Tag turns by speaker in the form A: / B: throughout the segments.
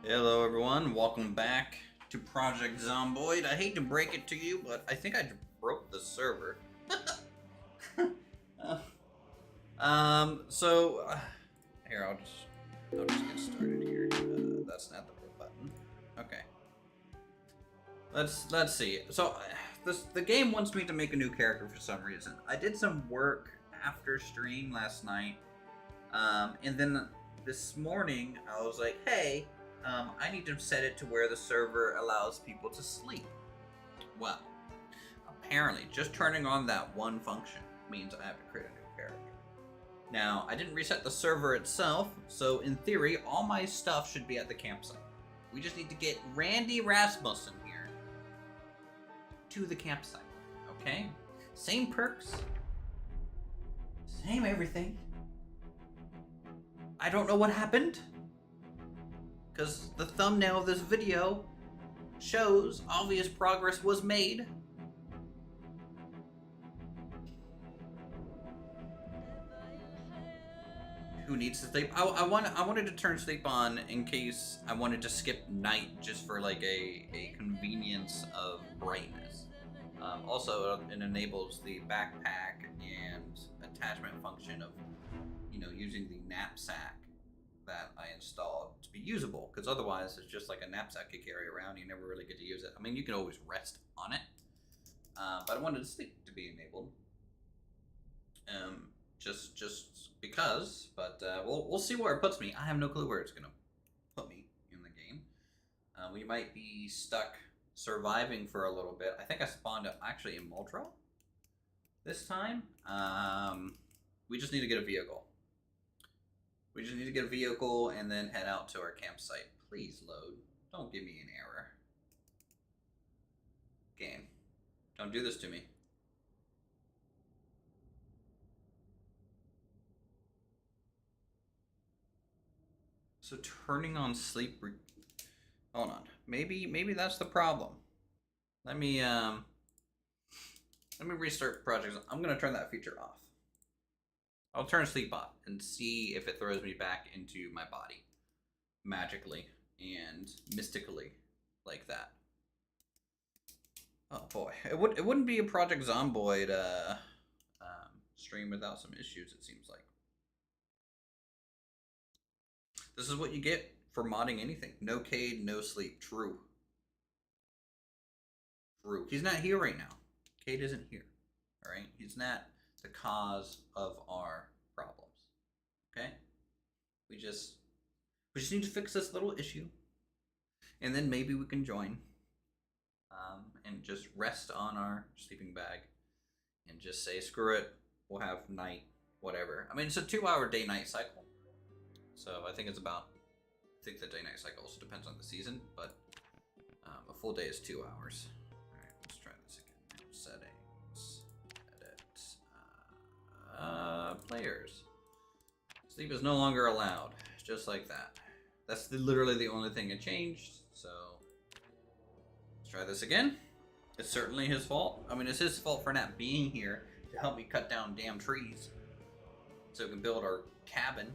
A: Hello everyone, welcome back to Project Zomboid. I hate to break it to you, but I think I broke the server. Here, I'll just get started here. That's not the right button. Okay. Let's see. So, the game wants me to make a new character for some reason. I did some work after stream last night, and then this morning I was like, hey, I need to set it to where the server allows people to sleep. Well, apparently, just turning on that one function means I have to create a new character. Now, I didn't reset the server itself, so in theory, all my stuff should be at the campsite. We just need to get Randy Rasmussen here to the campsite, okay? Same perks, same everything. I don't know what happened, because the thumbnail of this video shows obvious progress was made. Who needs to sleep? I wanted to turn sleep on in case I wanted to skip night just for like a convenience of brightness. Also, it enables the backpack and attachment function of, using the knapsack that I installed to be usable, because otherwise it's just like a knapsack you carry around. You never really get to use it. I mean, you can always rest on it, but I wanted the sleep to be enabled. Just because, but we'll see where it puts me. I have no clue where it's gonna put me in the game. We might be stuck surviving for a little bit. I think I spawned up actually in Moltro this time. We just need to get a vehicle. We just need to get a vehicle and then head out to our campsite. Please load. Don't give me an error. Game, don't do this to me. So turning on sleep. Hold on. Maybe that's the problem. Let me restart Project. I'm gonna turn that feature off. I'll turn sleep off and see if it throws me back into my body magically and mystically like that. Oh boy, it wouldn't be a Project Zomboid stream without some issues. It seems like. This is what you get for modding anything. No Cade, no sleep. True. True. He's not here right now. Cade isn't here. Alright? He's not the cause of our problems. Okay? We just need to fix this little issue. And then maybe we can join. And just rest on our sleeping bag. And just say, screw it. We'll have night. Whatever. I mean, it's a 2-hour day-night cycle. So I think it's about, I think the day-night cycle also depends on the season, but a full day is 2 hours. All right, let's try this again. Settings, edit, players. Sleep is no longer allowed, just like that. That's literally the only thing that changed, so let's try this again. It's certainly his fault. I mean, it's his fault for not being here to help me cut down damn trees so we can build our cabin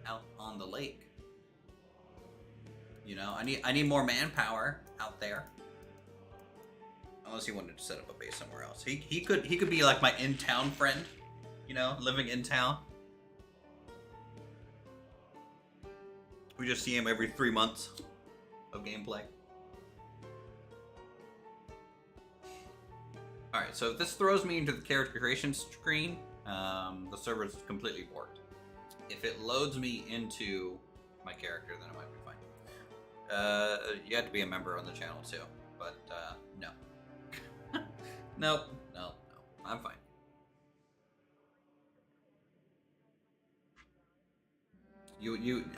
A: out on the lake. You know, I need more manpower out there. Unless he wanted to set up a base somewhere else. He could be like my in-town friend, you know, living in town. We just see him every 3 months of gameplay. Alright, so if this throws me into the character creation screen, the server's completely borked. If it loads me into my character, then it might be fine. You have to be a member on the channel too, but no. No, I'm fine.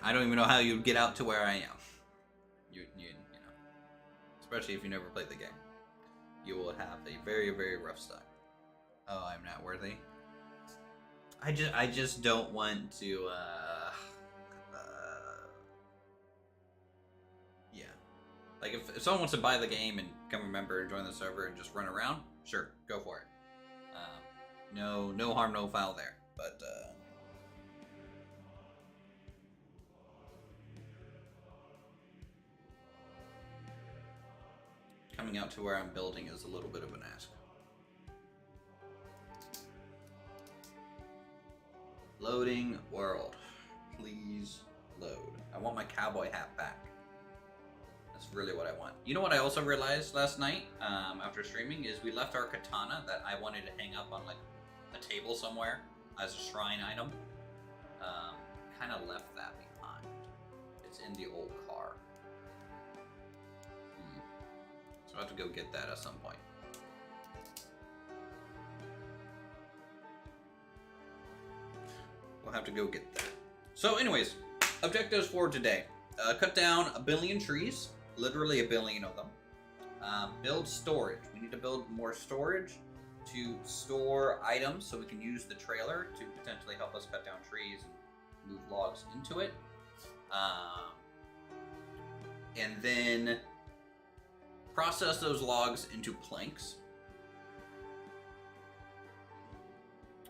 A: I don't even know how you'd get out to where I am. You know, especially if you never played the game. You will have a very, very rough start. Oh, I'm not worthy. I just don't want to, yeah. Like, if someone wants to buy the game and become a member and join the server and just run around, sure, go for it. No harm, no foul there. But, coming out to where I'm building is a little bit of an ask. Loading world. Please load. I want my cowboy hat back. That's really what I want. You know what I also realized last night after streaming is we left our katana that I wanted to hang up on like a table somewhere as a shrine item. Kind of left that behind. It's in the old car. So I have to go get that at some point. We'll have to go get that. So anyways, objectives for today. Cut down 1 billion trees. Literally 1 billion of them. Build storage. We need to build more storage to store items so we can use the trailer to potentially help us cut down trees and move logs into it. And then process those logs into planks.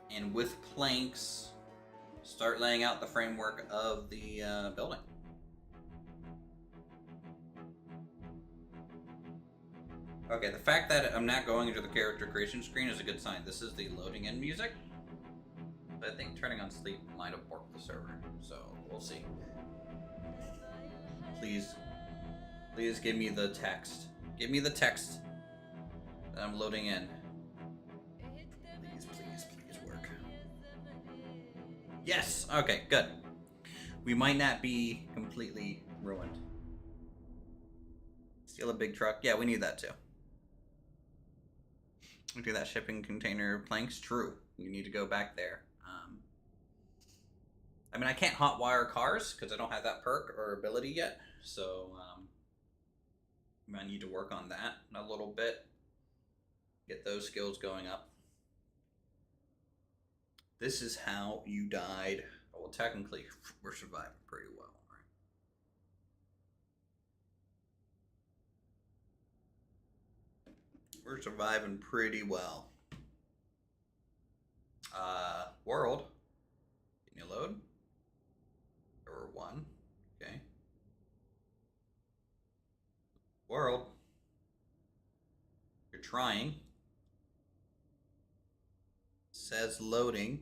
A: And with planks, start laying out the framework of the building. Okay, the fact that I'm not going into the character creation screen is a good sign. This is the loading in music. But I think turning on sleep might have borked the server, so we'll see. Please give me the text. Give me the text that I'm loading in. Please work. Yes! Okay, good. We might not be completely ruined. Steal a big truck. Yeah, we need that too. We do that shipping container planks. True. We need to go back there. I mean, I can't hotwire cars because I don't have that perk or ability yet. So, I need to work on that a little bit. Get those skills going up. This is how you died. Well, technically, we're surviving pretty well. We're surviving pretty well. World. Can you load? Or 1. Okay. World. You're trying. Says loading.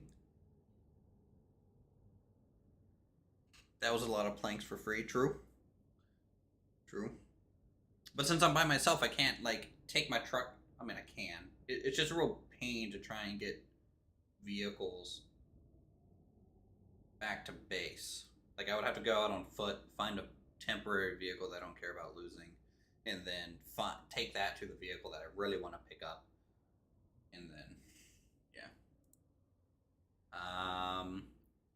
A: That was a lot of planks for free. True. True. But since I'm by myself, I can't, like, take my truck. I mean, I can. It's just a real pain to try and get vehicles back to base. Like, I would have to go out on foot, find a temporary vehicle that I don't care about losing, and then take that to the vehicle that I really want to pick up. And then, yeah.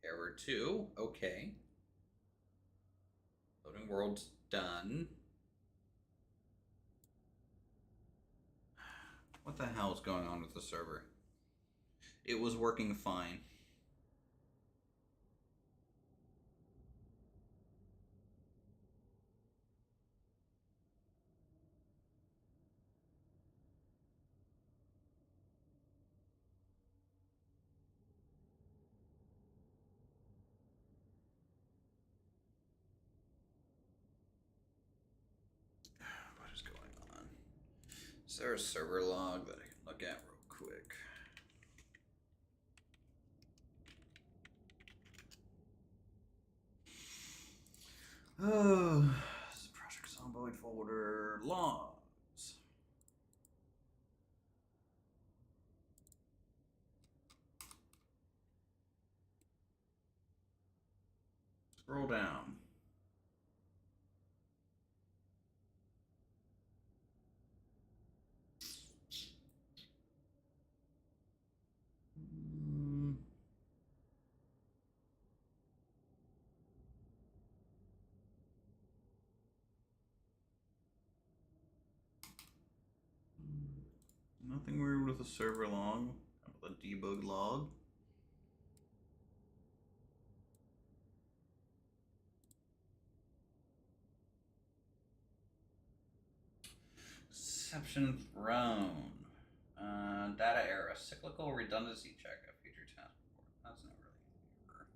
A: Error 2. Okay. Loading world's done. What the hell is going on with the server? It was working fine. What is going on? Is there a server log that I can look at real quick? Oh, this is Project Zomboid folder logs. Scroll down. Nothing weird with the server log. The debug log. Exception thrown. Data error. Cyclical redundancy check of future task report. That's not really an error.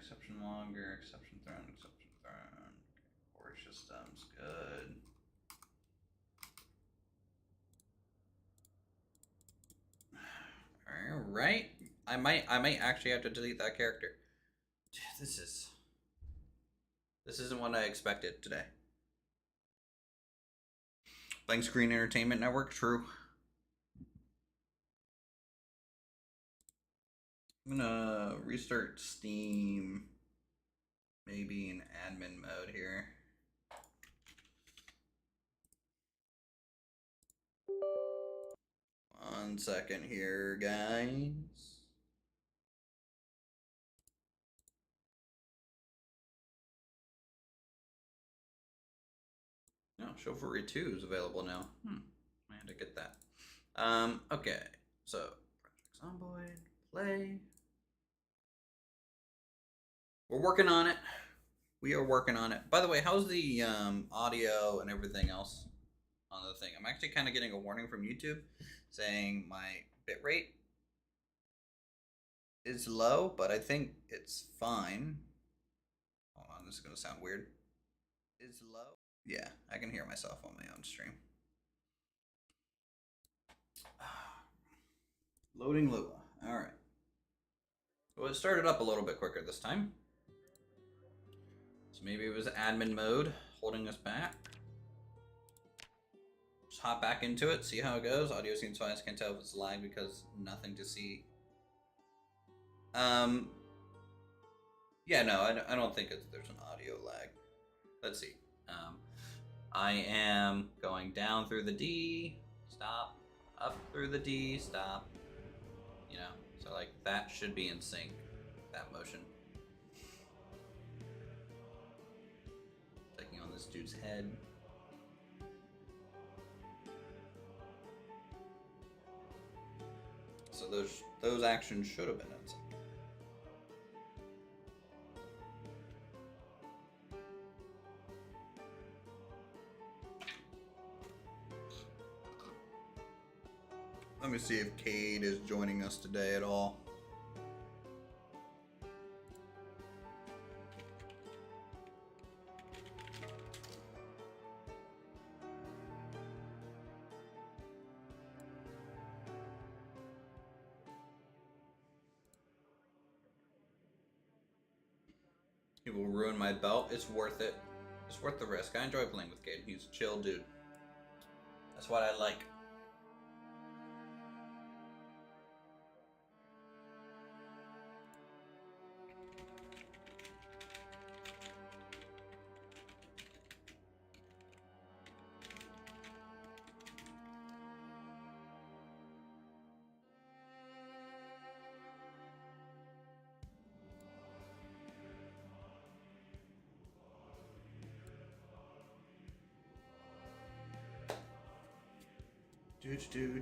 A: exception longer, exception thrown, exception thrown. Core systems, good. Alright. I might actually have to delete that character. This isn't what I expected today. Blank Screen Entertainment Network, true. I'm gonna restart Steam, maybe in admin mode here. One second here, guys. No, Chivalry 2 is available now. I had to get that. Okay, so Zomboid, play. We're working on it. We are working on it. By the way, how's the audio and everything else on the thing? I'm actually kind of getting a warning from YouTube saying my bitrate is low, but I think it's fine. Hold on, this is gonna sound weird. Is low? Yeah, I can hear myself on my own stream. Loading Lua. All right. Well, it started up a little bit quicker this time. So maybe it was admin mode holding us back. Just hop back into it, see how it goes. Audio seems fine. I can't tell if it's lag because nothing to see. Yeah, no, I don't think there's an audio lag. Let's see. I am going down through the D, stop, up through the D, stop. You know, so like that should be in sync, that motion. Taking on this dude's head. So those actions should have been in sync. Let me see if Cade is joining us today at all. He will ruin my belt. It's worth it. It's worth the risk. I enjoy playing with Cade. He's a chill dude. That's what I like.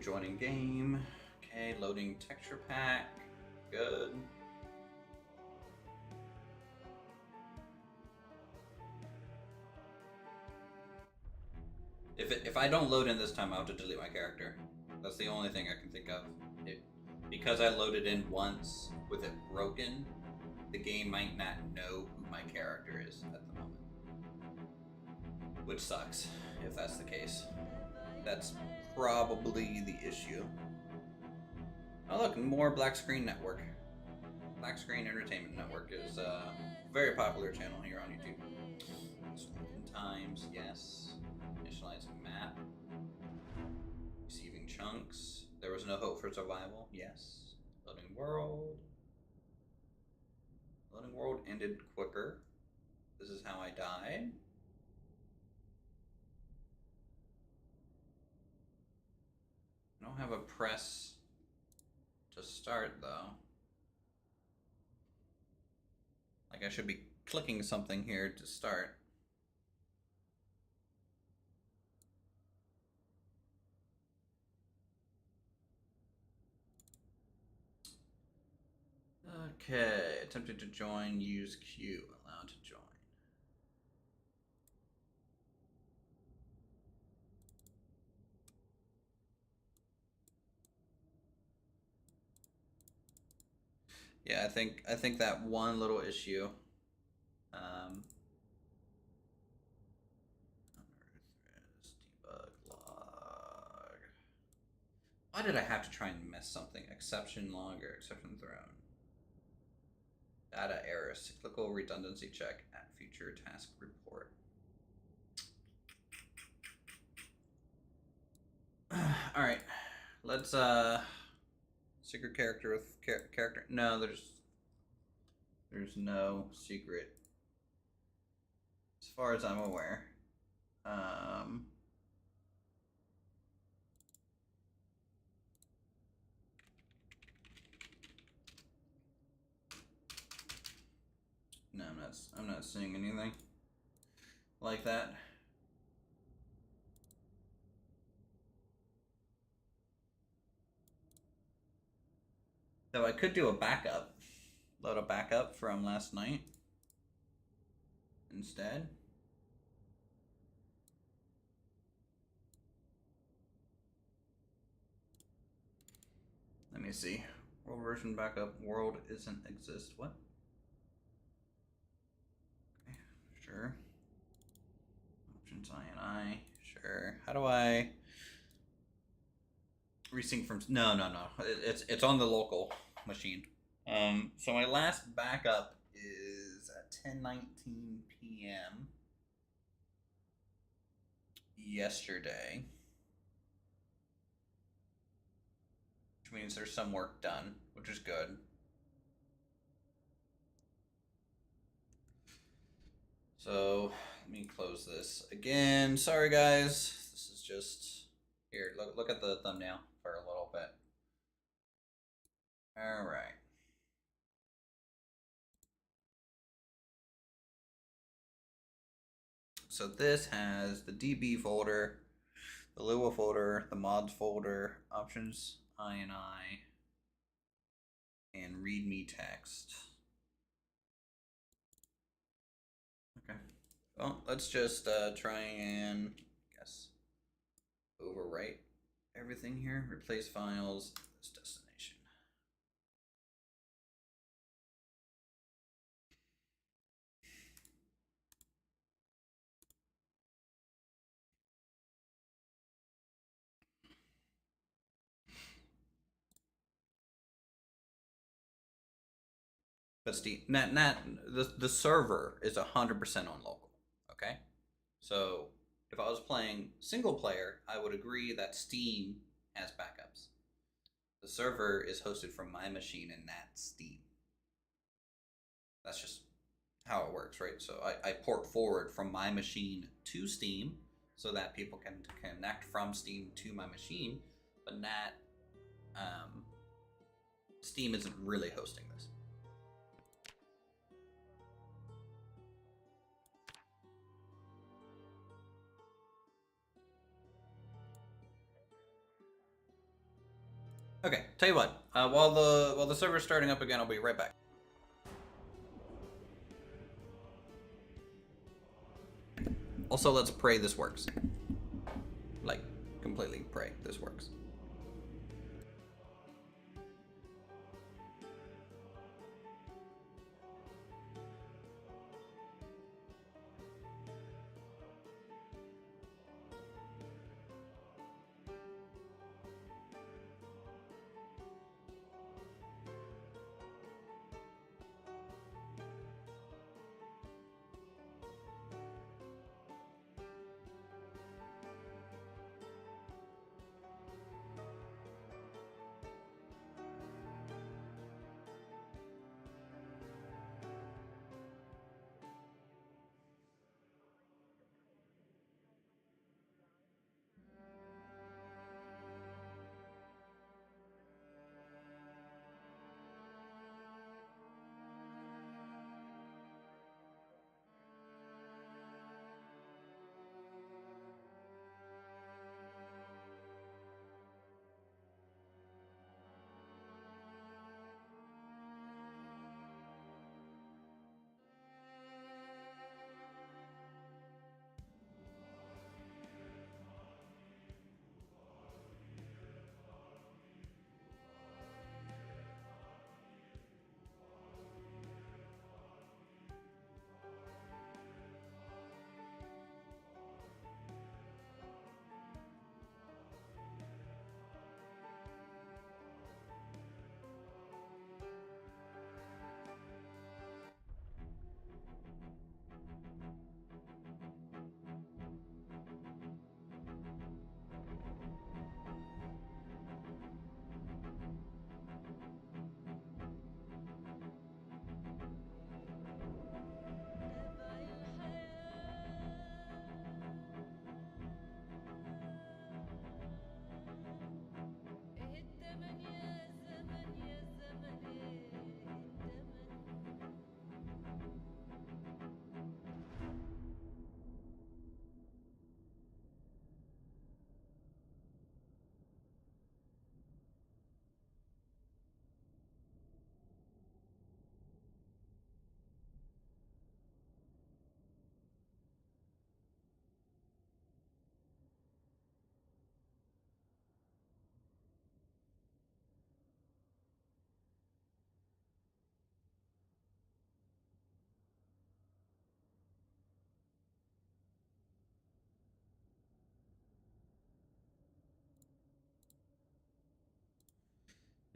A: Joining game. Okay, loading texture pack. Good. If I don't load in this time, I'll have to delete my character. That's the only thing I can think of. Because I loaded in once with it broken, the game might not know who my character is at the moment. Which sucks, if that's the case. That's probably the issue. Oh look, more Black Screen Network. Black Screen Entertainment Network is a very popular channel here on YouTube. Times, yes. Initializing map. Receiving chunks. There was no hope for survival, yes. Loading world. Loading world ended quicker. This is how I died. I don't have a press to start though. Like I should be clicking something here to start. Okay, attempted to join, use queue, allowed to join. Yeah, I think that one little issue. Uthris, debug log. Why did I have to try and mess something? Exception log or exception thrown. Data error, cyclical redundancy check at future task report. All right, let's secret character with character. No, there's no secret as far as I'm aware. No, I'm not seeing anything like that. Though I could do a backup. Load a backup from last night instead. Let me see. World version backup. World isn't exist. What? Okay, sure. Options INI. Sure. How do I resync from? No. It's on the local machine. So my last backup is at 10:19 p.m. yesterday, which means there's some work done, which is good. So let me close this again. Sorry guys, this is just here. Look at the thumbnail for a little bit. All right. So this has the DB folder, the Lua folder, the mods folder, options INI, and README text. Okay. Well, let's just try and overwrite everything here. Replace files. This destination. But the server is 100% on local. Okay, so if I was playing single player, I would agree that Steam has backups. The server is hosted from my machine and not Steam. That's just how it works, right? So I port forward from my machine to Steam so that people can connect from Steam to my machine, but not Steam isn't really hosting this. Okay, tell you what. While the server's starting up again, I'll be right back. Also, let's pray this works. Like, completely pray this works.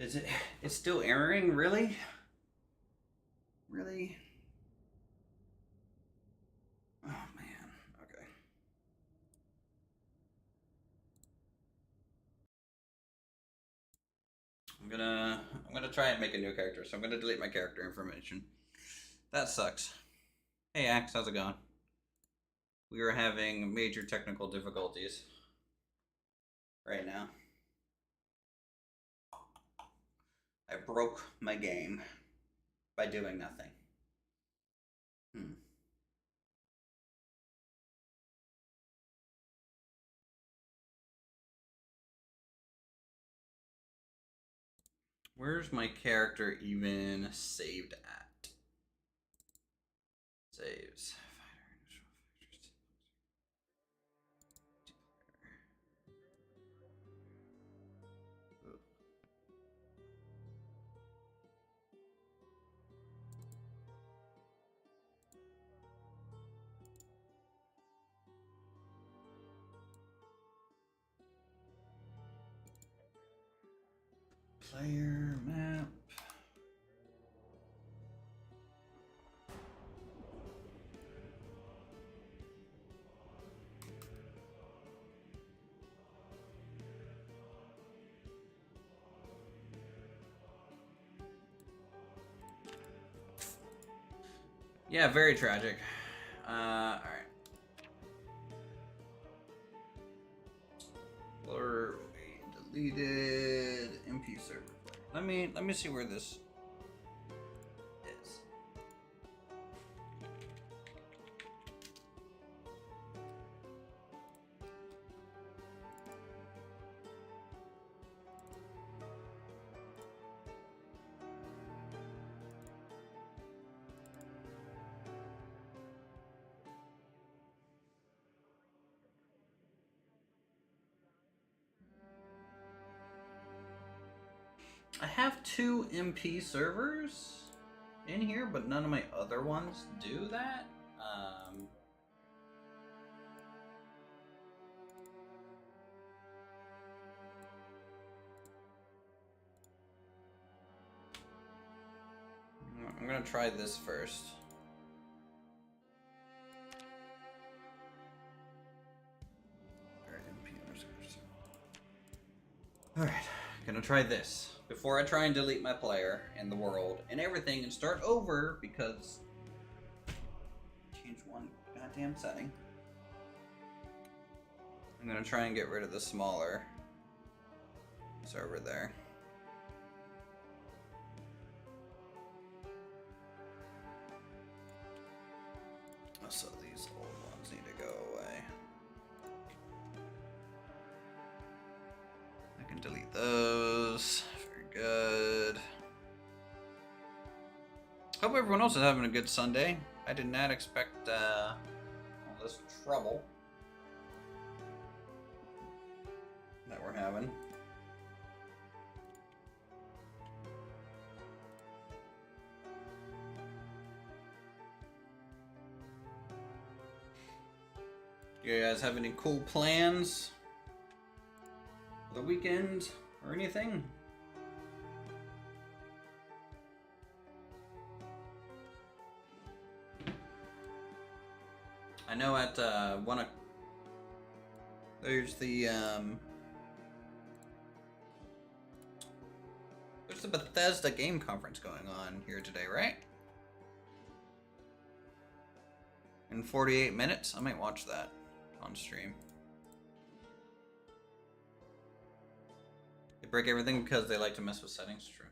A: Is it? It's still erroring? Really? Really? Oh man. Okay. I'm gonna try and make a new character. So I'm gonna delete my character information. That sucks. Hey Axe, how's it going? We are having major technical difficulties right now. I broke my game by doing nothing. Where's my character even saved at? Saves. Player map. Yeah, very tragic. Alright. Blur, deleted MP server. Let me see where this is. I have 2 MP servers in here, but none of my other ones do that. I'm gonna try this first. Alright, gonna try this before I try and delete my player and the world and everything and start over because change one goddamn setting. I'm gonna try and get rid of the smaller server there. So these old ones need to go away. I can delete those. Very good. Hope everyone else is having a good Sunday. I did not expect all this trouble that we're having. You guys have any cool plans for the weekend or anything? I know at there's the Bethesda game conference going on here today, right? In 48 minutes, I might watch that on stream. They break everything because they like to mess with settings. True.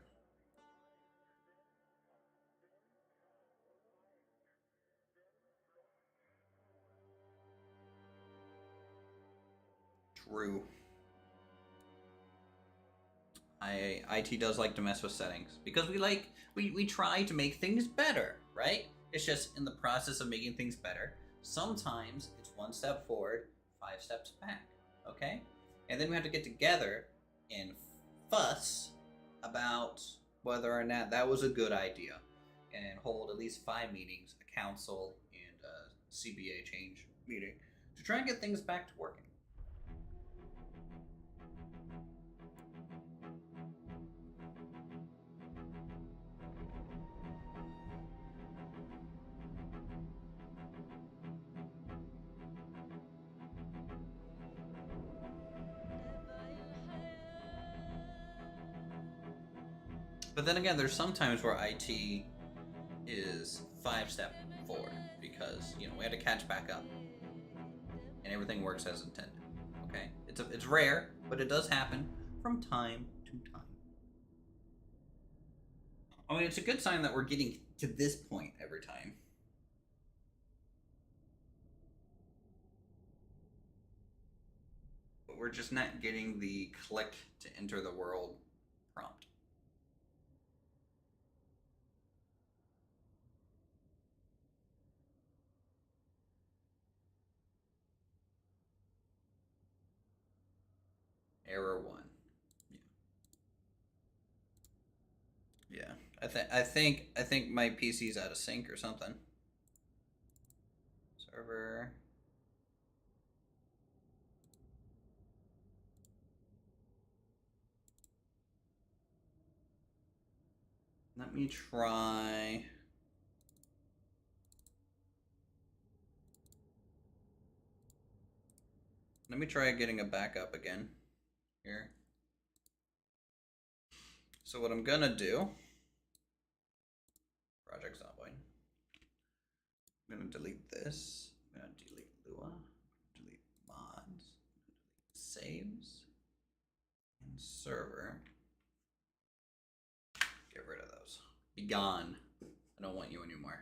A: True. IT does like to mess with settings because we try to make things better, right? It's just in the process of making things better. Sometimes it's 1 step forward, 5 steps back, okay? And then we have to get together and fuss about whether or not that was a good idea and hold at least 5 meetings, a council and a CBA change meeting to try and get things back to working. But then again, there's some times where IT is 5-step forward because, you know, we had to catch back up and everything works as intended. Okay? It's rare, but it does happen from time to time. I mean, it's a good sign that we're getting to this point every time. But we're just not getting the click to enter the world prompt. Error 1. Yeah. I think my PC's out of sync or something. Server. Let me try. Let me try getting a backup again here. So what I'm gonna do, Project Zomboid. I'm gonna delete this. I'm gonna delete Lua. Delete mods. Delete saves. And server. Get rid of those. Be gone. I don't want you anymore.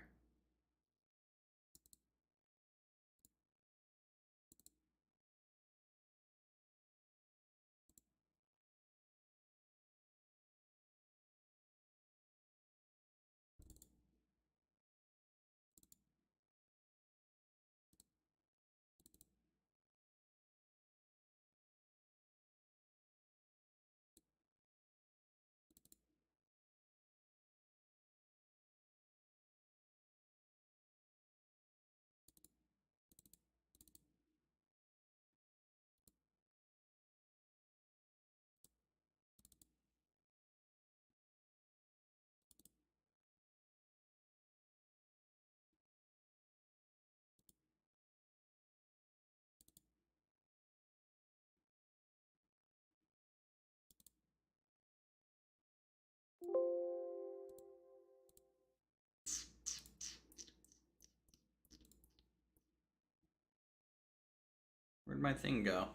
A: Where'd my thing go?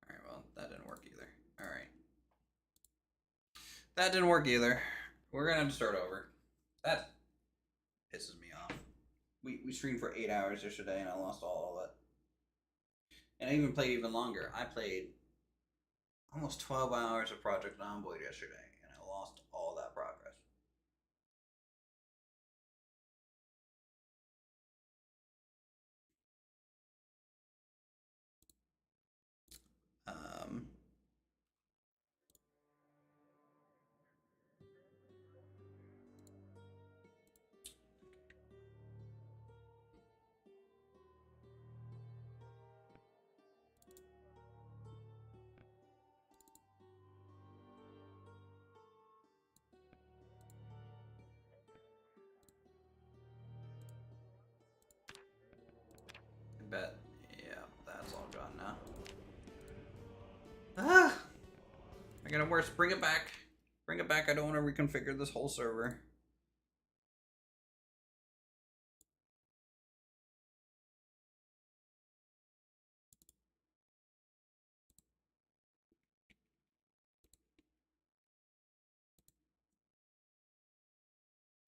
A: Alright, well, that didn't work either. Alright. That didn't work either. We're gonna have to start over. That pisses me off. We streamed for 8 hours yesterday and I lost all of it. And I even played even longer. I played almost 12 hours of Project Zomboid yesterday and I lost all that progress. Bet. Yeah, that's all gone now. Ah! I gotta worse. Bring it back. Bring it back. I don't want to reconfigure this whole server.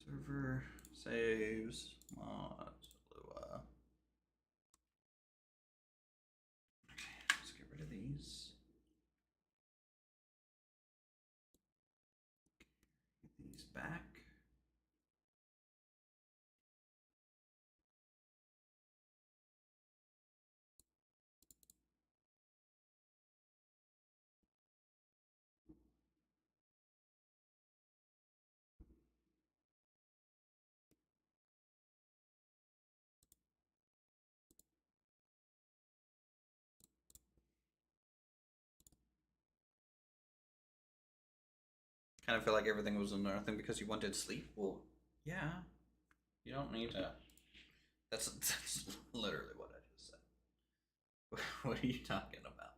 A: Server saves mods Lua. Okay, let's get rid of these. Get these back. Kind of feel like everything was another thing because you wanted sleep. Well, yeah. You don't need to. That's literally what I just said. What are you talking about?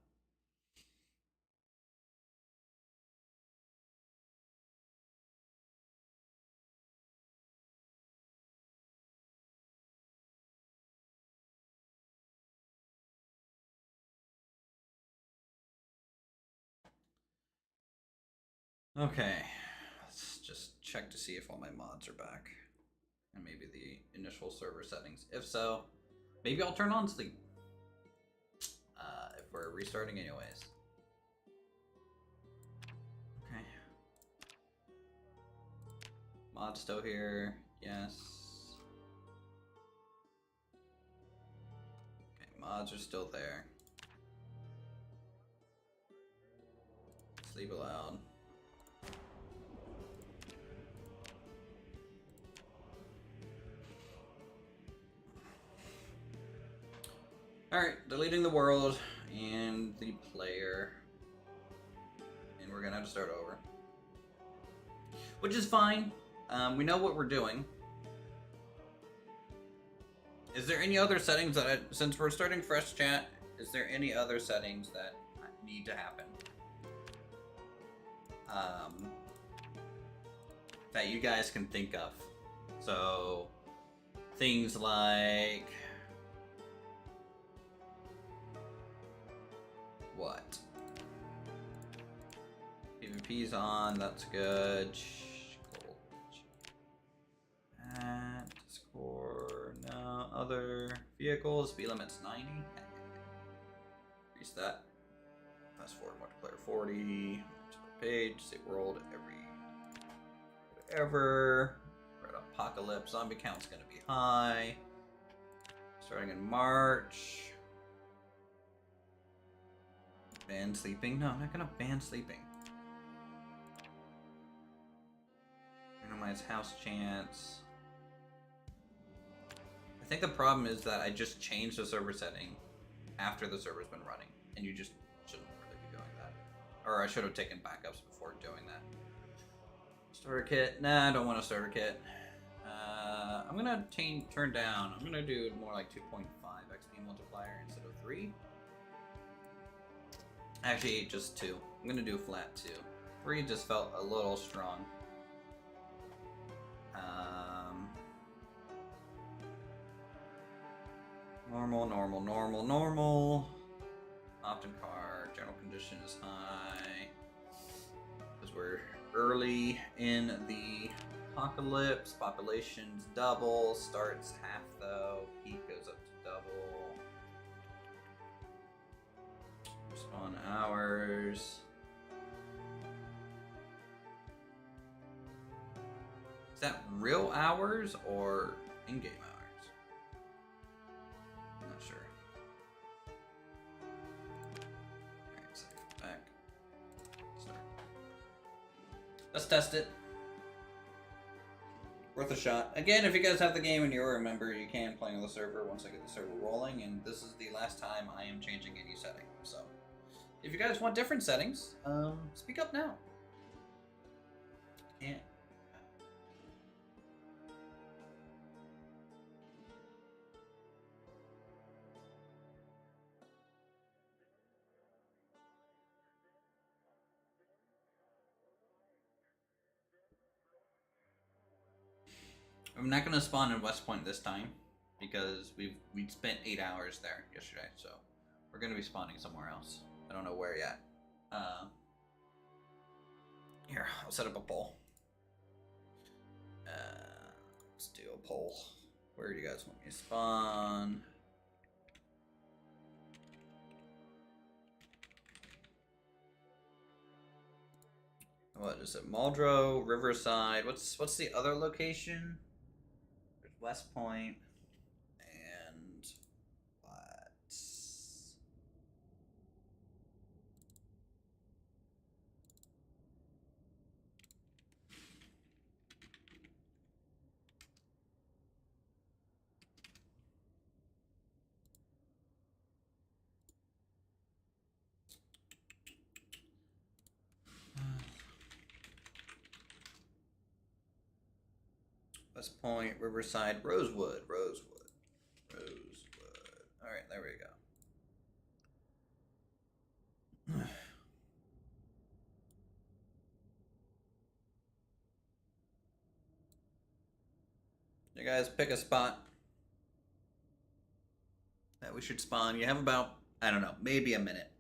A: Okay, let's just check to see if all my mods are back. And maybe the initial server settings. If so, maybe I'll turn on sleep. If we're restarting anyways. Okay. Mod's still here. Yes. Okay, mods are still there. Sleep allowed. Alright, deleting the world and the player. And we're gonna have to start over. Which is fine. We know what we're doing. Is there any other settings that, since we're starting fresh chat, is there any other settings that need to happen? That you guys can think of. So, things like... What? PvP's on, that's good. Cool. Discord, no. Other vehicles, speed limit's 90. Increase that. Fast forward multiplayer 40. Page, save world, whatever. Red Apocalypse, zombie count's gonna be high. Starting in March. Ban sleeping? No, I'm not gonna ban sleeping. Minimize house chance. I think the problem is that I just changed the server setting after the server's been running, and you just shouldn't really be doing that. Or I should have taken backups before doing that. Starter kit? Nah, I don't want a starter kit. I'm gonna turn down. I'm gonna do more like 2.5 XP multiplier instead of 3. Actually, just 2. I'm gonna do a flat 2. 3 just felt a little strong. Normal. Often car, general condition is high. Because we're early in the apocalypse. Population's double. Starts half though. Peak goes up to double. Spawn hours. Is that real hours or in-game hours? I'm not sure. Alright, save back. Start. Let's test it. Worth a shot. Again, if you guys have the game and you're a member, you can play on the server once I get the server rolling, and this is the last time I am changing any setting, so. If you guys want different settings, speak up now. And I'm not gonna spawn in West Point this time because we spent 8 hours there yesterday, so we're gonna be spawning somewhere else. I don't know where yet. Here, I'll set up a poll. Let's do a poll. Where do you guys want me to spawn? What is it? Muldrow, Riverside. What's the other location? There's West Point and what? West Point, Riverside, Rosewood. Alright, there we go. You guys pick a spot that we should spawn. You have about, I don't know, maybe a minute.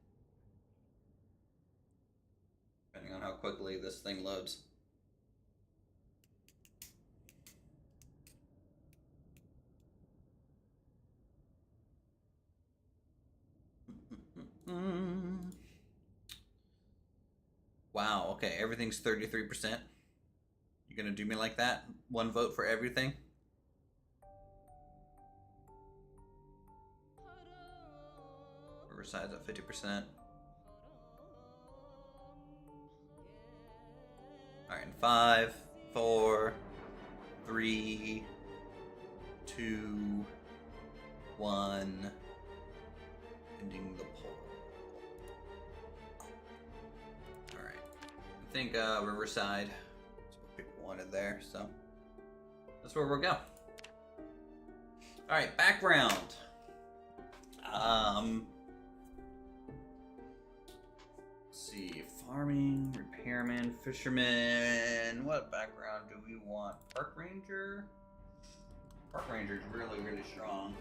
A: Depending on how quickly this thing loads. Wow, okay, everything's 33%. You gonna do me like that? One vote for everything? Riverside's at 50%. Alright, 5, 4, 3, 2, 1. Ending the poll. Alright. I think Riverside is what people wanted there, so that's where we'll go. Alright, background. Let's see, farming, repairman, fisherman. What background do we want? Park ranger? Park ranger's really, really strong.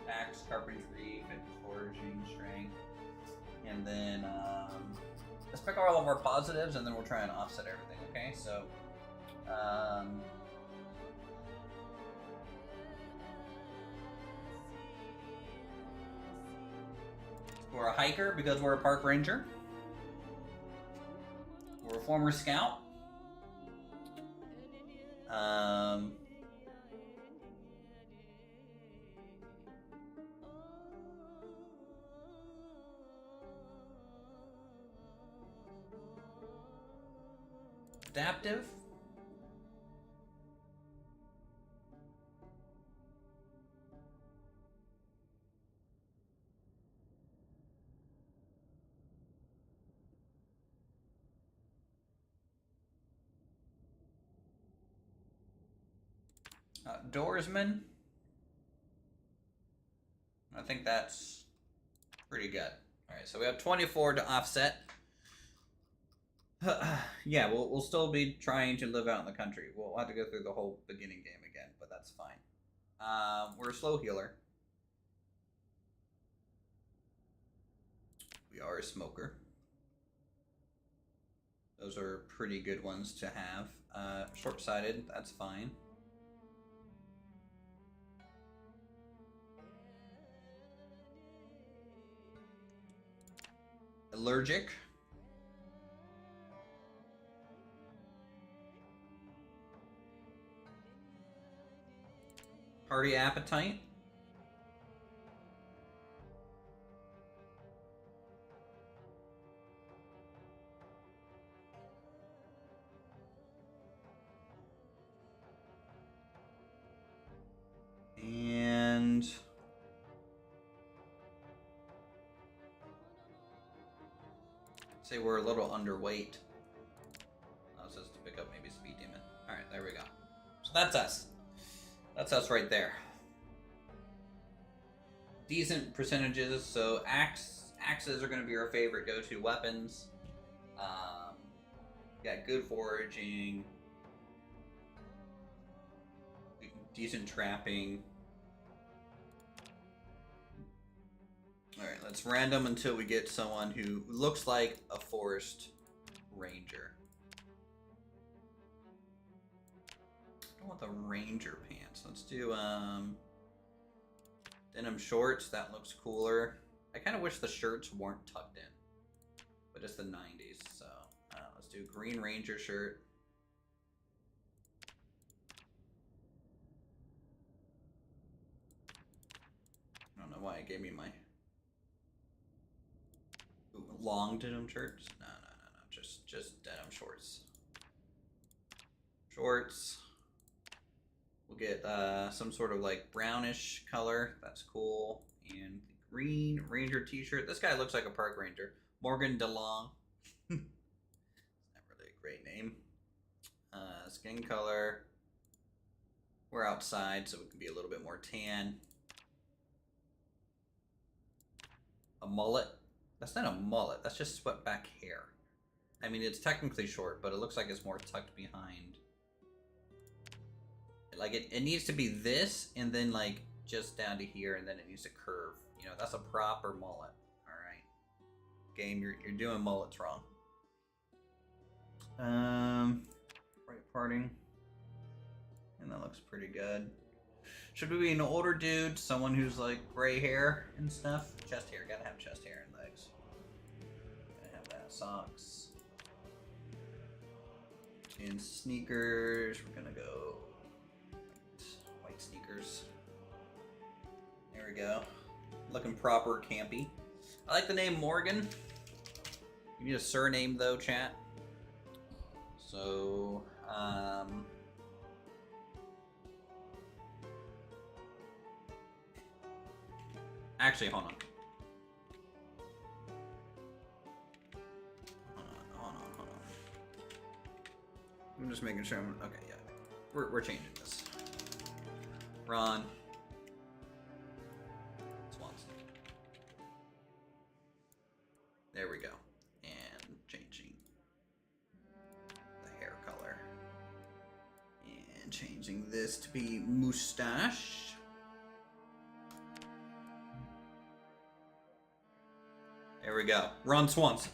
A: Axe, carpentry, fitness, foraging, strength. And then, let's pick all of our positives and then we'll try and offset everything, okay? So, we're a hiker because we're a park ranger. We're a former scout. Adaptive. Outdoorsman. I think that's pretty good. Alright, so we have 24 to offset. Yeah, we'll still be trying to live out in the country. We'll have to go through the whole beginning game again, but that's fine. We're a slow healer. We are a smoker. Those are pretty good ones to have. Short-sighted, that's fine. Allergic. Party appetite. And say we're a little underweight. That says to pick up maybe Speed Demon. Alright, there we go. So that's us. That's us right there. Decent percentages. So axes are going to be our favorite go-to weapons. Got good foraging. Decent trapping. Alright, let's random until we get someone who looks like a forest ranger. I don't want the ranger pants. Let's do denim shorts. That looks cooler. I kind of wish the shirts weren't tucked in, but it's the 90s, so let's do green ranger shirt. I don't know why it gave me my long denim shirts. No, just denim shorts. Shorts. We'll get some sort of like brownish color. That's cool. And the green ranger t-shirt. This guy looks like a park ranger. Morgan DeLong. It's not really a great name. Skin color. We're outside, so we can be a little bit more tan. A mullet. That's not a mullet. That's just swept back hair. I mean, it's technically short, but it looks like it's more tucked behind. Like, it needs to be this, and then, like, just down to here, and then it needs to curve. You know, that's a proper mullet. Alright. Game, you're doing mullets wrong. Right parting. And that looks pretty good. Should we be an older dude? Someone who's like gray hair and stuff? Chest hair. Gotta have chest hair and legs. Gotta have that. Socks. And sneakers. We're gonna go white sneakers. There we go. Looking proper campy. I like the name Morgan. You need a surname though, chat. So, actually, hold on. Hold on. I'm just making sure okay, yeah. We're changing this. Ron. Swanson. There we go. And changing the hair color. And changing this to be mustache. There we go. Ron Swanson.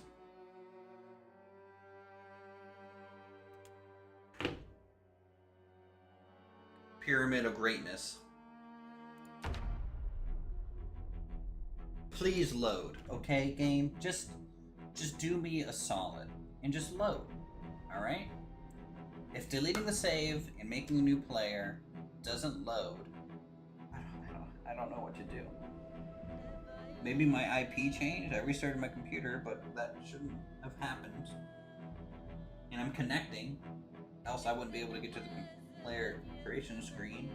A: Pyramid of Greatness. Please load, okay, game? Just do me a solid and just load. Alright? If deleting the save and making a new player doesn't load, I don't know what to do. Maybe my IP changed. I restarted my computer, but that shouldn't have happened. And I'm connecting, else I wouldn't be able to get to the player creation screen.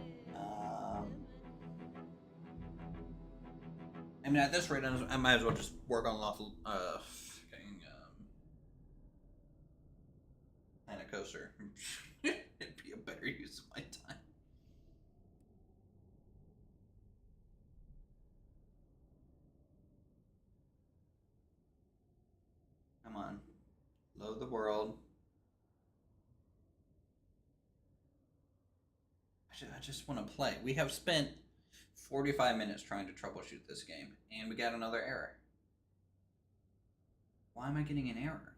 A: I mean, at this rate, I might as well just work on lawful, Planet Coaster. It'd be a better use of my time. Come on. Load the world. I just want to play. We have spent 45 minutes trying to troubleshoot this game, and we got another error. Why am I getting an error?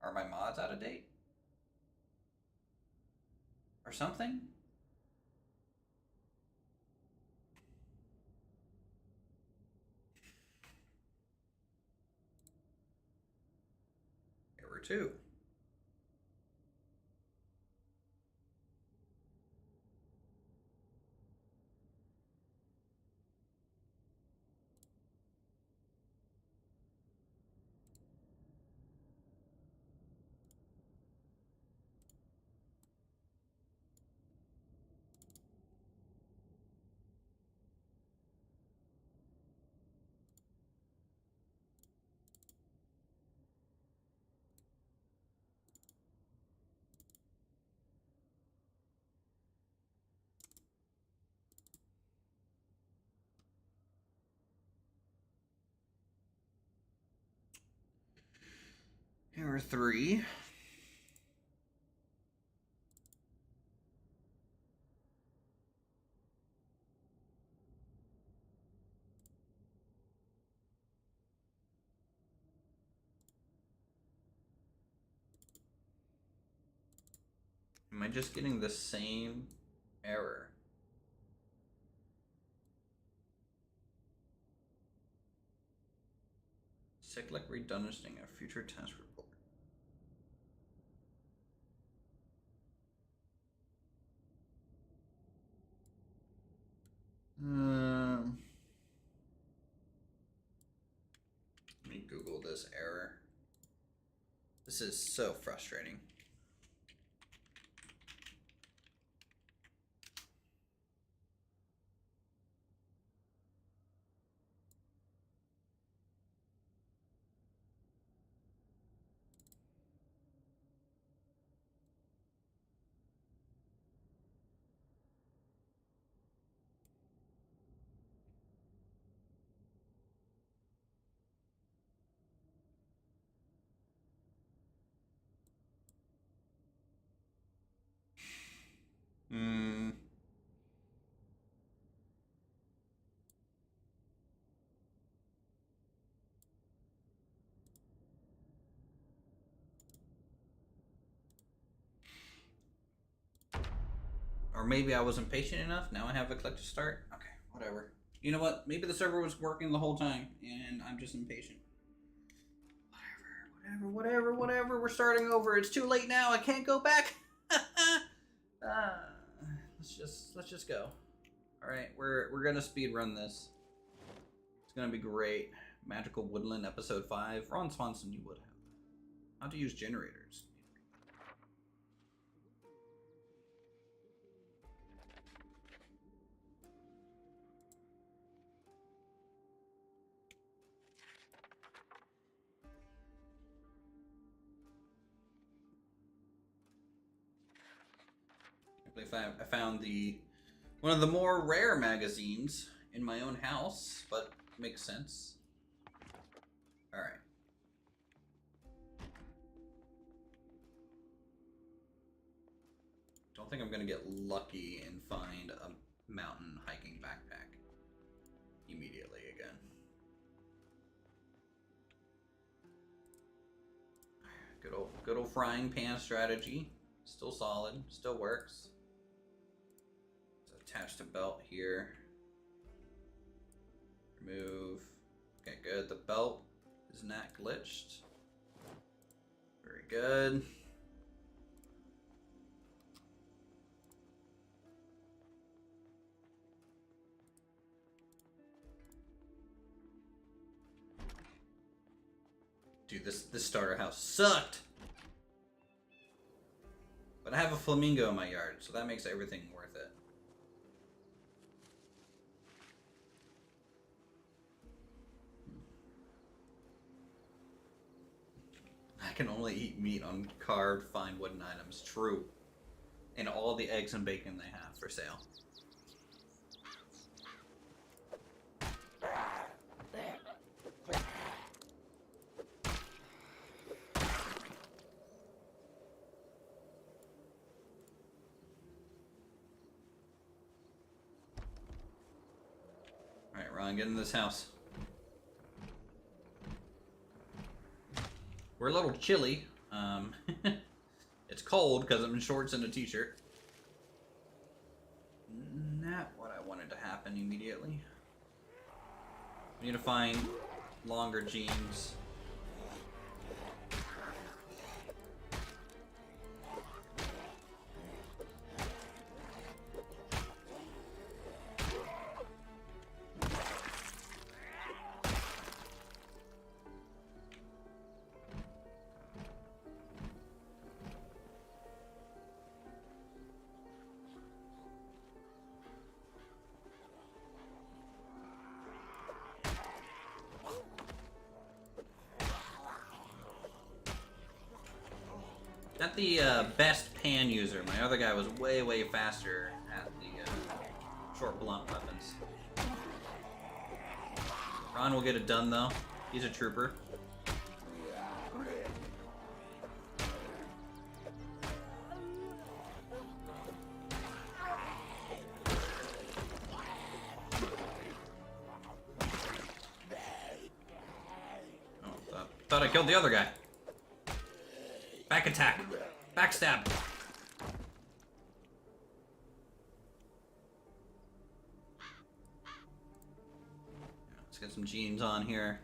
A: Are my mods out of date? Or something? Error 2. Error 3. Am I just getting the same error? Cyclic redundancy of future test report. Let me Google this error. This is so frustrating. Or maybe I wasn't patient enough. Now I have a click to start. Okay, whatever. You know what? Maybe the server was working the whole time, and I'm just impatient. Whatever. We're starting over. It's too late now. I can't go back. Let's just go. All right, we're gonna speed run this. It's gonna be great. Magical Woodland Episode 5. Ron Swanson, you would have. How to use generators. I found one of the more rare magazines in my own house, but makes sense. All right. Don't think I'm gonna get lucky and find a mountain hiking backpack immediately again. Good old frying pan strategy. Still solid. Still works. Attach the belt here. Remove. Okay, good. The belt is not glitched. Very good. Dude, this starter house sucked. But I have a flamingo in my yard, so that makes everything worth it. I can only eat meat on carved fine wooden items. True. And all the eggs and bacon they have for sale. Alright, Ron, get in this house. We're a little chilly. It's cold because I'm in shorts and a t-shirt. Not what I wanted to happen immediately. We need to find longer jeans. Not the best pan user. My other guy was way faster at the short blunt weapons. Ron will get it done though. He's a trooper. Oh, thought I killed the other guy. Back attack. Backstab. Let's get some jeans on here.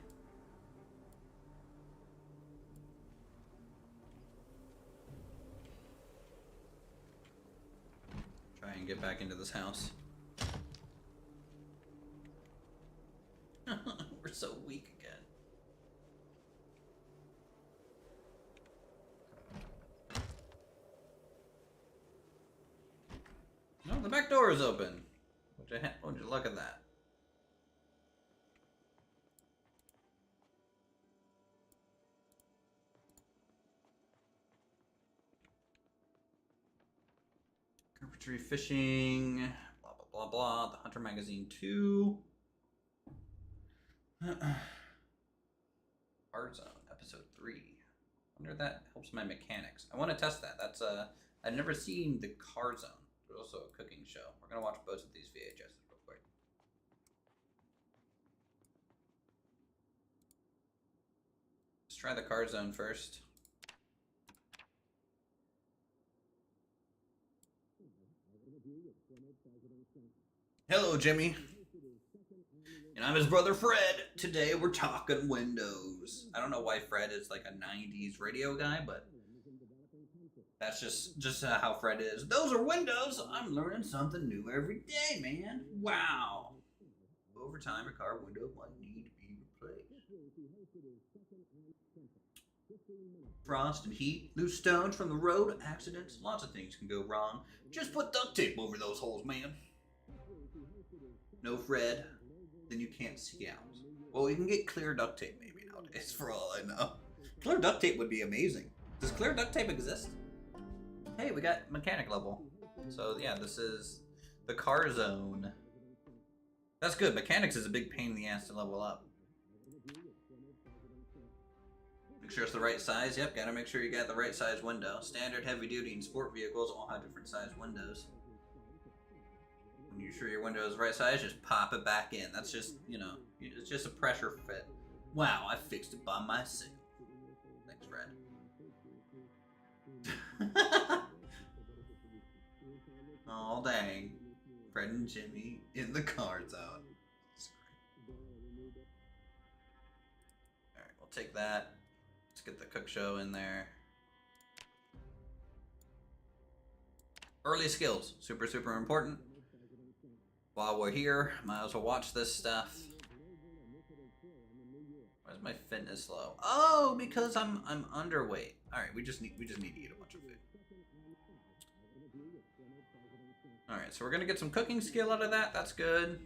A: Try and get back into this house. We're so weak again. No, the back door is open. Would you look at that? Carpentry, fishing, blah blah blah blah. The Hunter Magazine 2. Hard Zone Episode 3. Wonder if that helps my mechanics. I want to test that. That's I've never seen the Car Zone. There's also a cooking show. We're gonna watch both of these VHSs real quick. Let's try the Car Zone first. Hello, Jimmy. And I'm his brother Fred. Today we're talking Windows. I don't know why Fred is like a 90s radio guy, but that's just how Fred is. Those are Windows. I'm learning something new every day, man. Wow. Over time, a car window might need to be replaced. Frost and heat, loose stones from the road, accidents, lots of things can go wrong. Just put duct tape over those holes, man. No, Fred, then you can't see out. Well, you can get clear duct tape maybe nowadays, for all I know. Clear duct tape would be amazing. Does clear duct tape exist? Hey, we got mechanic level. So yeah, this is the car zone. That's good. Mechanics is a big pain in the ass to level up. Make sure it's the right size. Yep, gotta make sure you got the right size window. Standard, heavy duty, and sport vehicles all have different size windows. When you're sure your window is the right size, just pop it back in. That's just, you know, it's just a pressure fit. Wow, I fixed it by myself. Thanks, Fred. Oh, dang. Fred and Jimmy in the car zone. Alright, we'll take that. Let's get the cook show in there. Early skills. Super, super important. While we're here, might as well watch this stuff. Why is my fitness low? Oh, because I'm underweight. Alright, we just need to eat a bunch of food. Alright, so we're gonna get some cooking skill out of that. That's good.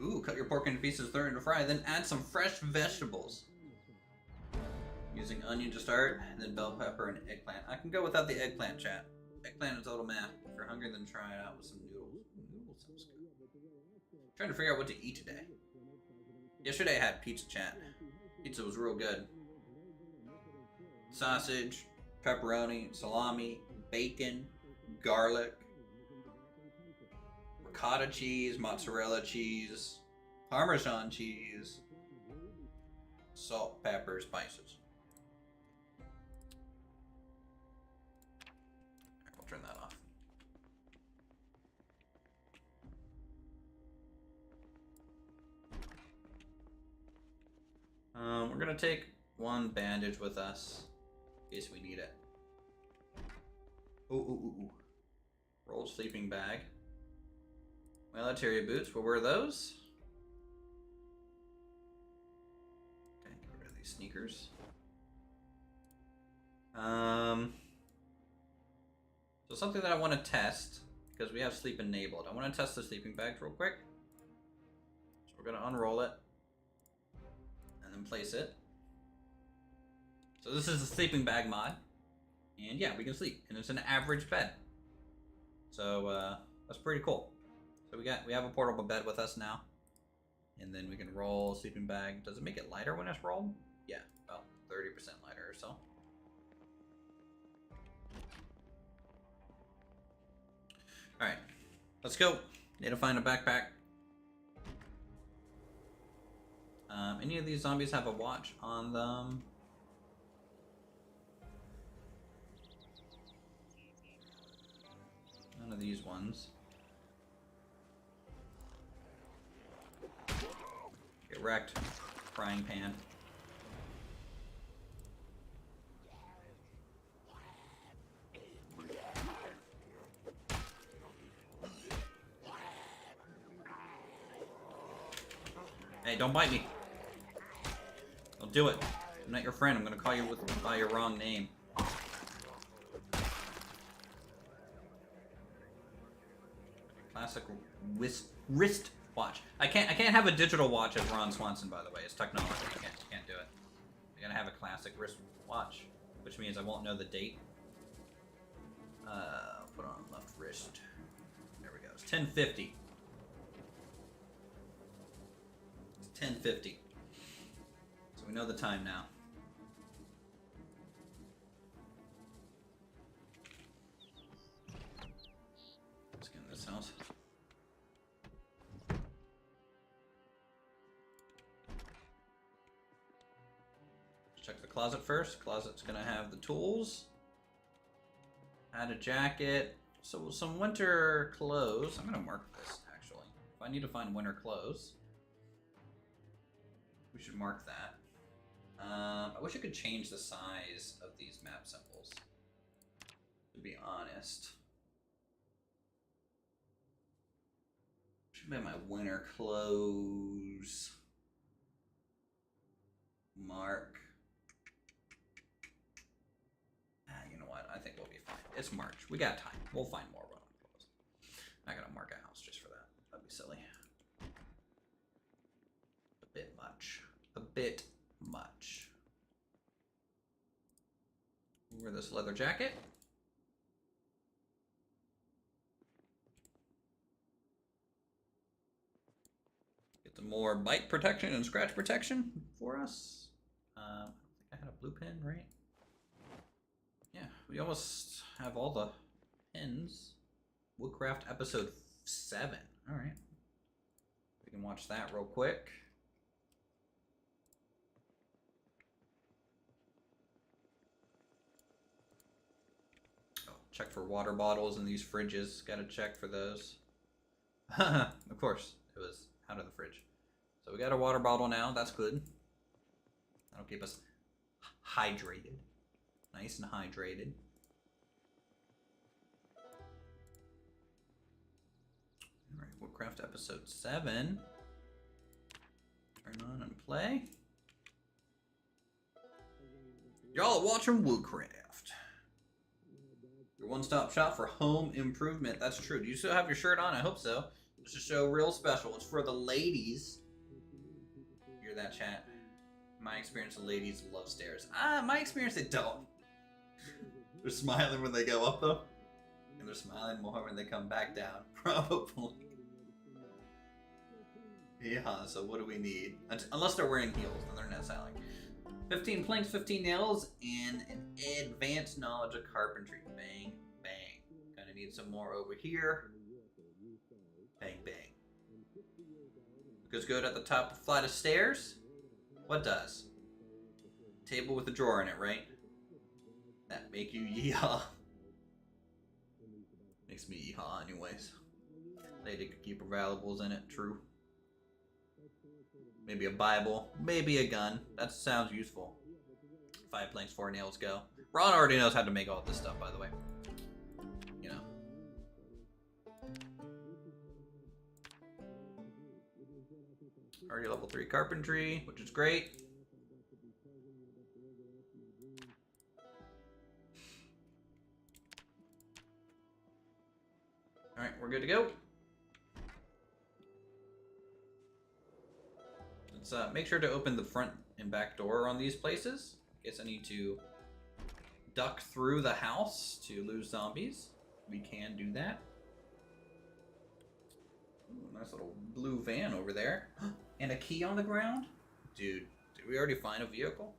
A: Ooh, cut your pork into pieces, throw it into fry, then add some fresh vegetables. Using onion to start, and then bell pepper and eggplant. I can go without the eggplant, chat. Eggplant is a little meh. If you're hungry, then try it out with some noodles. Noodles sounds good. I'm trying to figure out what to eat today. Yesterday I had pizza, chat. Pizza was real good. Sausage, pepperoni, salami, bacon, garlic, ricotta cheese, mozzarella cheese, Parmesan cheese, salt, pepper, spices. Alright, we'll turn that off. We're gonna take one bandage with us in case we need it. Ooh. Rolled sleeping bag. Military boots. We'll wear those. Okay, get rid of these sneakers. So something that I want to test, because we have sleep enabled. I want to test the sleeping bags real quick. So we're going to unroll it. And then place it. So this is a sleeping bag mod. And yeah, we can sleep. And it's an average bed. So that's pretty cool. So we have a portable bed with us now. And then we can roll a sleeping bag. Does it make it lighter when it's rolled? Yeah, about 30% lighter or so. Alright, let's go. Need to find a backpack. Any of these zombies have a watch on them? None of these ones. Get wrecked. Frying pan. Hey, don't bite me. Don't do it. I'm not your friend. I'm gonna call you by your wrong name. Classic wrist watch. I can't have a digital watch as Ron Swanson, by the way. It's technology. You can't do it. You're gonna have a classic wrist watch, which means I won't know the date. Put on left wrist. There we go. It's 10:50. It's 10:50. So we know the time now. Let's get in this house. check the closet first. Closet's gonna have the tools. Add a jacket. So some winter clothes. I'm gonna mark this actually. If I need to find winter clothes, we should mark that. I wish I could change the size of these map symbols, to be honest. Should be my winter clothes. Mark. You know what? I think we'll be fine. It's March. We got time. We'll find more winter clothes. I gotta mark a house just for that. That'd be silly. A bit much. A bit much. Wear this leather jacket. Get some more bite protection and scratch protection for us. I think I had a blue pen, right? Yeah, we almost have all the pins. Woodcraft episode 7. All right. We can watch that real quick. Check for water bottles in these fridges. Gotta check for those. Of course, it was out of the fridge. So we got a water bottle now. That's good. That'll keep us hydrated. Nice and hydrated. Alright, Woodcraft episode 7. Turn on and play. Y'all are watching Woodcraft. Your one-stop shop for home improvement. That's true. Do you still have your shirt on? I hope so. It's a show real special. It's for the ladies. Hear that, chat? My experience, the ladies love stairs. My experience, they don't. They're smiling when they go up, though. And they're smiling more when they come back down. Probably. Yeah, so what do we need? Unless they're wearing heels, then they're not smiling. 15 planks, 15 nails, and an advanced knowledge of carpentry. Bang, bang. Gonna need some more over here. Bang, bang. Goes good at the top of the flight of stairs. What does? Table with a drawer in it, right? That make you yeehaw. Makes me yeehaw anyways. Lady could keep her valuables in it, true. Maybe a Bible, maybe a gun. That sounds useful. 5 planks, 4 nails, go. Ron already knows how to make all this stuff, by the way. You know. Already level 3 carpentry, which is great. Alright, we're good to go. Let's make sure to open the front and back door on these places. In case I need to duck through the house to lose zombies. We can do that. Ooh, nice little blue van over there. And a key on the ground? Dude, did we already find a vehicle?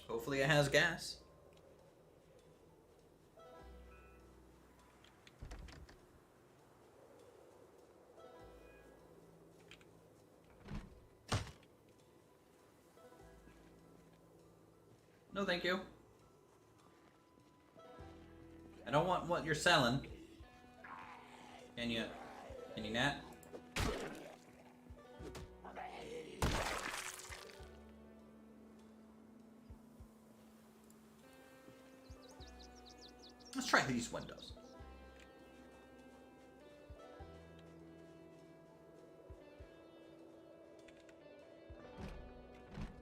A: Hopefully it has gas. No, thank you. I don't want what you're selling. Can you not? Let's try these windows.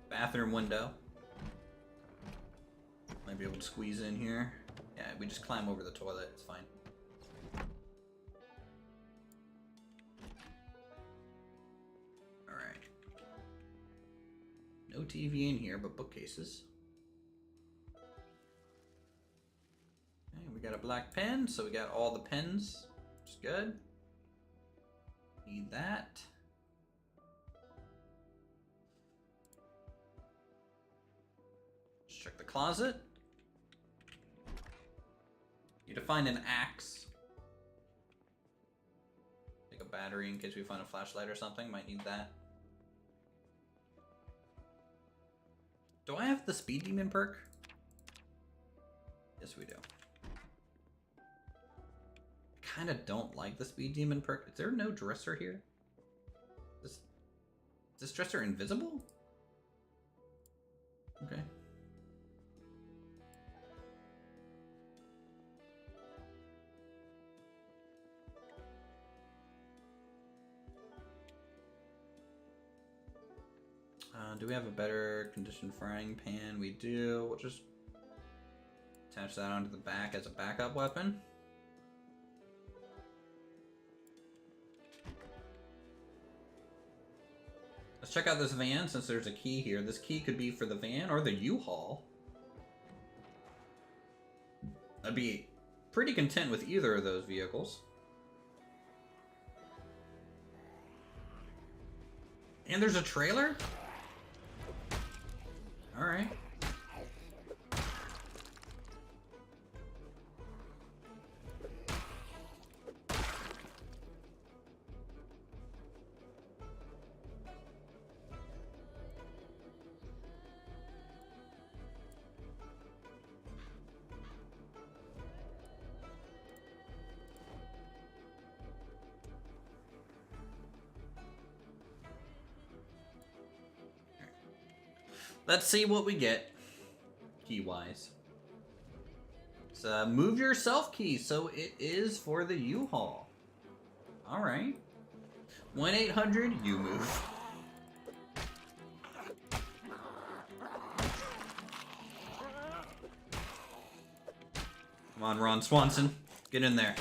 A: Bathroom window. Might be able to squeeze in here. Yeah, we just climb over the toilet. It's fine. Alright. No TV in here, but bookcases. Okay, we got a black pen, so we got all the pens, which is good. Need that. Let's check the closet. Need to find an axe. Take a battery in case we find a flashlight or something. Might need that. Do I have the Speed Demon perk? Yes, we do. Kind of don't like the Speed Demon perk. Is there no dresser here? Is this dresser invisible? Okay. Do we have a better conditioned frying pan? We do. We'll just attach that onto the back as a backup weapon. Let's check out this van since there's a key here. This key could be for the van or the U-Haul. I'd be pretty content with either of those vehicles. And there's a trailer? Alright. Let's see what we get, key-wise. It's a move yourself key, so it is for the U-Haul. Alright. 1-800-U-MOVE. Come on, Ron Swanson. Get in there.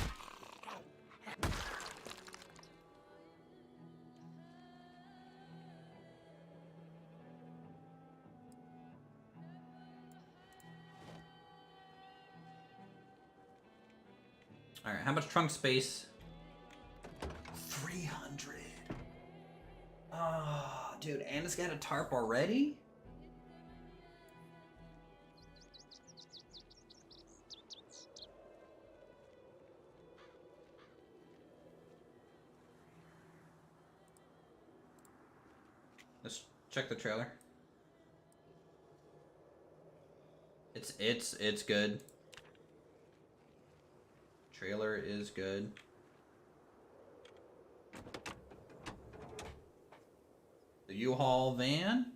A: Alright, how much trunk space? 300. Oh, dude, and it's got a tarp already? Let's check the trailer. It's good. Trailer is good. The U-Haul van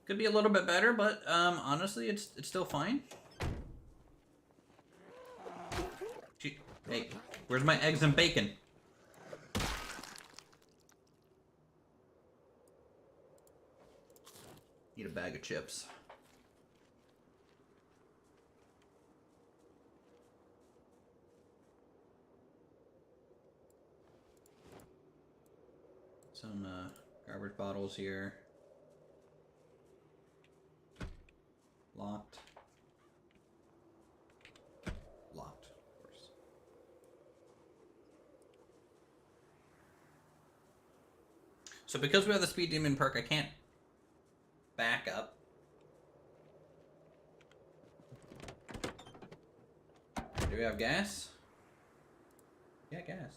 A: could be a little bit better, but honestly, it's still fine. Hey, where's my eggs and bacon? Eat a bag of chips. Some garbage bottles here. Locked. Locked, of course. So because we have the Speed Demon perk, I can't back up. Do we have gas? Yeah, gas.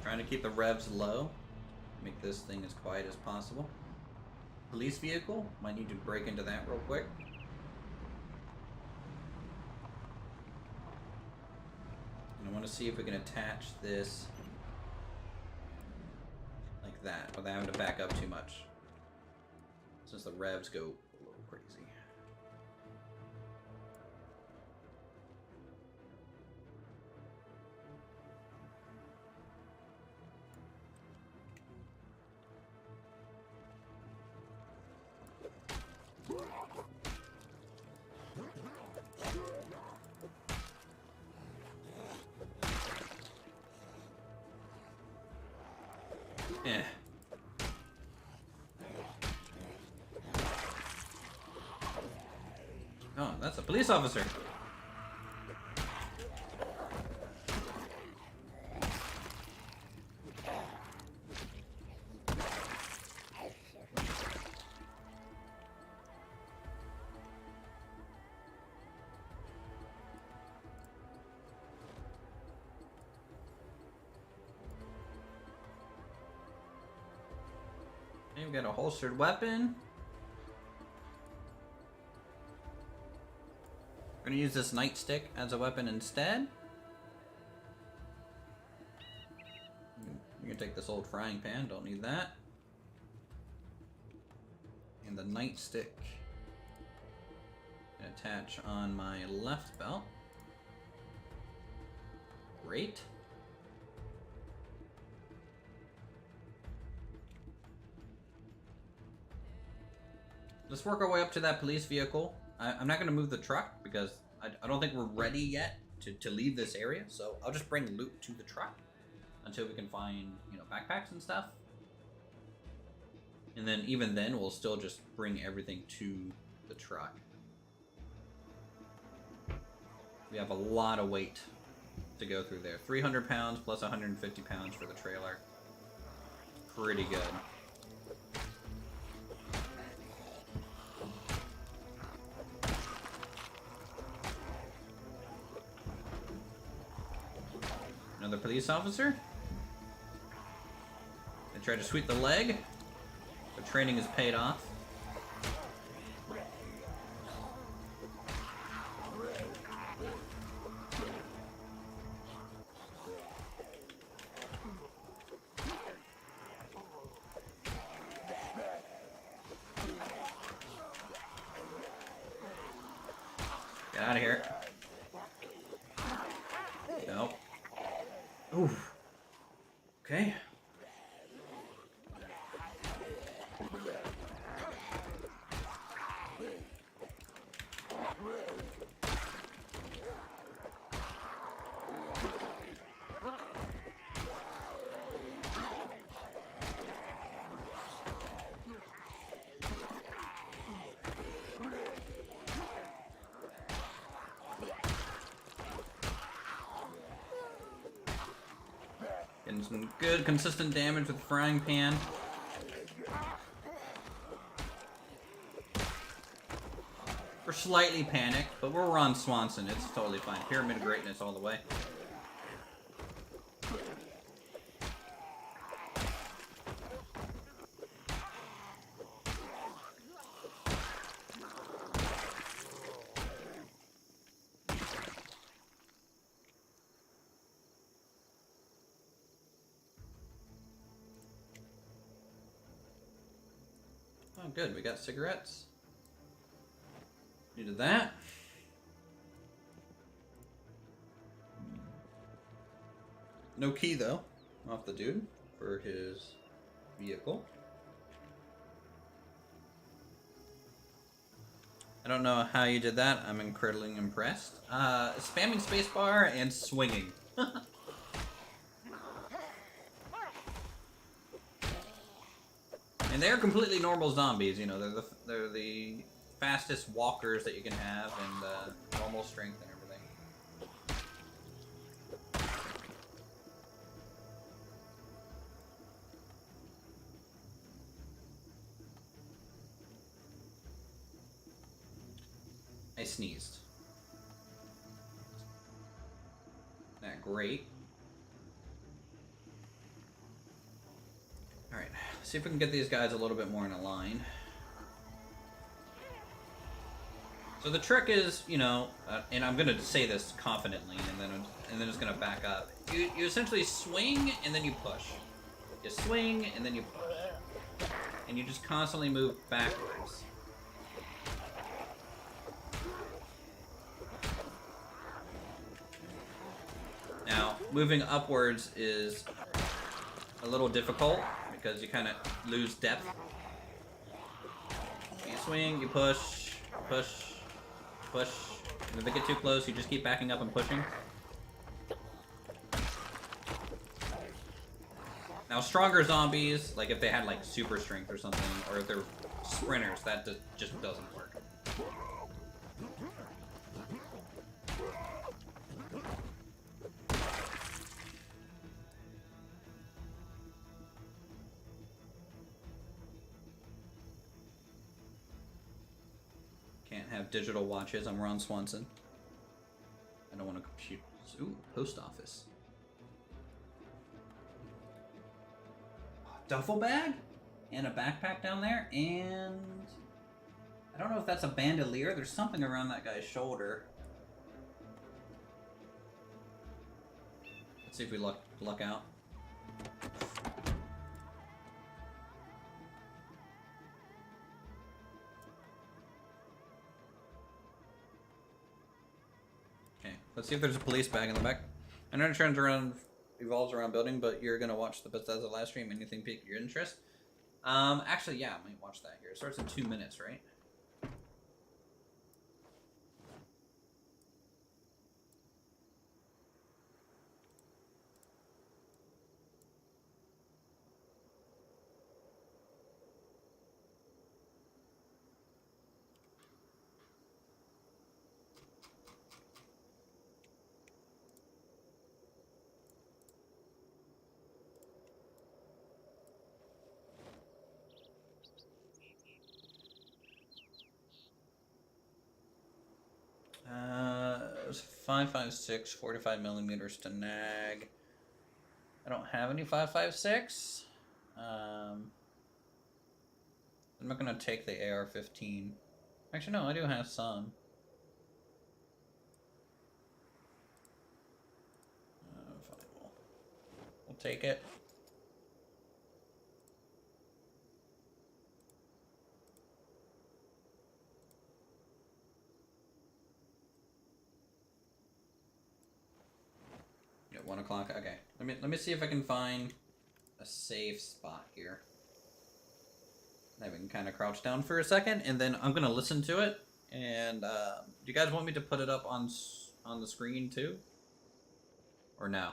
A: Trying to keep the revs low. Make this thing as quiet as possible. Police vehicle. Might need to break into that real quick. And I want to see if we can attach this like that without having to back up too much. Since the revs go a little crazy. Yeah. Oh, that's a police officer. we got a holstered weapon. We're gonna use this nightstick as a weapon instead. You can take this old frying pan, don't need that. And the nightstick attach on my left belt. Great. Let's work our way up to that police vehicle. I'm not going to move the truck because I don't think we're ready yet to leave this area. So I'll just bring loot to the truck until we can find, you know, backpacks and stuff. And then even then, we'll still just bring everything to the truck. We have a lot of weight to go through there. 300 pounds plus 150 pounds for the trailer. Pretty good. Another police officer. They tried to sweep the leg. The training is paid off. Get out of here. Nope. Oof. Okay. Getting some good consistent damage with the frying pan. We're slightly panicked, but we're Ron Swanson. It's totally fine. Pyramid of greatness all the way. Oh, good. We got cigarettes. Needed that. No key, though, off the dude for his vehicle. I don't know how you did that. I'm incredibly impressed. Spamming spacebar and swinging. And they're completely normal zombies, you know, they're the fastest walkers that you can have, and normal strength and everything. I sneezed. Not great. Alright, see if we can get these guys a little bit more in a line. So the trick is, you know, and I'm gonna say this confidently, and then it's gonna back up. You essentially swing and then you push. You swing and then you push, and you just constantly move backwards. Now, moving upwards is a little difficult because you kind of lose depth. You swing, you push, push, push. And if they get too close, you just keep backing up and pushing. Now, stronger zombies, like if they had like super strength or something, or if they're sprinters, that just doesn't work. Can't have digital watches. I'm Ron Swanson. I don't want to compute. Ooh, post office. Duffel bag? and a backpack down there, and I don't know if that's a bandolier. There's something around that guy's shoulder. Let's see if we luck out. Okay, let's see if there's a police bag in the back. I know it revolves around building, but you're gonna watch the Bethesda live stream. Anything pique your interest? Actually, yeah, I might watch that here. It starts in 2 minutes, right? It was 5.56, 45 millimeters to nag. I don't have any 5.56. I'm not gonna take the AR-15. Actually, no, I do have some. Fine, we'll take it. Yeah, 1 o'clock. Okay, let me see if I can find a safe spot here. Maybe we can kind of crouch down for a second, and then I'm gonna listen to it. And do you guys want me to put it up on the screen too, or no?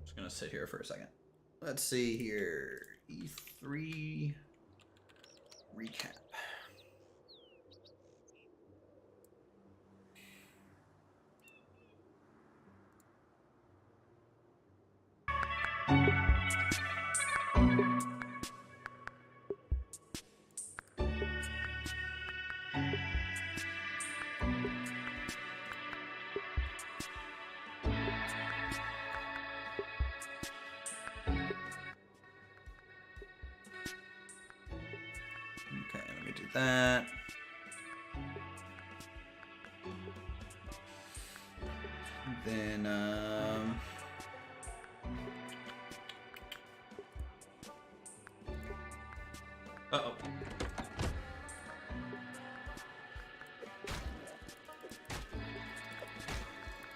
A: Just gonna sit here for a second. Let's see here. E3 recap. Okay, let me do that. Then, uh-oh.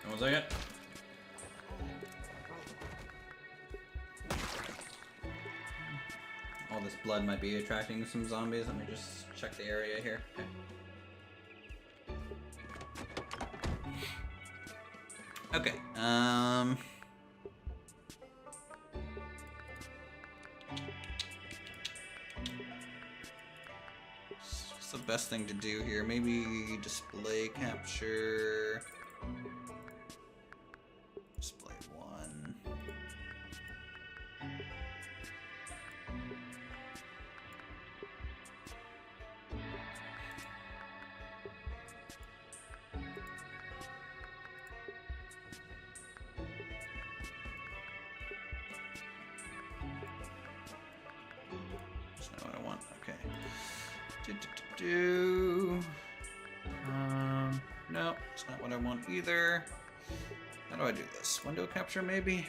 A: One second. All this blood might be attracting some zombies. Let me just check the area here. Okay. What's the best thing to do here? Maybe display capture. Display 1. That's not what I want. Okay. No, it's not what I want either. How do I do this? Window capture, maybe?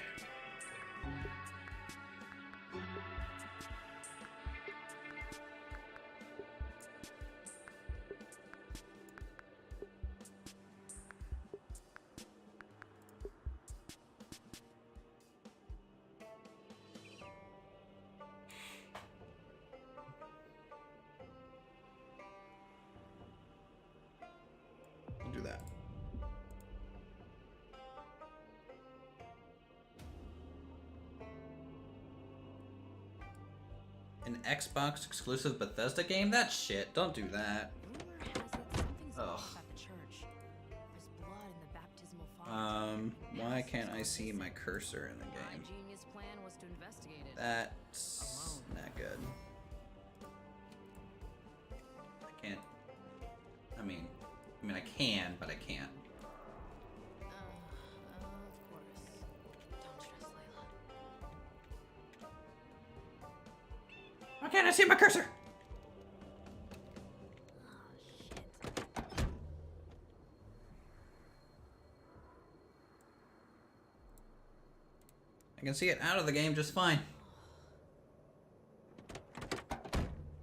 A: We'll do that. An Xbox exclusive Bethesda game? That's shit. Don't do that. Ugh. Why can't I see my cursor in the game? That's not good. I can't. I mean, I can, but I can't.
B: Of course. Don't
A: Why can't I see my cursor? I can see it out of the game just fine.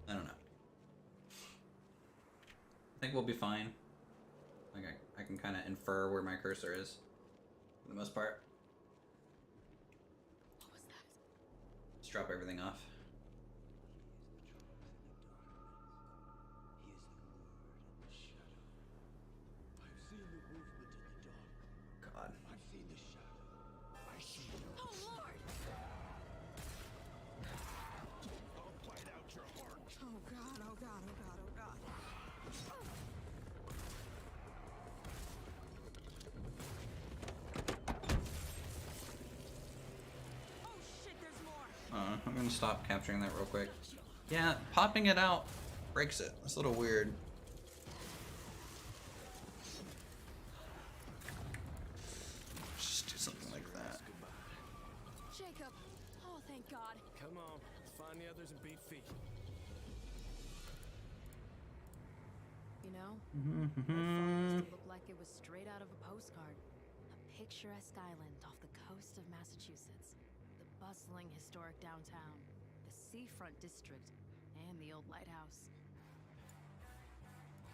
A: I don't know. I think we'll be fine. Like I can kind of infer where my cursor is for the most part.
B: What was that?
A: Let's drop everything off. God.
B: Oh Lord! Oh God! Oh God! Oh God! Oh God! Oh shit! There's more.
A: I'm gonna stop capturing that real quick. Yeah, popping it out breaks it. It's a little weird. Just do something like that.
B: Jacob! Oh, thank God!
C: Come on, let's find the others and beat feet.
B: You know, that
A: Mm-hmm.
B: forest looked like it was straight out of a postcard. A picturesque island off the coast of Massachusetts. The bustling historic downtown, the seafront district, and the old lighthouse.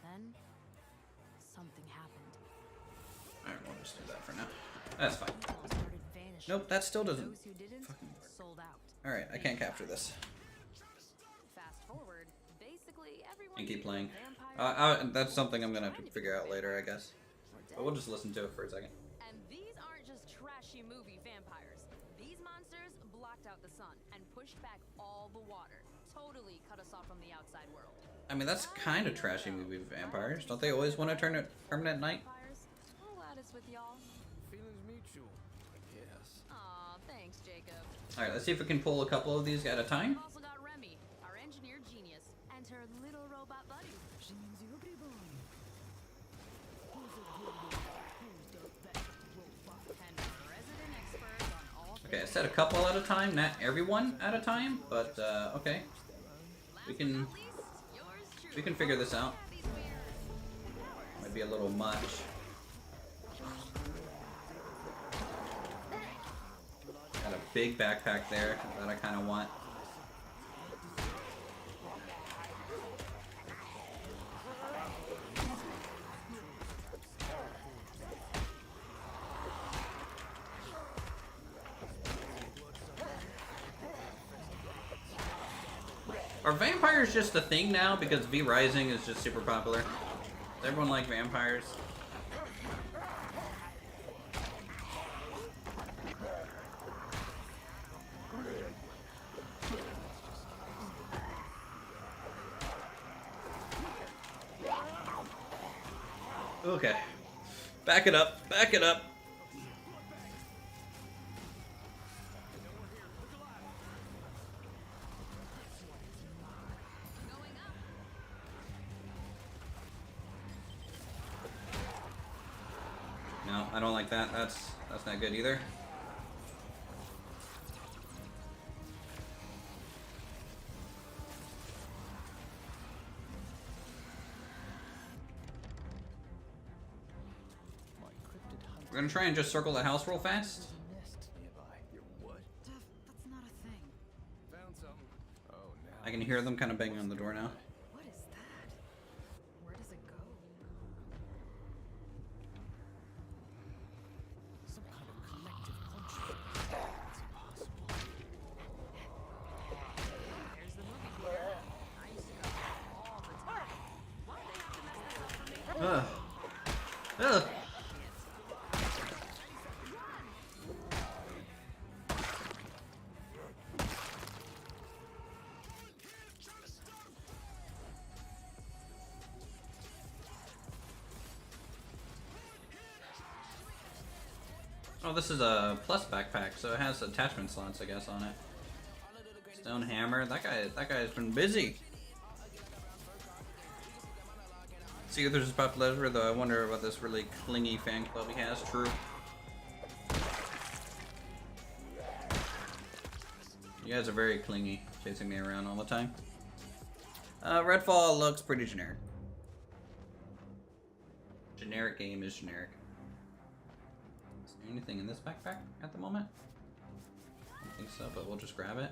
B: Then, something happened.
A: Alright, we'll just do that for now. That's fine.
B: People started vanishing.
A: Nope, that still doesn't
B: Those who didn't
A: fucking work.
B: sold out.
A: Alright, I can't capture this.
B: Fast forward, basically everyone
A: And keep playing.
B: vampires
A: That's something I'm gonna have to figure out later, I guess. But we'll just listen to it for a second.
B: And these aren't just trashy movie vampires. These monsters blocked out the sun and pushed back all the water. Totally cut us off from the outside world.
A: I mean, that's kind of trashy movie vampires. Don't they always want to turn it permanent night?
B: Vampires, I'm glad it's with y'all.
C: Feelings mutual, I guess.
B: Aw, thanks, Jacob.
A: Alright, let's see if we can pull a couple of these at a time.
B: We've also got Remy, our engineer genius, and her little robot buddy. And resident expert on all
A: Okay, I said a couple at a time, not everyone at a time, but okay. We can figure this out. Might be a little much. Got a big backpack there that I kind of want. Are vampires just a thing now because V Rising is just super popular? Does everyone like vampires? Okay. Back it up. Back it up. No, I don't like that. That's not good either. We're gonna try and just circle the house real fast.
C: Nest nearby. Your what?
B: That's not a thing.
C: Found something. Oh, now.
A: I can hear them kind of banging on the door now.
B: What is that? Where does it go?
C: Some kind of collective consciousness. It's impossible.
B: There's the movie theater. I used to go all the time. Why'd they have to mess this up for me?
A: Ugh. Ugh. Oh, this is a plus backpack, so it has attachment slots, I guess, on it. Stone hammer. That guy's been busy. See, Uthris' popular, though I wonder about this really clingy fan club he has. True. You guys are very clingy. chasing me around all the time. Redfall looks pretty generic. Generic game is generic. Is there anything in this backpack at the moment? I don't think so, but we'll just grab it.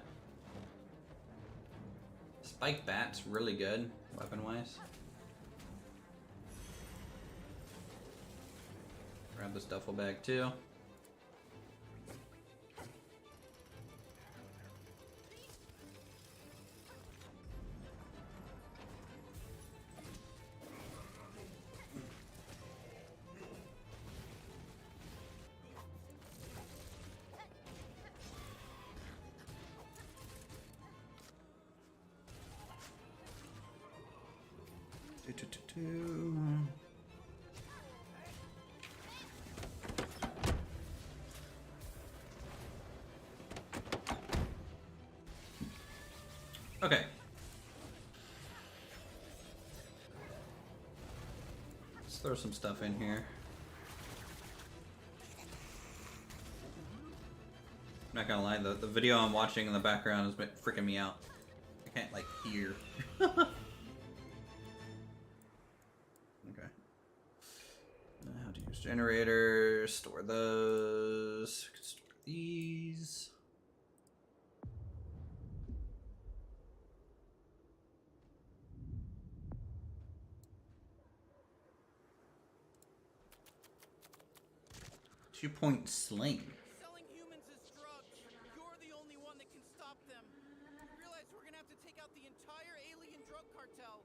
A: Spike bat's really good, weapon-wise. Grab this duffel bag too. Okay. Let's throw some stuff in here. I'm not gonna lie, the video I'm watching in the background is freaking me out. I can't, like, hear. Okay. How to use generators, store those, store these. Two-point sling.
C: Selling humans as drugs. You're the only one that can stop them. Realize we're gonna have to take out the entire alien drug cartel.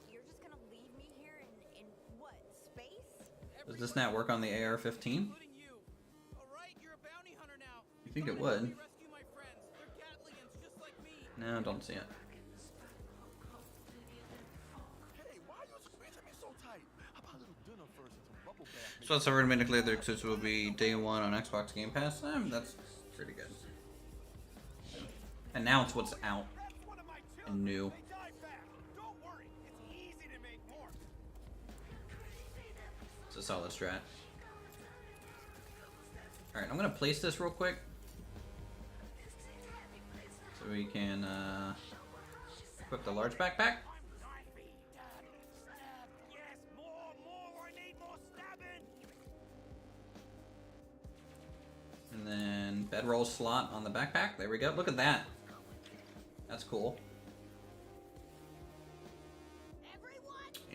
D: You're just gonna leave me here in what, space?
A: Does this not work on the AR-15?
C: Including you. All right, you're a bounty hunter now.
A: You think it
C: Come and help
A: would?
C: me rescue my friends. They're Gatlians just like me.
A: No, don't see it.
C: Hey, why are you squeezing me so tight? How about a little dinner first and some bubble bath?
A: So that's already made it clear that exclusive will be day one on Xbox Game Pass. That's pretty good. And now it's what's out and new.
C: Don't worry, it's easy to make more.
A: It's a solid strat. Alright, I'm gonna place this real quick. So we can equip the large backpack. And then bedroll slot on the backpack. There we go. Look at that. That's cool.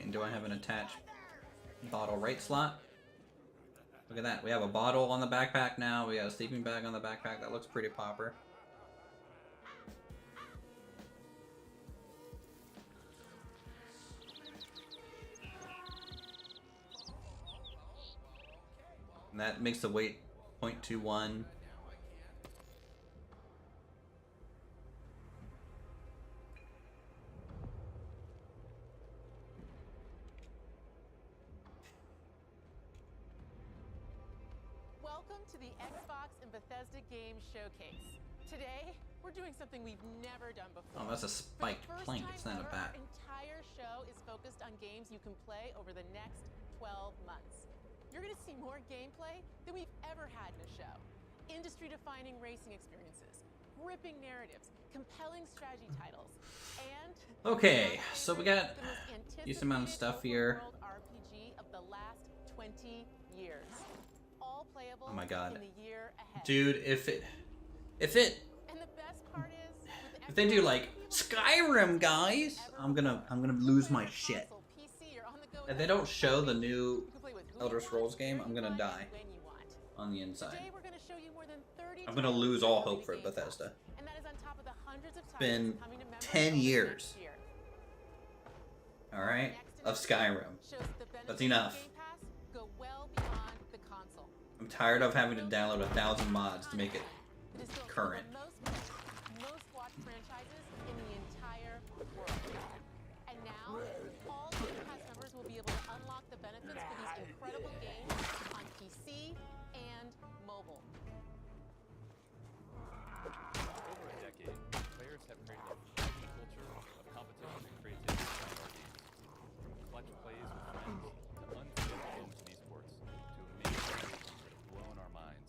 A: And do I have an attached bottle right slot? Look at that. We have a bottle on the backpack now. We got a sleeping bag on the backpack. That looks pretty popper. And that makes the weight 0.21.
E: Welcome to the Xbox and Bethesda Games Showcase. Today, we're doing something we've never done before.
A: Oh, that's a
E: For the
A: spiked
E: first
A: plank.
E: time
A: It's not a
E: ever,
A: bat.
E: Our entire show is focused on games you can play over the next 12 months. You're going to see more gameplay than we've ever had in a show. Industry-defining racing experiences, gripping narratives, compelling strategy titles, and
A: Okay, so we got
E: the most
A: a decent amount of stuff here.
E: open-world RPG of the last 20 years. All playable
A: Oh my god.
E: in the year ahead.
A: Dude, if it
E: And the best part is, with
A: if they do
E: Xbox,
A: like
E: you'll be able to
A: Skyrim, guys, I'm gonna lose my shit.
E: console, PC, or on the go
A: If they don't show the new
E: You can play with who
A: Elder
E: you
A: Scrolls
E: want,
A: game,
E: where
A: I'm
E: you
A: gonna
E: want,
A: die
E: and when you want.
A: on the inside.
E: Today we're going to show you more than 30
A: I'm gonna
E: titles
A: lose all
E: from
A: hope for
E: Game Pass.
A: Bethesda.
E: And that is on top of the hundreds of titles
A: Been
E: coming to members
A: 10
E: over the
A: years.
E: next year.
A: Alright?
E: Next
A: Of Skyrim.
E: shows that the benefits
A: That's
E: of
A: enough.
E: Game Pass go well beyond the console.
A: I'm tired of having to download 1,000 mods to make it
E: It is built for
A: current.
E: the most watched franchises in the entire world. And now, all Game Pass members will be able to unlock the benefits for these incredible games on PC and mobile.
F: Over a decade, players have created a thriving culture of competition and creativity around our games. From clutch plays with friends to unforgettable moments in esports to amazing creations that have blown our minds.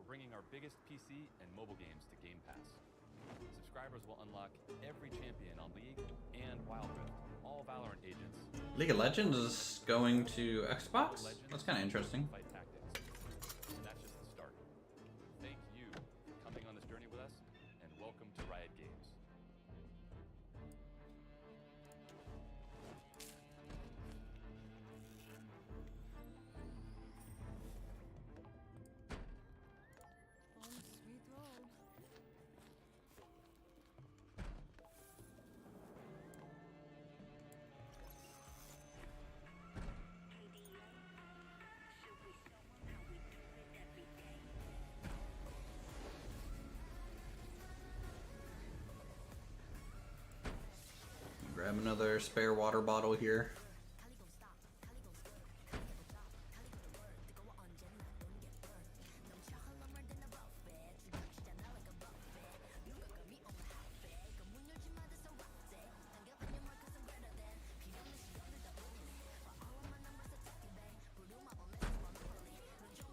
F: we're bringing our biggest PC and mobile games to Game Pass. Subscribers will unlock every champion on League and Wild Rift, all Valorant agents.
A: League of Legends is going to Xbox? That's kind of interesting.
F: Fight tactics. And that's just the start. Thank you for coming on this journey with us, and welcome to Riot Games.
B: Sweet road.
A: Grab another spare water bottle here.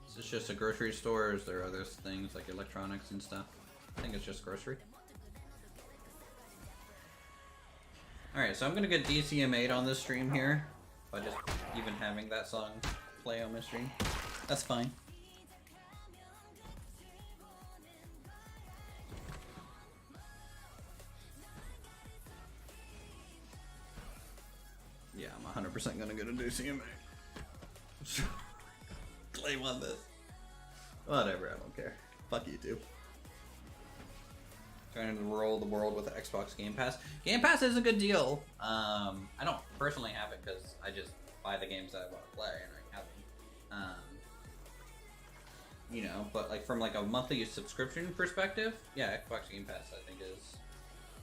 A: Is this just a grocery store, or is there other things like electronics and stuff? I think it's just grocery. Alright, so I'm gonna get DCMA'd on this stream here by just even having that song play on my stream. That's fine. Yeah, I'm 100% gonna get a DCMA. Claim on this. Whatever, I don't care. Fuck you too. Trying to roll the world with the Xbox Game Pass. Game Pass is a good deal. I don't personally have it because I just buy the games that I want to play and I have them. You know, but like from like a monthly subscription perspective, yeah, Xbox Game Pass I think is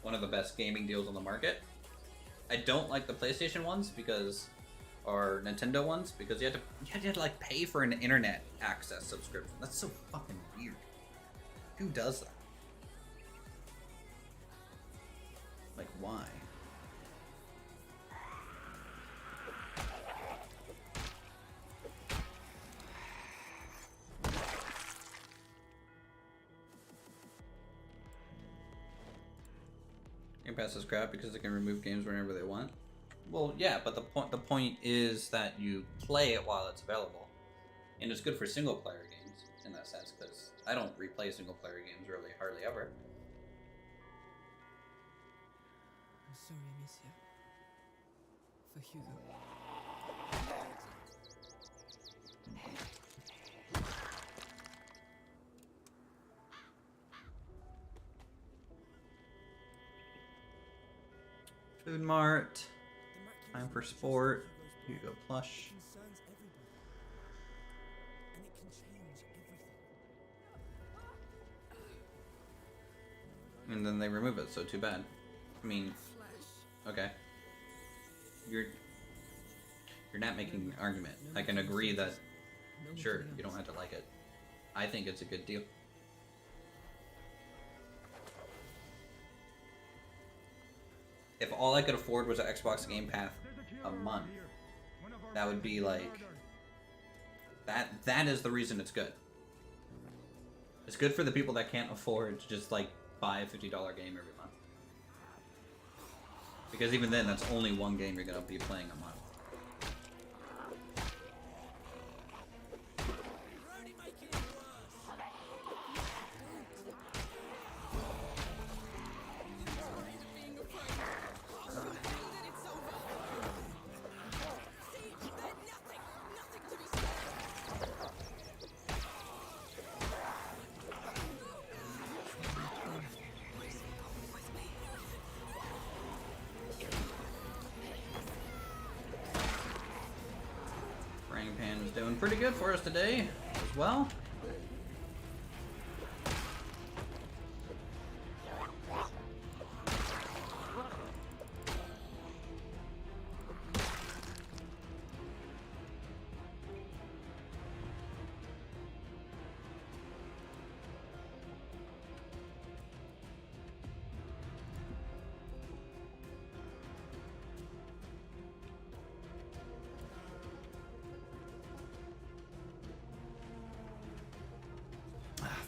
A: one of the best gaming deals on the market. I don't like the PlayStation ones because, or Nintendo ones, because you had to like pay for an internet access subscription. That's so fucking weird. Who does that? Like, why? Game Pass is crap because they can remove games whenever they want. Well, yeah, but the point is that you play it while it's available, and it's good for single player games in that sense because I don't replay single player games really hardly ever.
G: I'm sorry, Amicia. For Hugo.
A: Food Mart. Time for sport. Hugo plush.
G: Concerns everybody. And it can change everything.
A: And then they remove it, so too bad. I mean, okay. You're not making an argument. I can agree that, sure, you don't have to like it. I think it's a good deal. If all I could afford was an Xbox Game Pass a month, that would be like, that is the reason it's good. It's good for the people that can't afford to just like buy a $50 game every month. Because even then, that's only one game you're gonna be playing a month. Frying pan is doing pretty good for us today as well.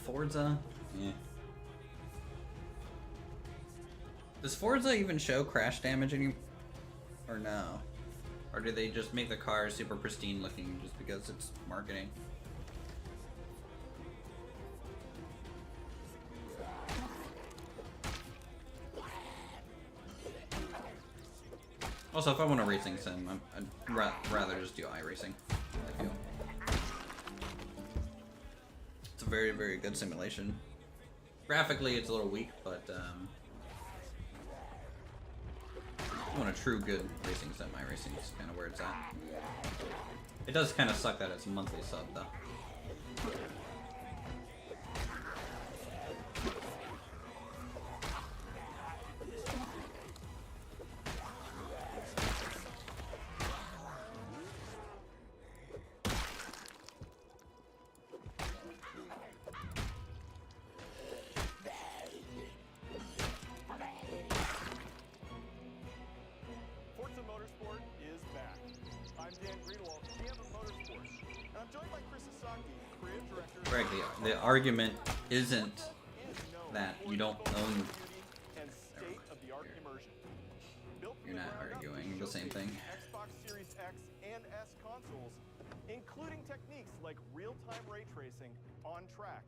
A: Forza? Yeah. Does Forza even show crash damage any or no? Or do they just make the car super pristine looking just because it's marketing? Also, if I want a racing sim, I'd rather just do iRacing. I feel. It's a very, very good simulation. Graphically, it's a little weak, but I want a true good racing sim. iRacing is kind of where it's at. It does kind of suck that it's a monthly sub, though. Greg, the argument isn't that you don't own. You're not arguing the same thing.
H: Xbox Series X and S consoles, including techniques like real-time ray tracing on track.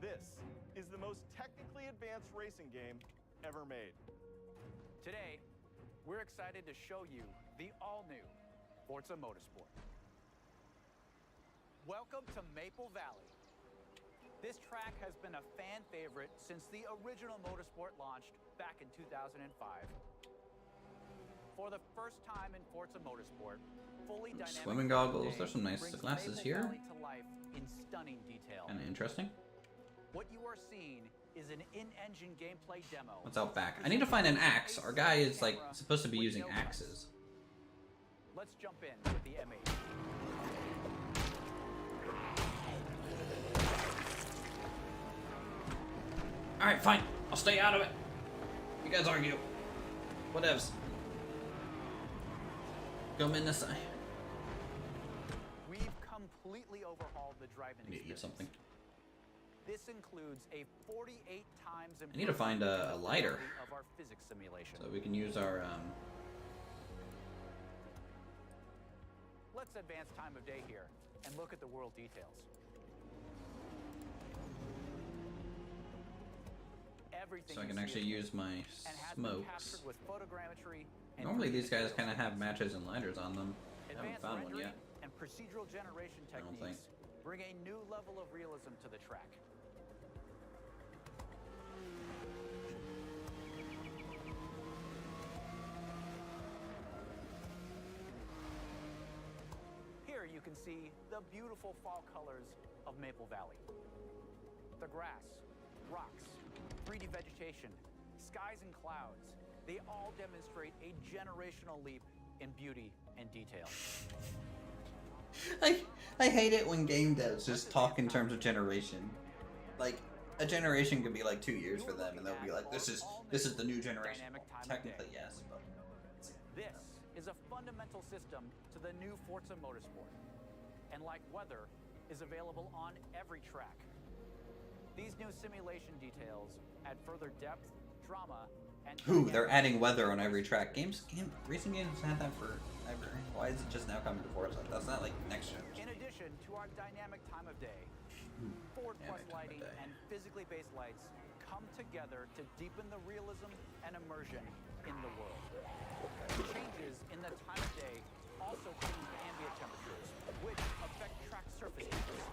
H: This is the most technically advanced racing game ever made.
I: Today, we're excited to show you the all-new Forza Motorsport. Welcome to Maple Valley. This track has been a fan favorite since the original Motorsport launched back in 2005. For the first time in Forza Motorsport, fully dynamic
A: Swimming goggles. There's some nice glasses here.
I: to life in stunning detail.
A: Kind of interesting.
I: What you are seeing is an in-engine gameplay demo.
A: What's out back? I need to find an axe. Our guy is like supposed to be using axes.
I: Let's jump in with the M8.
A: Alright, fine. I'll stay out of it. You guys argue. Whatevs. Come in this side.
I: We've completely overhauled the driving
A: Need to eat something.
I: This includes a 48 times
A: I need to find a lighter
I: of our physics simulation.
A: so we can use our
I: Let's advance time of day here and look at the world details. Everything
A: so I can actually use my smokes.
I: with photogrammetry and
A: Normally these guys kind of have matches and lighters on them. I haven't
I: advanced
A: found one
I: rendering
A: yet.
I: and procedural generation
A: I don't think.
I: techniques bring a new level of realism to the track. Here you can see the beautiful fall colors of Maple Valley. The grass, rocks, 3D vegetation, skies and clouds, they all demonstrate a generational leap in beauty and detail.
A: I hate it when game devs just talk in terms of generation. Like a generation could be like 2 years for them, and they'll be like, "This is the new generation." Technically, yes, but
I: This is a fundamental system to the new Forza Motorsport, and like weather, is available on every track. These new simulation details add further depth, drama, and
A: they're adding weather on every track. Racing games had that forever. Why is it just now coming to Forza? That's not like next gen.
I: In addition to our dynamic time of day, Forward Plus lighting and physically based lights come together to deepen the realism and immersion in the world. Changes in the time of day also change ambient temperatures, which affect track surface temperatures.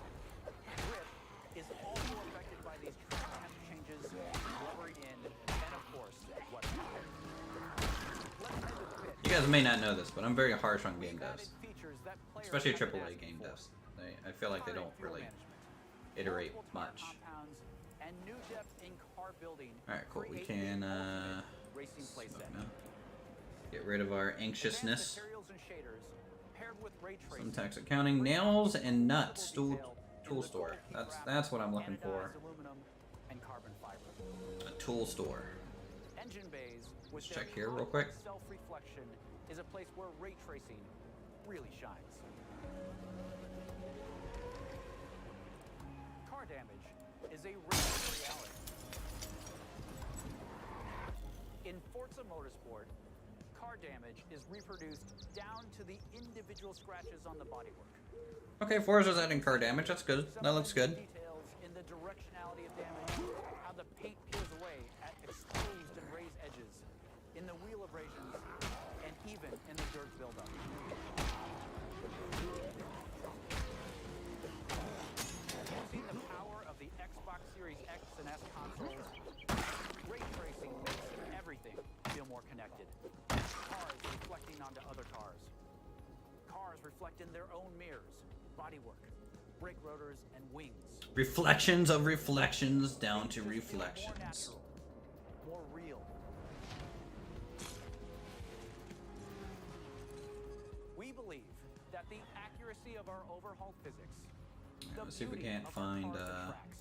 I: Grip is also affected by these track temp changes, rubbering in, and of course, weather. Let's head to the pit.
A: You guys may not know this, but I'm very harsh on game devs, especially AAA game devs. I feel like they don't really iterate much. Alright, cool. We can smoke now. Get rid of our anxiousness. Some tax accounting, nails and nuts. Tool store. That's what I'm looking for. A tool store. Let's check here real quick.
I: Self-reflection is a place where ray tracing really shines. Car damage is a risky reality. In Forza Motorsport, car damage is reproduced down to the individual scratches on the bodywork.
A: Okay, Forza's adding car damage. That's good. That looks good.
I: Details in the directionality of damage, how the paint peels away at exposed and raised edges, in the wheel abrasions, and even in the dirt buildup. You've seen the power of the Xbox Series X and S consoles. Ray tracing makes everything feel more connected. Cars reflecting onto other cars. Cars reflect in their own mirrors, bodywork, brake rotors, and wings.
A: Reflections of reflections down to reflections.
I: More natural, more real. We believe that the accuracy of our overhauled physics, the
A: Let's see if we
I: beauty
A: can't
I: of our
A: find
I: cars and tracks,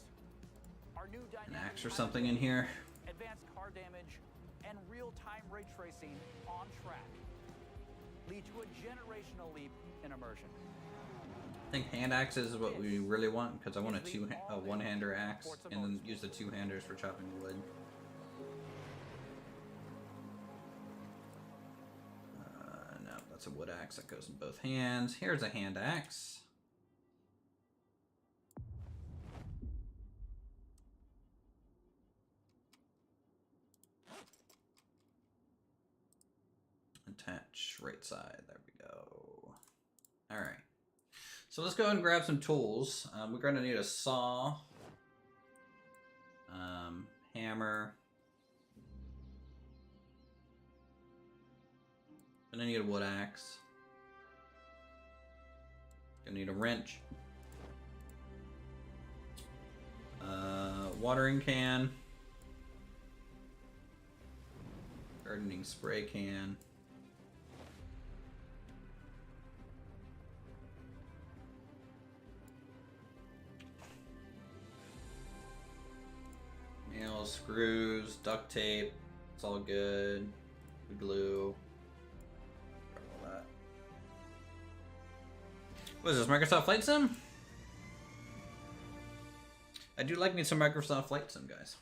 I: our new
A: an
I: dynamic
A: axe or
I: time
A: something
I: of
A: in
I: day,
A: here.
I: advanced car damage, and real-time ray tracing on track lead to a generational leap in immersion.
A: I think hand axes is what we really want, because I want a one-hander axe and then use the two-handers for chopping wood. No, that's a wood axe that goes in both hands. Here's a hand axe. Attach right side. There we go. All right. So let's go ahead and grab some tools. We're going to need a saw, hammer. Gonna need a wood axe. Gonna need a wrench. Watering can. Gardening spray can. Nails, screws, duct tape. It's all good. Glue. All that. What is this, Microsoft Flight Sim? I do like me some Microsoft Flight Sim, guys.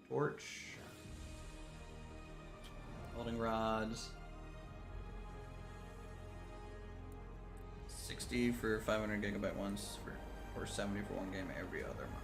A: Torch. Welding rods. 60 for 500 gigabyte ones, or 70 for one game every other month.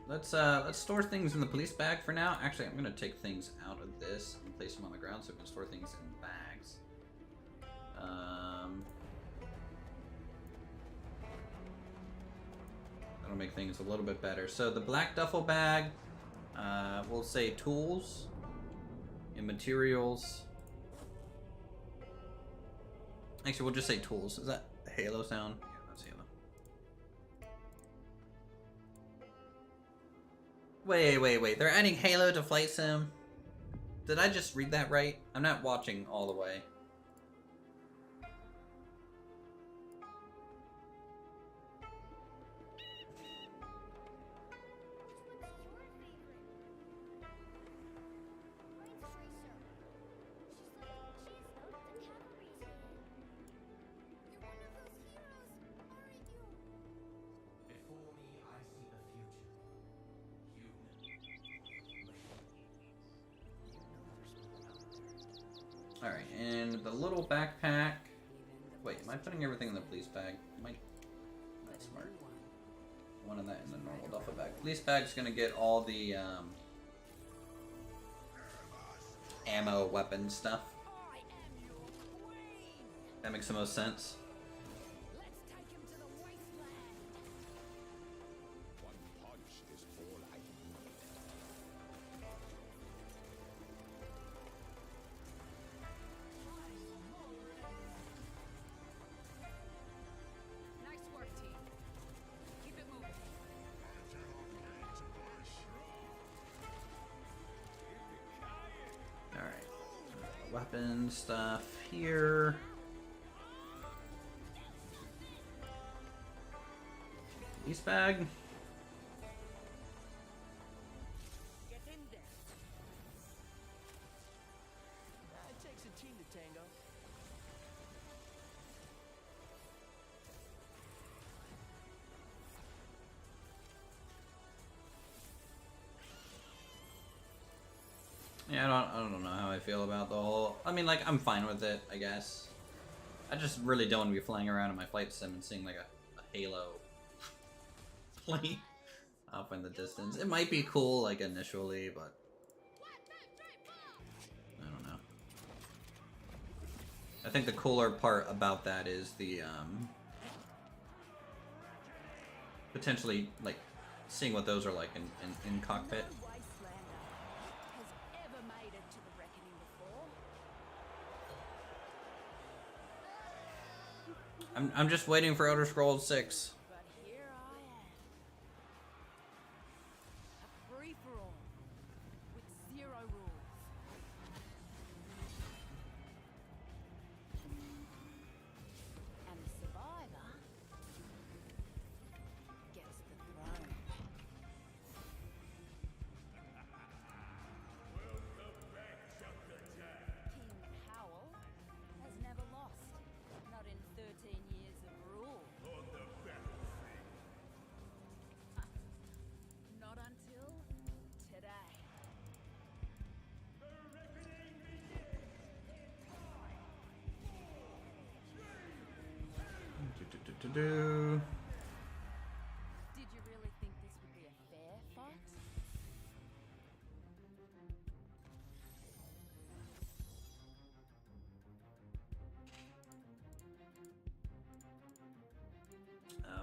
A: Let's store things in the police bag for now. Actually, I'm gonna take things out of this and place them on the ground so we can store things in bags. That'll make things a little bit better. So the black duffel bag, we'll say tools and materials. Actually, we'll just say tools. Is that a Halo sound? Yeah, that's Halo. Wait. They're adding Halo to Flight Sim? Did I just read that right? I'm not watching all the way. Alright, and the little backpack. Wait, am I putting everything in the police bag? That's smart. One of that in the normal duffel bag. Police bag's gonna get all the ammo, weapon stuff. That makes the most sense. weapon stuff here. East bag.
G: Get in there. It takes a team to tango.
A: Yeah, I don't know how I feel about the whole. I mean, like, I'm fine with it, I guess. I just really don't want to be flying around in my flight sim and seeing like a Halo plane off in the distance. It might be cool, like, initially, but I don't know. I think the cooler part about that is the potentially like seeing what those are like in cockpit.
D: No wastelander has ever made it to the reckoning before.
A: I'm just waiting for Elder Scrolls 6.
D: But here I am. A free-for-all with zero rules. And the survivor gets the throne. King Howell has never lost. Not in 13 years of rule. Not until today.
A: Do-do-do-do-do.
D: Did you really think this would be a fair fight?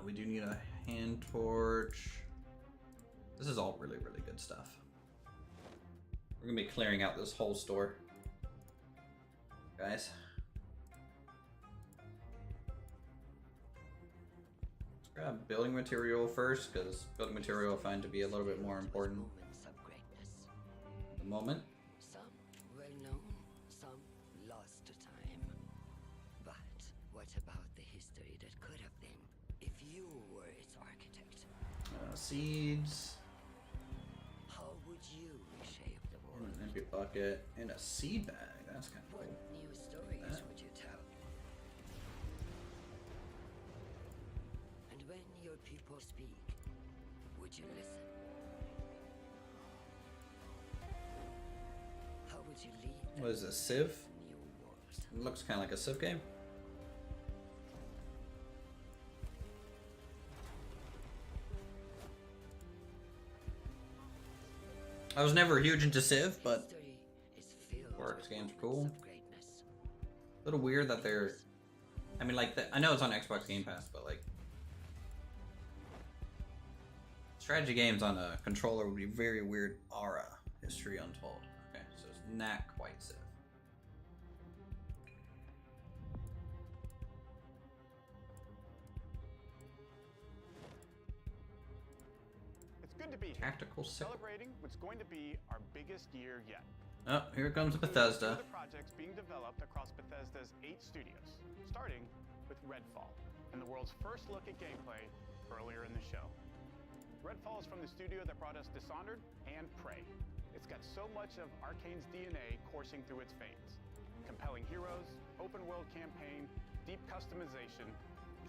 A: We do need a hand torch. This is all really, really good stuff. We're gonna be clearing out this whole store, guys. Let's grab building material first, because building material I find to be a little bit more important
G: Moments of greatness.
A: at the moment.
G: Some well known, some lost to time. But what about the history that could have been if you were its architect?
A: Seeds,
G: How would you reshape the
A: and
G: world?
A: an empty bucket, and a seed bag. That's kind of
G: What
A: cool.
G: new stories
A: That.
G: would you tell? And when your people speak, would you listen? How would you lead them
A: What is this, Civ?
G: to new worlds?
A: It looks kind of like a Civ game. I was never huge into Civ, but
G: History is filled
A: Works
G: with
A: games are
G: moments
A: cool.
G: of greatness.
A: a little weird that they're. I mean, like, I know it's on Xbox Game Pass, but like, strategy games on a controller would be very weird. Aura History Untold. Okay, so it's not quite Civ.
H: It's good to be here,
A: Tactical sickle.
H: celebrating what's going to be our biggest year yet.
A: Oh, here comes
H: Including
A: Bethesda.
H: two of the projects being developed across Bethesda's 8 studios, starting with Redfall, and the world's first look at gameplay earlier in the show. Redfall is from the studio that brought us Dishonored and Prey. It's got so much of Arcane's DNA coursing through its veins. Compelling heroes, open world campaign, deep customization.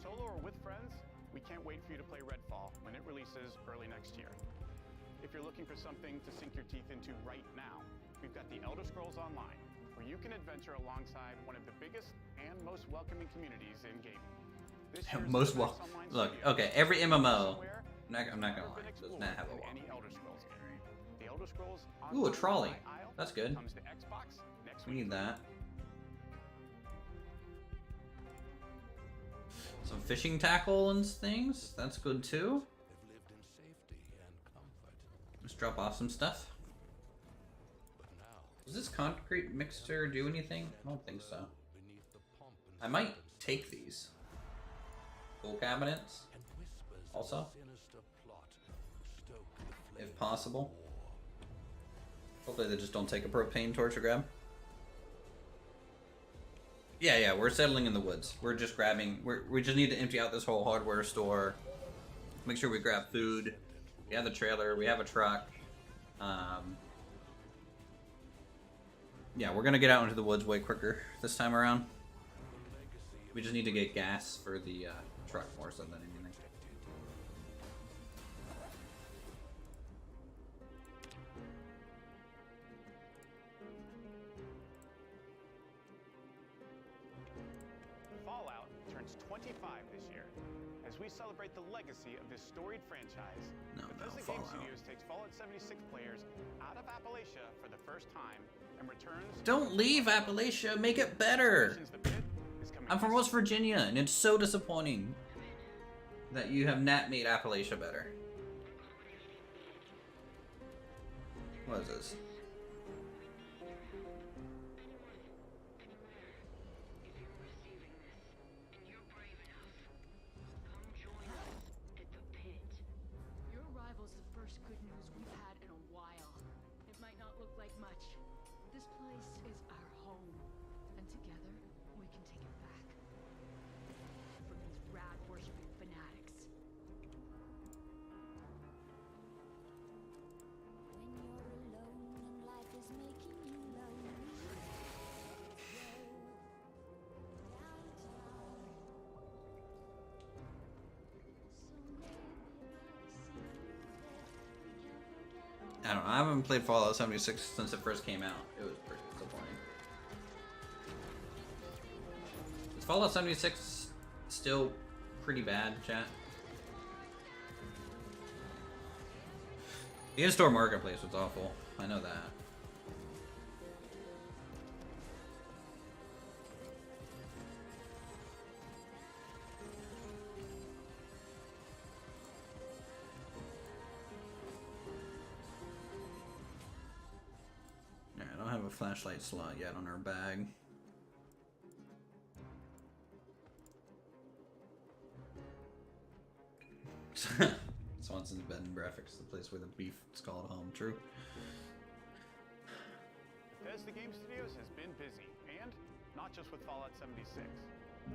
H: Solo or with friends, we can't wait for you to play Redfall when it releases early next year. If you're looking for something to sink your teeth into right now, we've got the Elder Scrolls Online, where you can adventure alongside one of the biggest and most welcoming communities in gaming. This year's
A: Most
H: Uthris
A: well.
H: Online
A: Look,
H: Studio
A: okay, every
H: is
A: MMO.
H: somewhere
A: I'm not gonna
H: never
A: lie,
H: been
A: does
H: explored
A: not have a
H: in
A: wall.
H: any Elder Scrolls game. The Elder Scrolls
A: Ooh, a
H: Online
A: trolley.
H: aisle
A: That's good.
H: comes to Xbox next
A: We
H: week.
A: need that. Some fishing tackle and things. That's good too.
J: Have lived in safety and comfort.
A: Let's drop off some stuff.
J: But now,
A: Does this concrete mixture do anything? I don't think so.
J: beneath the pomp and
A: I might
J: silence
A: take these. Full cabinets,
J: and whispers of
A: also,
J: a sinister plot stoke the
A: if
J: flames
A: possible.
J: of war.
A: Hopefully they just don't take a propane torch to grab. Yeah, we're settling in the woods. We're just grabbing. We just need to empty out this whole hardware store. Make sure we grab food. We have the trailer. We have a truck. Yeah, we're gonna get out into the woods way quicker this time around. We just need to get gas for the truck more so than anything.
H: Fallout turns 25 this year. As we celebrate the legacy of this storied franchise, Bethesda Game Studios takes Fallout 76 players out of Appalachia for the first time and returns...
A: Don't leave Appalachia, make it better! I'm from West Virginia, and it's so disappointing that you have not made Appalachia better. What is this?
B: Your arrival's the first good news we've had in a while. It might not look like much. This place is our home, and together we can take it back from these rad worshipping fanatics.
D: When you're alone and life is making you lonely,
A: I don't know, I haven't played Fallout 76 since it first came out. It was pretty disappointing. Is Fallout 76 still pretty bad, chat? The in-store marketplace was awful. I know that. I don't have a flashlight slot yet on our bag. Swanson's Bed and Breakfast, the place where the beef is called home. True.
H: Bethesda Game Studios has been busy, and not just with Fallout 76.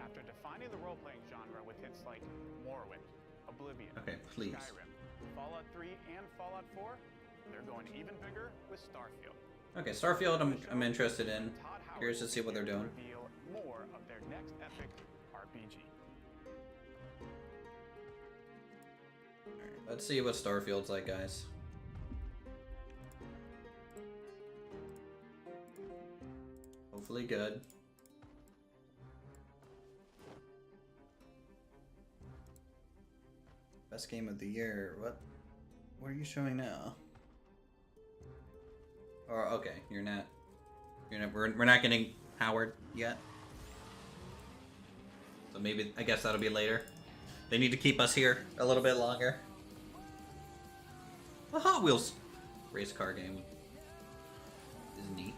H: After defining the role-playing genre with hits like Morrowind, Oblivion, Skyrim, Fallout 3, and Fallout 4, they're going even bigger with Starfield.
A: Okay, Starfield I'm interested in. Curious to see what they're doing.
H: Reveal more of their next epic RPG.
A: Let's see what Starfield's like, guys. Hopefully good. Best game of the year. What are you showing now? Or okay, we're not getting Howard yet. So maybe, I guess that'll be later. They need to keep us here a little bit longer. The Hot Wheels race car game is neat.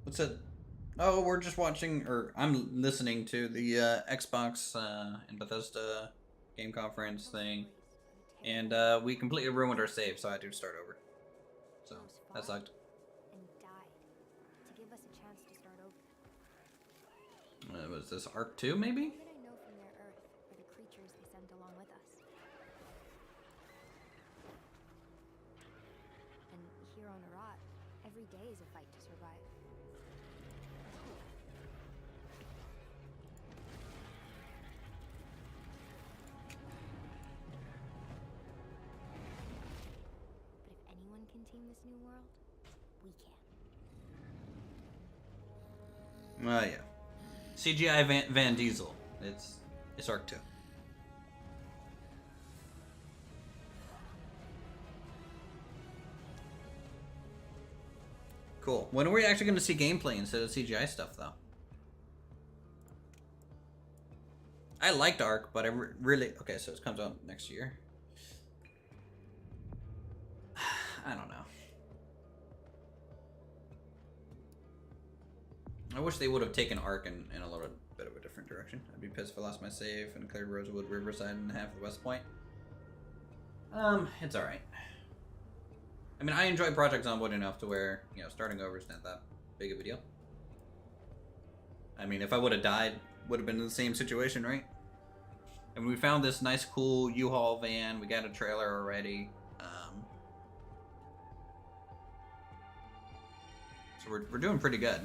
A: What's it? Oh, we're just watching, or I'm listening to the Xbox and Bethesda game conference thing, and we completely ruined our save, so I had to start over. So that sucked.
K: And died to give us a chance to start over.
A: Was this Arc 2, maybe?
K: What did I know from their Earth or the creatures they sent along with us? And here on Arat, every day is a fight to survive. team this new world, we can.
A: Oh yeah. CGI Van Diesel. It's Arc 2. Cool. When are we actually going to see gameplay instead of CGI stuff, though? I liked Arc, but I really... Okay, so it comes out next year. I don't know. I wish they would have taken Arc in a little bit of a different direction. I'd be pissed if I lost my save and cleared Rosewood, Riverside, and half of West Point. It's alright. I mean, I enjoy Project Zomboid enough to where, you know, starting over is not that big of a deal. I mean, if I would have died, would have been in the same situation, right? And we found this nice, cool U-Haul van. We got a trailer already. So we're doing pretty good.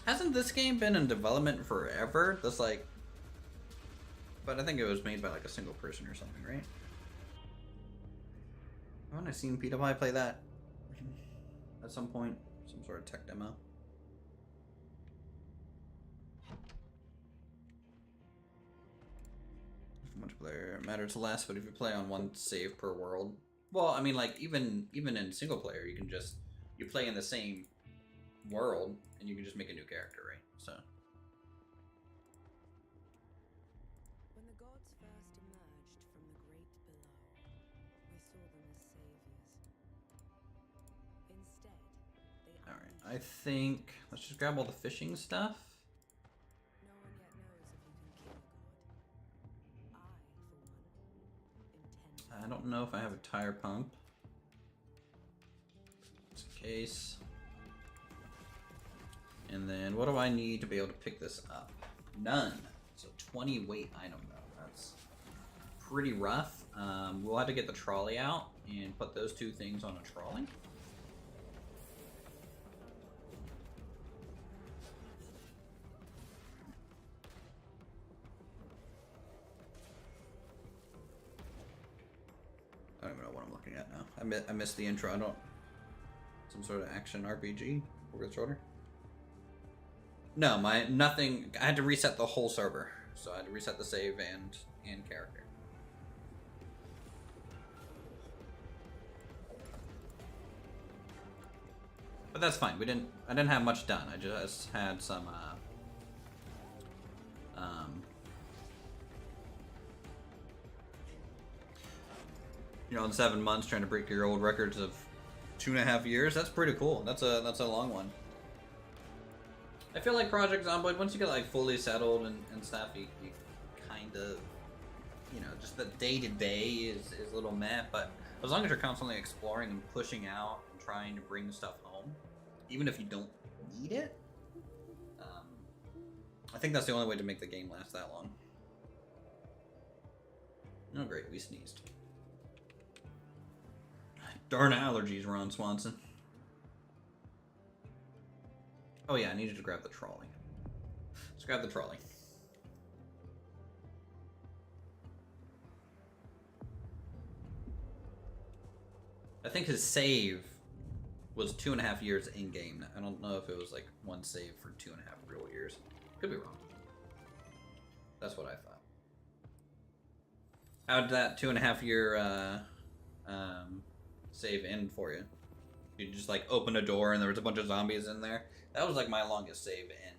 A: Hasn't this game been in development forever? That's like... But I think it was made by like a single person or something, right? Haven't I seen PewDiePie play that at some point? Some sort of tech demo. Multiplayer matters less, but if you play on one save per world... Well, I mean, like, even in single player, you can just... You play in the same world, and you can just make a new character, right? So...
B: When the gods first emerged from the great below, we saw them as saviors. Instead, they
A: Alright, I think... Let's just grab all the fishing stuff.
B: No one yet knows if you can kill a god. I, for one, intend.
A: I don't know if I have a tire pump. Just in case. And then what do I need to be able to pick this up? None. So 20 weight item though. That's pretty rough. We'll have to get the trolley out and put those two things on a trolley. I don't even know what I'm looking at now. I missed the intro. I don't... Some sort of action RPG over the shoulder. No, nothing. I had to reset the whole server, so I had to reset the save and character. But that's fine. I didn't have much done. I just had some you know, in 7 months trying to break your old records of 2.5 years. That's pretty cool. That's a long one. I feel like Project Zomboid, once you get like fully settled and stuff, you kind of, you know, just the day-to-day is a little meh, but as long as you're constantly exploring and pushing out and trying to bring stuff home, even if you don't need it, I think that's the only way to make the game last that long. Oh great, we sneezed. Darn allergies, Ron Swanson. Oh yeah, I needed to grab the trolley. Let's grab the trolley. I think his save was 2.5 years in-game. I don't know if it was like one save for 2.5 real years. Could be wrong. That's what I thought. How did that 2.5 year save end for you? You just like open a door and there was a bunch of zombies in there. That was like my longest save end.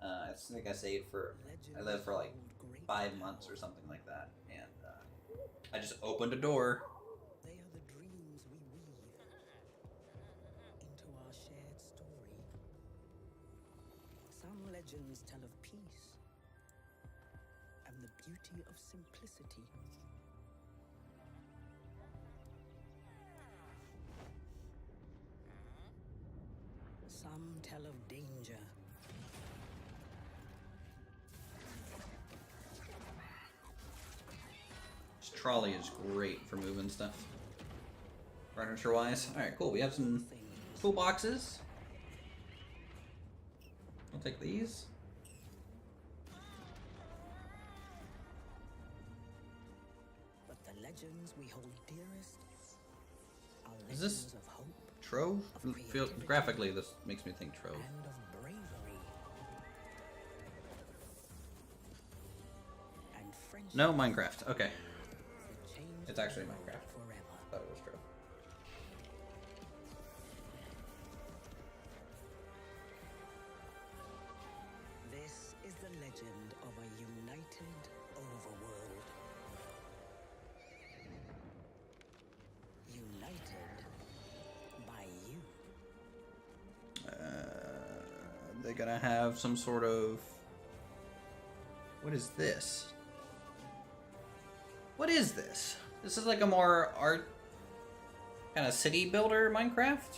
A: I think I saved for, I lived for like 5 months or something like that. And I just opened a door.
L: They are the dreams we weave into our shared story. Some legends tell of peace and the beauty of simplicity. Some tell of danger.
A: This trolley is great for moving stuff. Furniture wise. Alright, cool. We have some toolboxes. I'll take these.
L: But the legends we hold dearest are
A: Is
L: legends
A: this
L: of hope,
A: Trove?
L: of
A: Feel,
L: creativity,
A: graphically, this makes me think Trove.
L: and of bravery. And friendship
A: No, Minecraft. Okay.
L: that change
A: It's
L: the
A: actually
L: world
A: Minecraft.
L: forever.
A: Thought it was Trove.
L: This is the legend of a united overworld. United by you.
A: They're gonna have some sort of... What is this? What is this? This is like a more art... kind of city builder Minecraft?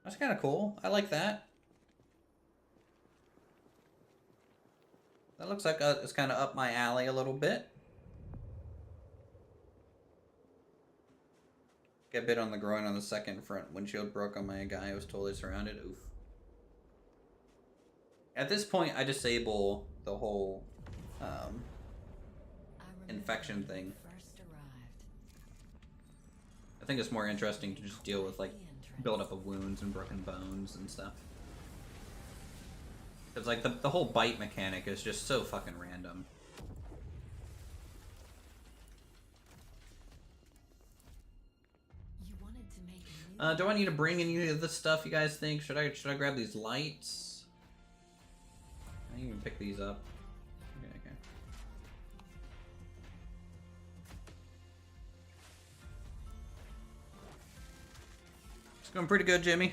A: That's kind of cool. I like that. That looks like it's kind of up my alley a little bit. Get bit on the groin on the second front. Windshield broke on my guy. I was totally surrounded. Oof. At this point, I disable the whole infection thing. I think it's more interesting to just deal with like build up of wounds and broken bones and stuff. Because like the whole bite mechanic is just so fucking random. Do I need to bring any of this stuff, you guys think? Should I grab these lights? I can even pick these up. Okay. It's going pretty good, Jimmy.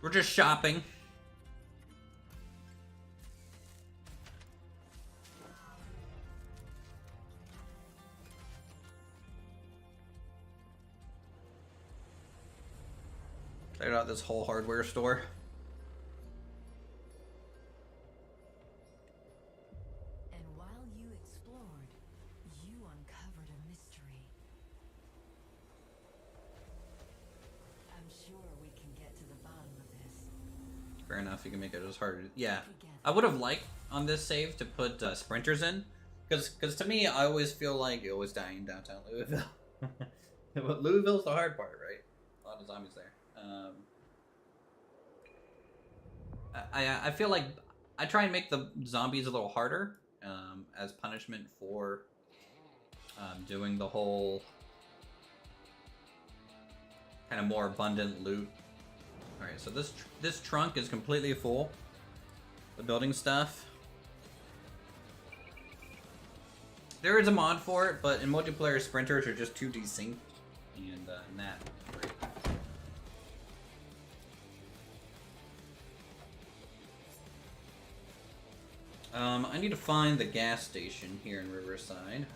A: We're just shopping. Check out this whole hardware store.
B: And while you explored, you uncovered a mystery. I'm sure we can get to the bottom of this.
A: Fair enough, you can make it as hard. Yeah, I would have liked on this save to put sprinters in, because to me, I always feel like you always dying in downtown Louisville. But Louisville's the hard part, right? A lot of zombies there. I feel like I try and make the zombies a little harder as punishment for doing the whole kind of more abundant loot. All right, so this trunk is completely full. The building stuff. There is a mod for it, but in multiplayer, sprinters are just too desynced, and that. I need to find the gas station here in Riverside.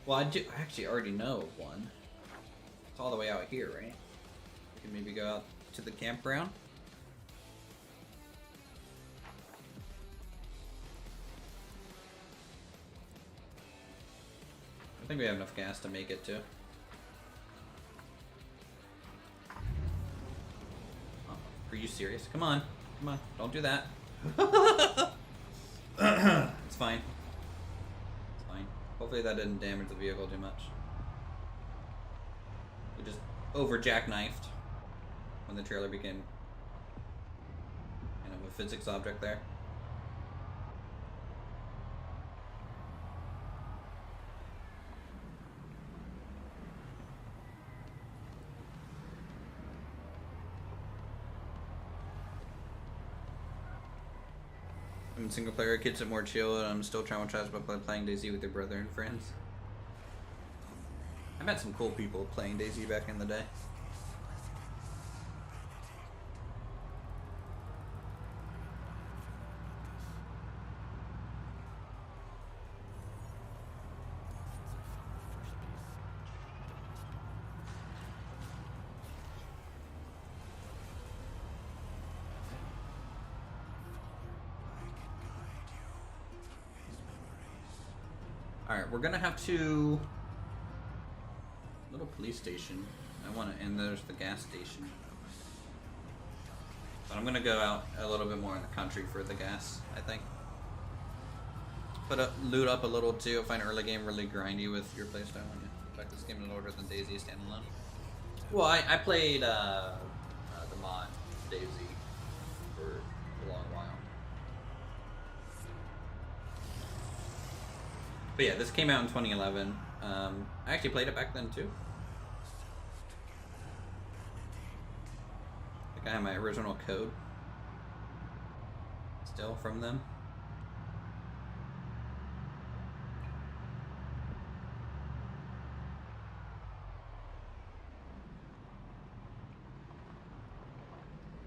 A: Well, I actually already know of one. It's all the way out here, right? We can maybe go out to the campground. I think we have enough gas to make it to. Oh, are you serious? Come on. Come on. Don't do that. It's fine. It's fine. Hopefully that didn't damage the vehicle too much. We just over jackknifed when the trailer became kind of a physics object there. In single player, kids are more chill, and I'm still traumatized by playing DayZ with your brother and friends. I met some cool people playing DayZ back in the day. Alright, we're gonna have to... Little police station. And there's the gas station. But I'm gonna go out a little bit more in the country for the gas, I think. Loot up a little too. I find early game really grindy with your playstyle when you back this game in order than Daisy standalone. Well, I played the mod Daisy for a long while. But yeah, this came out in 2011. I actually played it back then too. I think I have my original code still from them.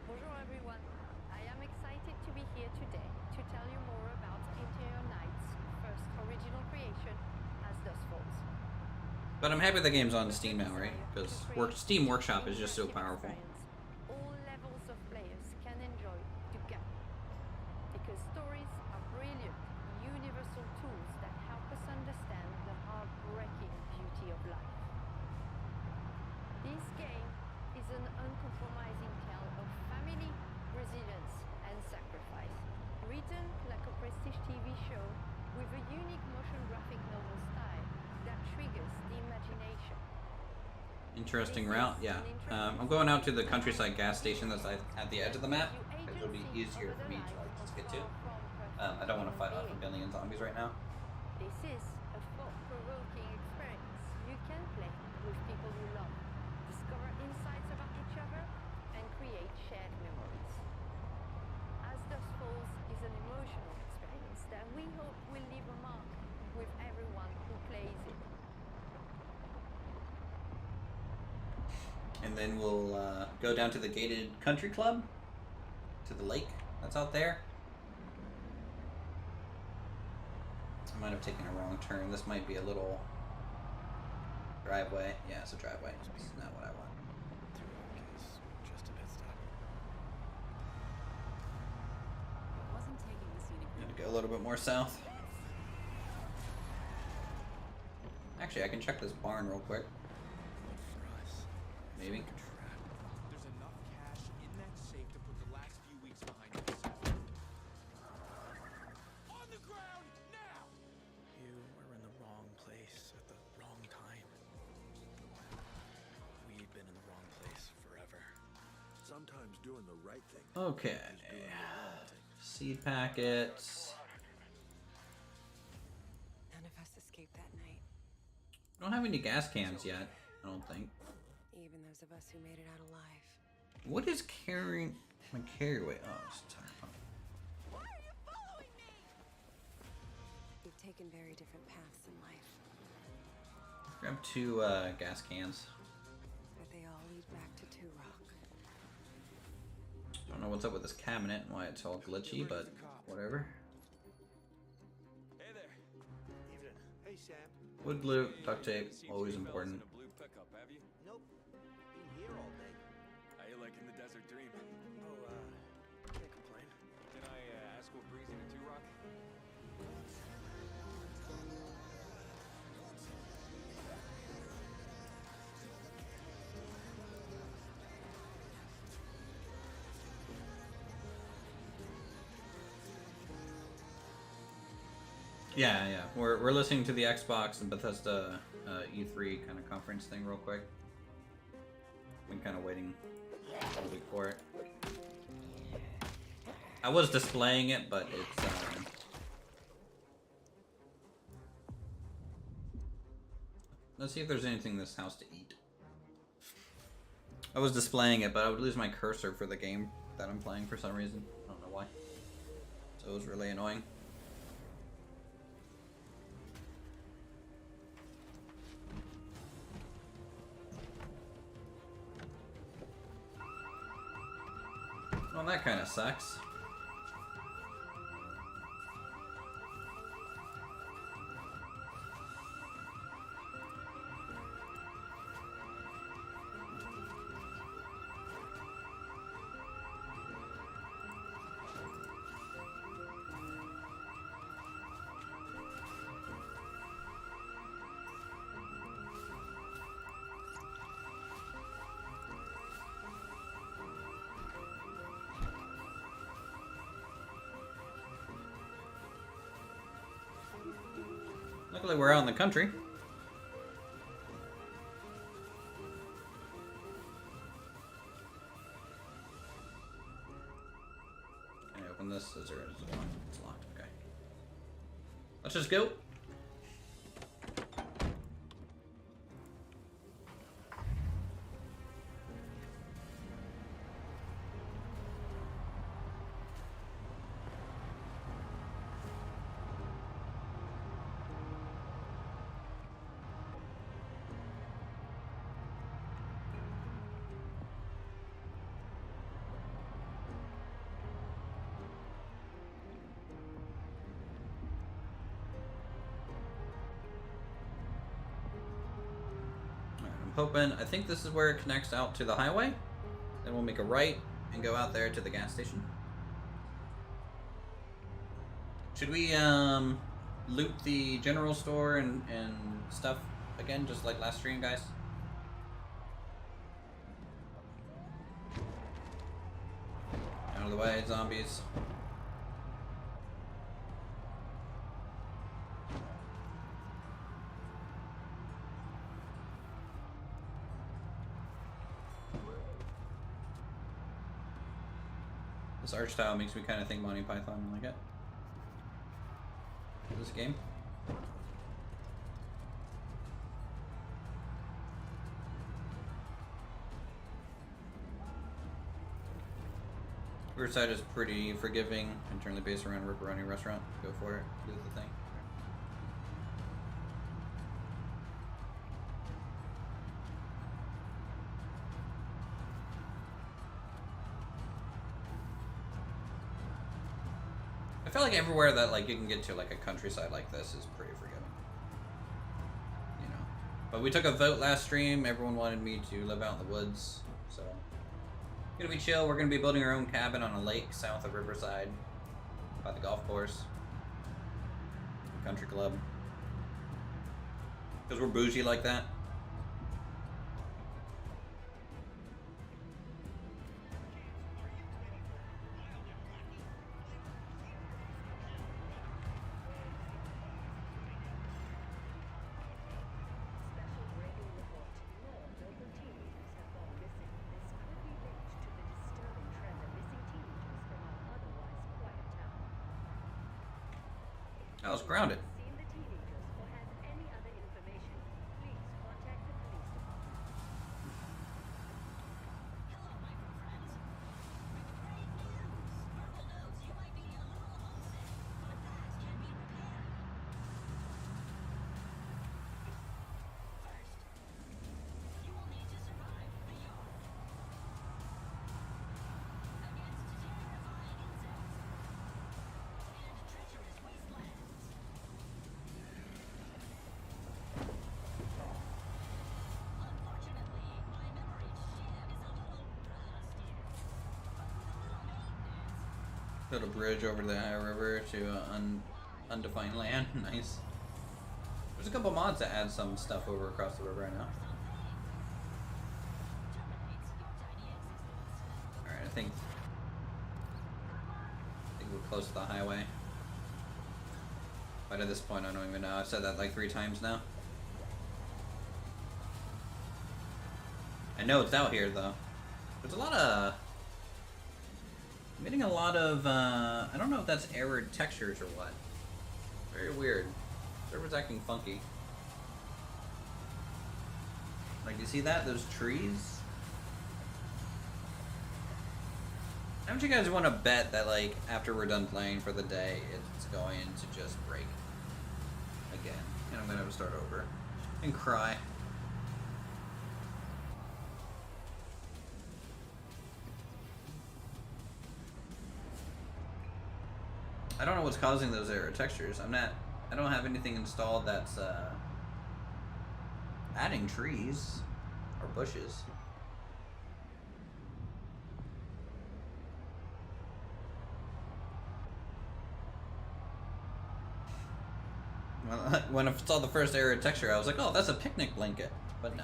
M: Bonjour everyone. I am excited to be here today to tell you more about Interior Night's first original creation, As Dusk Falls.
A: But I'm happy the game's on Steam now, right? Because Steam Workshop is just so powerful.
M: All levels of players can enjoy together. Because stories are brilliant, universal tools that help us understand the heartbreaking beauty of life. This game is an uncompromising tale of family, resilience, and sacrifice. Written like a prestige TV show with a unique motion graphic novel style that triggers the imagination.
A: Interesting route, yeah. I'm going out to the countryside gas station that's at the edge of the map, because it'll be easier for me to just get to. I don't want to fight off a billion zombies right now.
M: This is a thought-provoking experience you can play with people you love, discover insights about each other, and create shared memories. As Dusk Falls is an emotional experience that we hope will leave a mark with everyone who plays it.
A: And then we'll go down to the gated country club, to the lake that's out there. I might have taken a wrong turn. This might be a little driveway. Yeah, it's a driveway. This is not what I want.
F: Just a pit stop.
B: Wasn't taking the scenic route.
A: Need to go a little bit more south. Actually, I can check this barn real quick. Maybe.
C: There's enough cash in that safe to put the last few weeks behind us. On the ground now!
N: You were in the wrong place at the wrong time. We've been in the wrong place forever.
J: Sometimes doing the right thing.
A: Okay. Seed packets.
O: None of us escaped that night.
A: I don't have any gas cans yet, I don't think.
O: Even those of us who made it out alive.
A: What is carrying my carry weight? Oh, it's
M: Why are you following me?
O: We've taken very different paths in life,
A: grab 2 gas cans.
O: but they all lead back to Two Rock.
A: Don't know what's up with this cabinet and why it's all glitchy, but whatever.
C: Hey there.
J: Evening. Hey, Sam.
A: Wood glue, duct tape, always important.
F: A blue pickup, have you?
J: Nope. Been here all day.
F: How you liking the desert dream?
N: Oh, can't complain.
F: Can I ask what brings you to Two Rock?
A: Yeah. We're listening to the Xbox and Bethesda E3 kind of conference thing real quick. Been kind of waiting all week for it. I was displaying it, but it's let's see if there's anything in this house to eat. I was displaying it, but I would lose my cursor for the game that I'm playing for some reason. I don't know why. So it was really annoying. Well, that kind of sucks. Luckily, we're out in the country. Can I open this? Is there? It's locked. It's locked. Okay. Let's just go. Hoping, I think this is where it connects out to the highway. Then we'll make a right and go out there to the gas station. Should we loot the general store and stuff again, just like last stream, guys? Out of the way, zombies. This art style makes me kind of think Monty Python, like it. This game. Riverside is pretty forgiving, internally based around Ripperoni restaurant. Go for it, do the thing. I feel like everywhere that like you can get to like a countryside like this is pretty forgiving. You know. But we took a vote last stream, everyone wanted me to live out in the woods, so gonna be chill. We're gonna be building our own cabin on a lake south of Riverside by the golf course. Country club. Because we're bougie like that. I was grounded. Build a bridge over the river to undefined land. Nice. There's a couple mods that add some stuff over across the river right now. Alright, I think we're close to the highway. But at this point I don't even know. I've said that like 3 times now. I know it's out here though. There's a lot of... I'm getting a lot of, I don't know if that's arid textures or what. Very weird. Server's acting funky. Like, you see that? Those trees? How much you guys want to bet that, like, after we're done playing for the day, it's going to just break again? And I'm going to have to start over and cry. I don't know what's causing those error textures. I don't have anything installed that's adding trees or bushes. Well, when I saw the first error texture, I was like, oh, that's a picnic blanket. But no.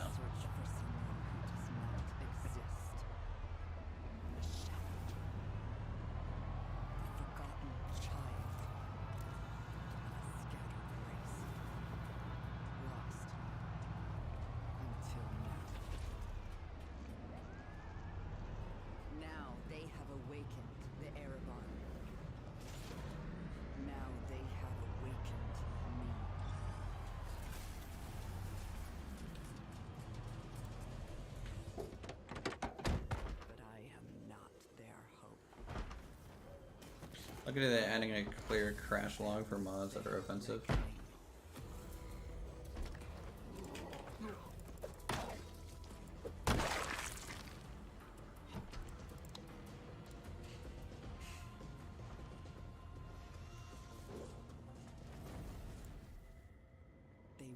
A: Look at it adding a clear crash log for mods that are offensive.
L: They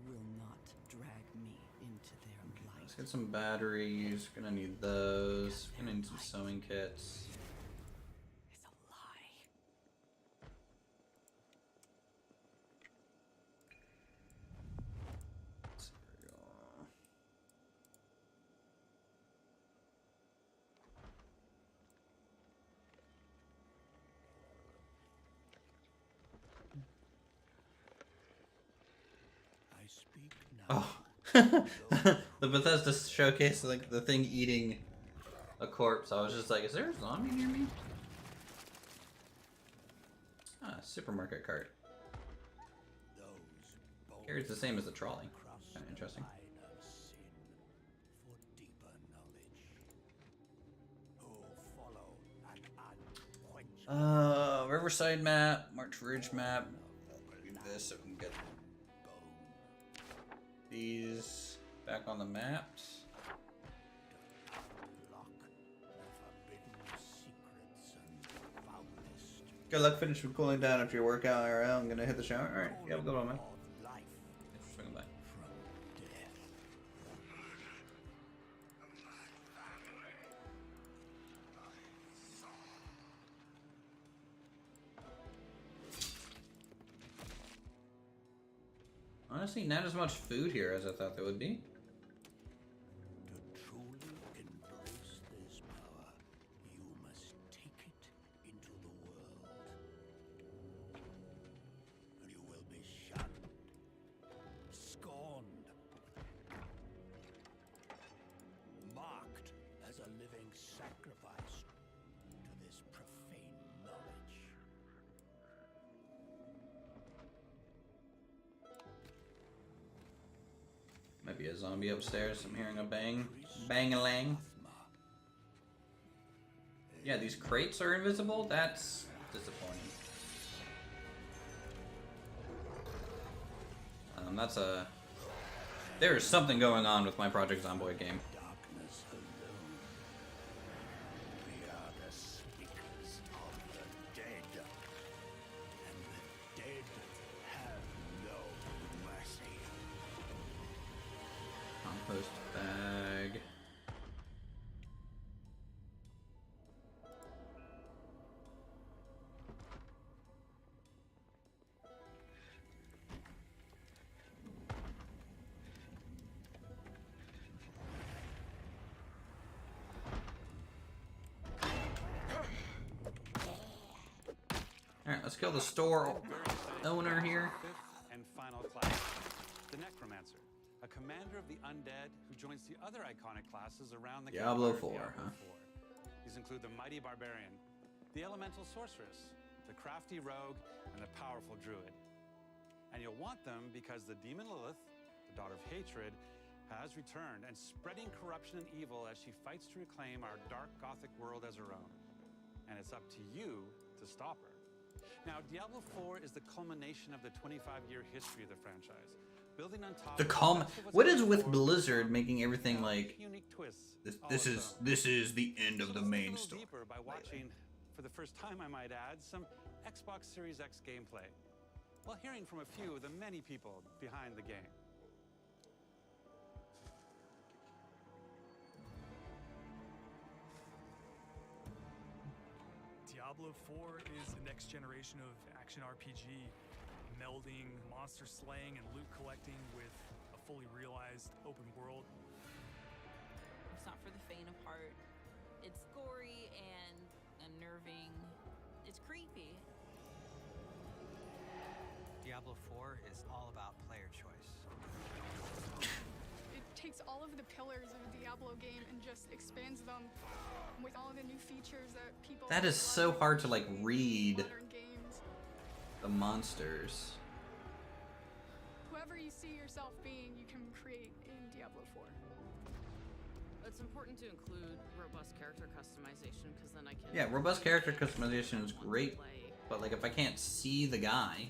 L: will not drag me into their light.
A: Let's get some batteries. Gonna need those. Gonna need some sewing kits. Oh, the Bethesda showcase, like the thing eating a corpse. I was just like, is there a zombie near me? Ah, supermarket cart. Carries the same as the trolley. Kind of interesting. Riverside map, March Ridge map. Do this so we can get these back on the maps. Good luck finishing cooling down after your workout, IRL. I'm gonna hit the shower. Alright, yeah, we'll go on, man. Thanks for swinging by. Honestly, not as much food here as I thought there would be.
J: To truly embrace this power, you must take it into the world. And you will be shunned, scorned, marked as a living sacrifice to this profane knowledge.
A: Might be a zombie upstairs. I'm hearing a bang. Bang-a-lang. Yeah, these crates are invisible? That's disappointing. That's a... There is something going on with my Project Zomboid game.
J: Darkness alone. We are the speakers of the dead. And the dead have no mercy.
A: Compost bag. Alright, let's kill the store owner here.
P: Fifth and final class, the Necromancer, a commander of the undead who joins the other iconic classes around the
A: Diablo
P: campfire
A: 4,
P: of Diablo
A: huh?
P: 4. These include the mighty barbarian, the elemental sorceress, the crafty rogue, and the powerful druid. And you'll want them because the demon Lilith, the daughter of hatred, has returned and spreading corruption and evil as she fights to reclaim our dark gothic world as her own. And it's up to you to stop her. Now, Diablo 4 is the culmination of the 25-year history of the franchise, building on top.
A: What is with Blizzard making everything like
P: unique twists?
A: this is the end of the main story.
P: Deeper by watching, for the first time, I might add, some Xbox Series X gameplay, while hearing from a few of the many people behind the game.
Q: Diablo 4 is the next generation of action RPG, melding monster slaying and loot collecting with a fully realized open world.
R: It's not for the faint of heart. It's gory and unnerving. It's creepy.
S: Diablo 4 is all about player choice.
T: It takes all of the pillars of a Diablo game and just expands them with all of the new features that people.
A: That is so hard to like read
T: modern games.
A: the monsters.
T: Whoever you see yourself being, you can create in Diablo 4.
B: It's important to include robust character customization because then I can.
A: Yeah, robust character customization is great.
B: Play
A: But like, if I can't see the guy,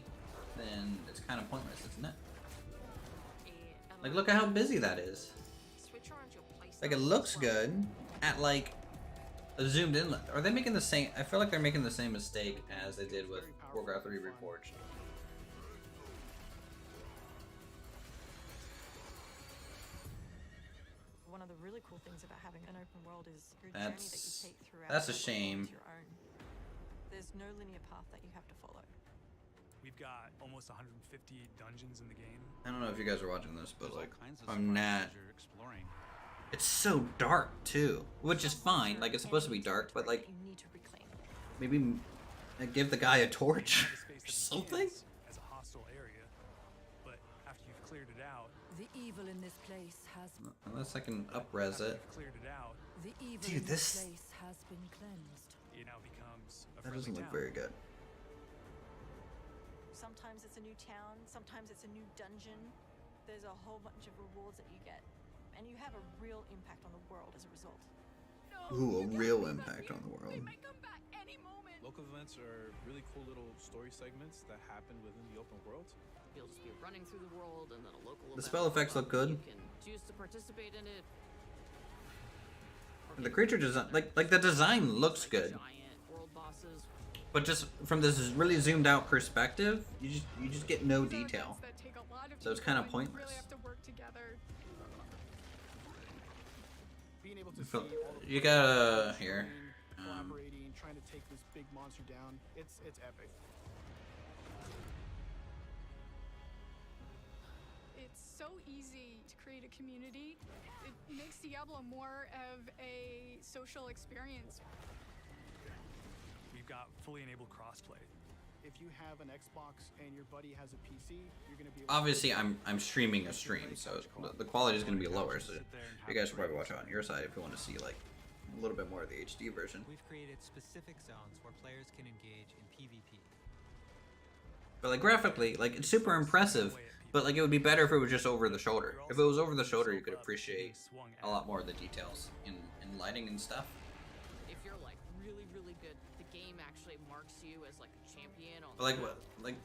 A: then it's kind of pointless, isn't it? Like, look at how busy that is. Like, it looks good at like a zoomed in. Are they making the same? I feel like they're making the same mistake as they did with Warcraft 3 Reforged.
U: One of the really cool things about having an open world is your
A: That's-
U: journey that you take throughout.
A: that's a
U: the world
A: shame.
U: is your own. There's no linear path that you have to follow.
Q: We've got almost 150 dungeons in the game.
A: I don't know if you guys are watching this, but like,
P: kinds of
A: I'm not.
P: surprises you're exploring.
A: It's so dark too, which is fine. Like, it's supposed to be dark, but like,
U: You need to reclaim.
A: maybe give the guy a torch or something.
Q: As a hostile area, but after you've cleared it out,
D: The evil in this place has
A: Unless I can up-res it.
Q: cleared it out,
D: the evil
A: Dude,
D: in
A: this-
D: this place has been cleansed.
Q: it now becomes a
A: That
Q: friendly
A: doesn't look
Q: town.
A: very good.
U: Sometimes it's a new town, sometimes it's a new dungeon. There's a whole bunch of rewards that you get, and you have a real impact on the world as a result.
A: Ooh, a real impact on the world.
N: Local events are really cool little story segments that happen within the open world.
V: You'll just be running through the world, and then a local
A: The
V: event
A: spell
V: will
A: effects
V: pop
A: look
V: up.
A: good.
V: You can choose to participate in it.
A: The creature design, like the design looks good,
V: Giant world bosses.
A: but just from this really zoomed out perspective, you just get no detail.
T: That take a lot of
A: So it's
T: people
A: kind of
T: and you
A: pointless.
T: really have to work together.
W: Being able to
A: You feel-
W: see all the
A: you
W: players
A: gotta here.
W: collaborating, trying to take this big monster down. It's epic.
T: It's so easy to create a community. It makes Diablo more of a social experience.
Q: We've got fully enabled crossplay.
W: If you have an Xbox and your buddy has a PC, you're gonna be able
A: Obviously, I'm streaming a stream, so the quality is going to be lower. So you guys should probably watch it on your side if you want to see like a little bit more of the HD version.
S: We've created specific zones where players can engage in PvP.
A: But like graphically, like it's super impressive. But like it would be better if it was just over the shoulder. If it was over the shoulder, you could appreciate a lot more of the details in lighting and stuff.
V: If you're like really, really good, the game actually marks you as like a champion on.
A: But like what? Like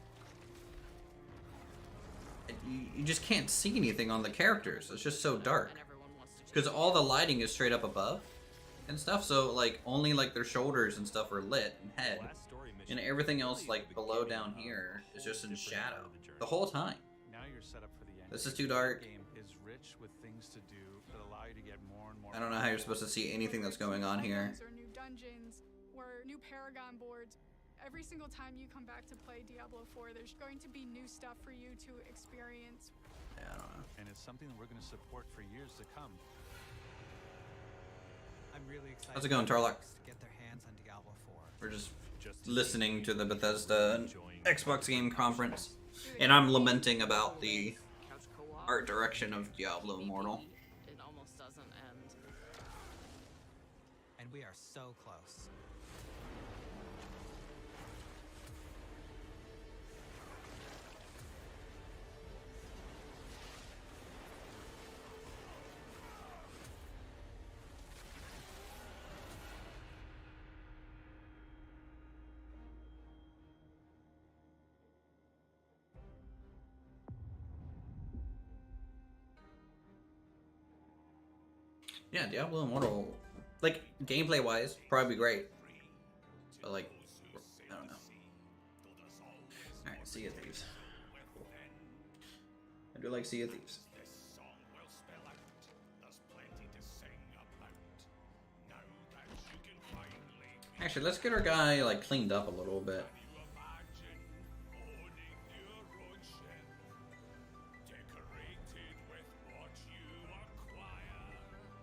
A: you just can't see anything on the characters. It's just so dark. Because all the lighting is straight up above and stuff. So like only like their shoulders and stuff are lit and head, and everything else like below down here is just in shadow the whole time.
P: Now you're set up for the end.
A: This is too dark.
P: The game is rich with things to do that allow you to get more and more.
A: I don't know how you're supposed to see anything that's going on here.
T: Or new dungeons, or new Paragon boards. Every single time you come back to play Diablo 4, there's going to be new stuff for you to experience.
A: Yeah, I don't know.
P: And it's something that we're going to support for years to come.
S: I'm really excited.
A: How's it going,
S: for
A: Tarlock?
S: folks to get their hands on Diablo 4.
A: We're just listening to the Bethesda Xbox Game Conference, and I'm lamenting about the art direction of Diablo Immortal.
V: It almost doesn't end.
S: And we are so close.
A: Yeah, Diablo Immortal, like gameplay wise, probably great. But like, I don't know. Alright, Sea of Thieves. Cool. I do like Sea of Thieves. Actually, let's get our guy like cleaned up a little bit.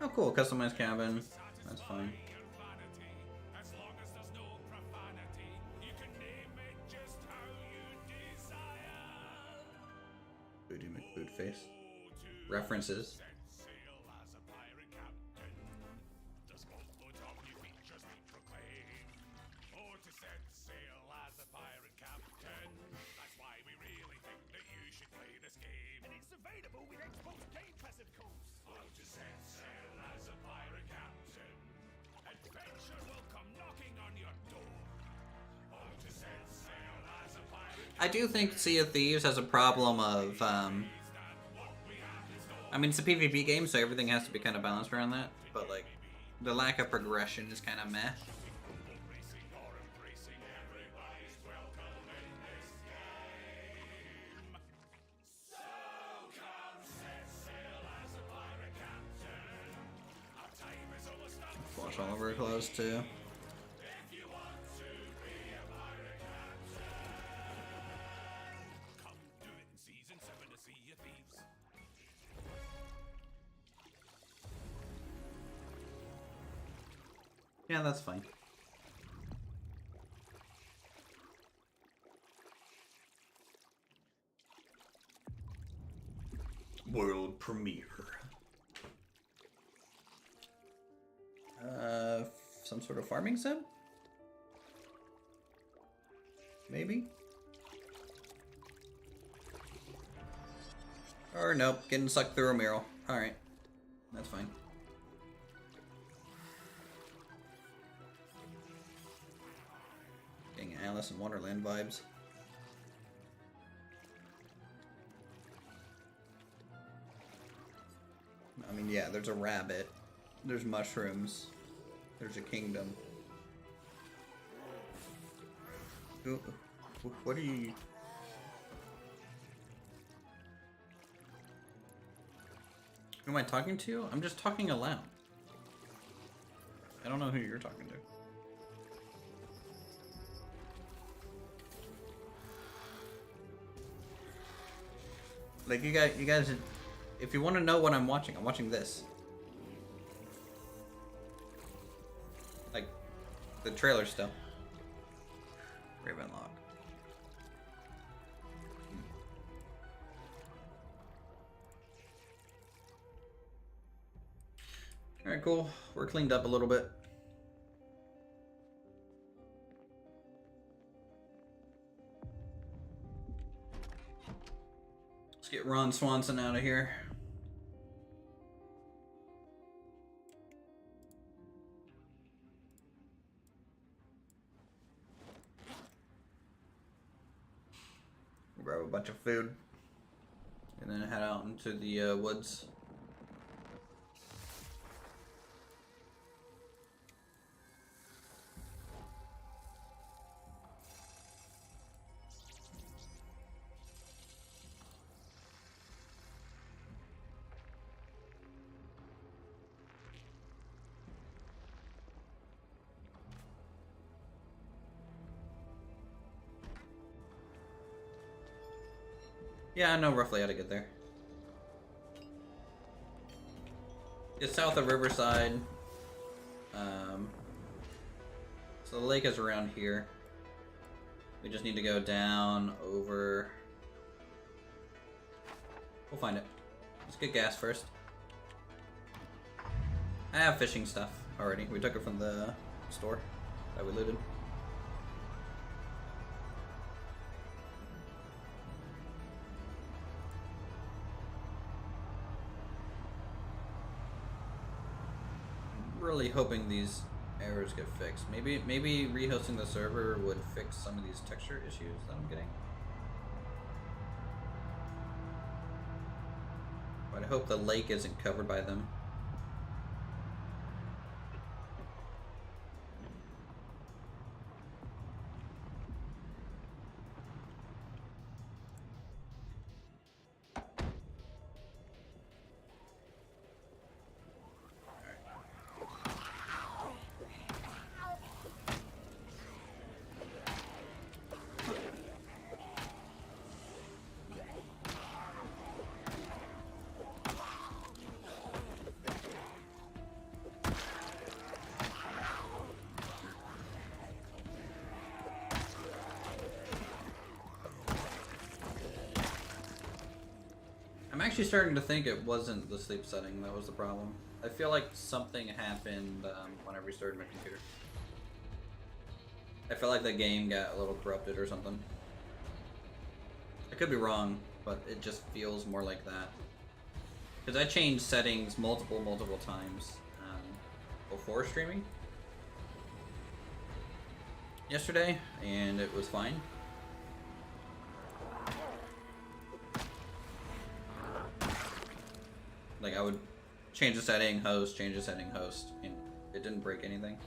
A: Oh cool, customized cabin. That's fine. Booty McBootface. References.
J: And it's available with Xbox Game Pass, of course. To set sail as a pirate captain. Adventure will come knocking on your door. To set
A: I do think Sea of Thieves has a problem of, I mean, it's a PvP game, so everything has to be kind of balanced around that, but, like, the lack of progression is kind of meh. Flush all over her clothes, too. Yeah, that's fine. World premiere. Some sort of farming sim? Maybe? Or nope, getting sucked through a mural. Alright. That's fine. Getting Alice in Wonderland vibes. I mean, yeah, there's a rabbit. There's mushrooms. There's a kingdom. What are you... Who am I talking to? I'm just talking aloud. I don't know who you're talking to. Like, you guys, if you want to know what I'm watching this. Like, the trailer still. Ravenlock. Alright, cool. We're cleaned up a little bit. Let's get Ron Swanson out of here. Grab a bunch of food. And then head out into the woods. Yeah, I know roughly how to get there. It's south of Riverside. So the lake is around here. We just need to go down over... We'll find it. Let's get gas first. I have fishing stuff already. We took it from the store that we looted. Really hoping these errors get fixed. Maybe rehosting the server would fix some of these texture issues that I'm getting. But I hope the lake isn't covered by them. I'm actually starting to think it wasn't the sleep setting that was the problem. I feel like something happened when I restarted my computer. I feel like the game got a little corrupted or something. I could be wrong, but it just feels more like that. Because I changed settings multiple times before streaming yesterday, and it was fine. Like I would change the setting, host, change the setting, host, and it didn't break anything.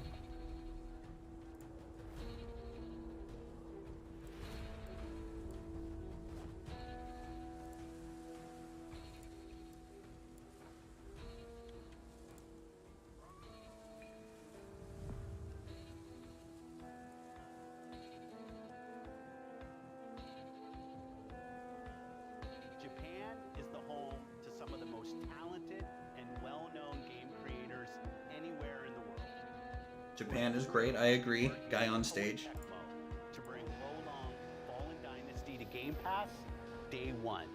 E: Japan is the home to some of the most talented and well-known game creators anywhere in the world.
A: Japan is great, I agree. Guy on stage.
E: To bring Wolong Fallen Dynasty to Game Pass, day one.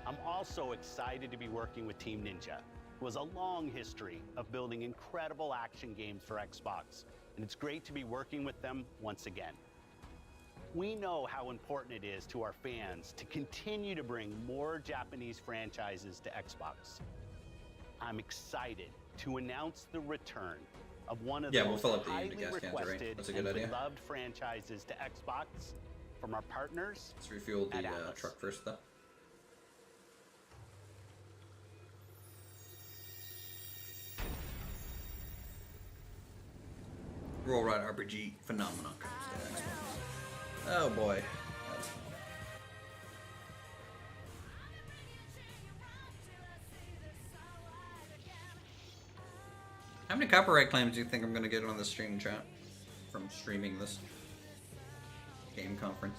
E: I'm also excited to be working with Team Ninja, who has a long history of building incredible action games for Xbox, and it's great to be working with them once again. We know how important it is to our fans to continue to bring more Japanese franchises to Xbox. I'm excited to announce the return of one of the
A: we'll
E: most
A: fill up the
E: highly
A: gas cans, right?
E: requested
A: That's a good
E: and
A: idea.
E: beloved franchises to Xbox from our partners.
A: Let's refuel the
E: at Atlas.
A: truck first, though. Roll Ride RPG phenomenon comes to Xbox. Oh boy. That's fun. How many copyright claims do you think I'm gonna get on the stream chat from streaming this game conference?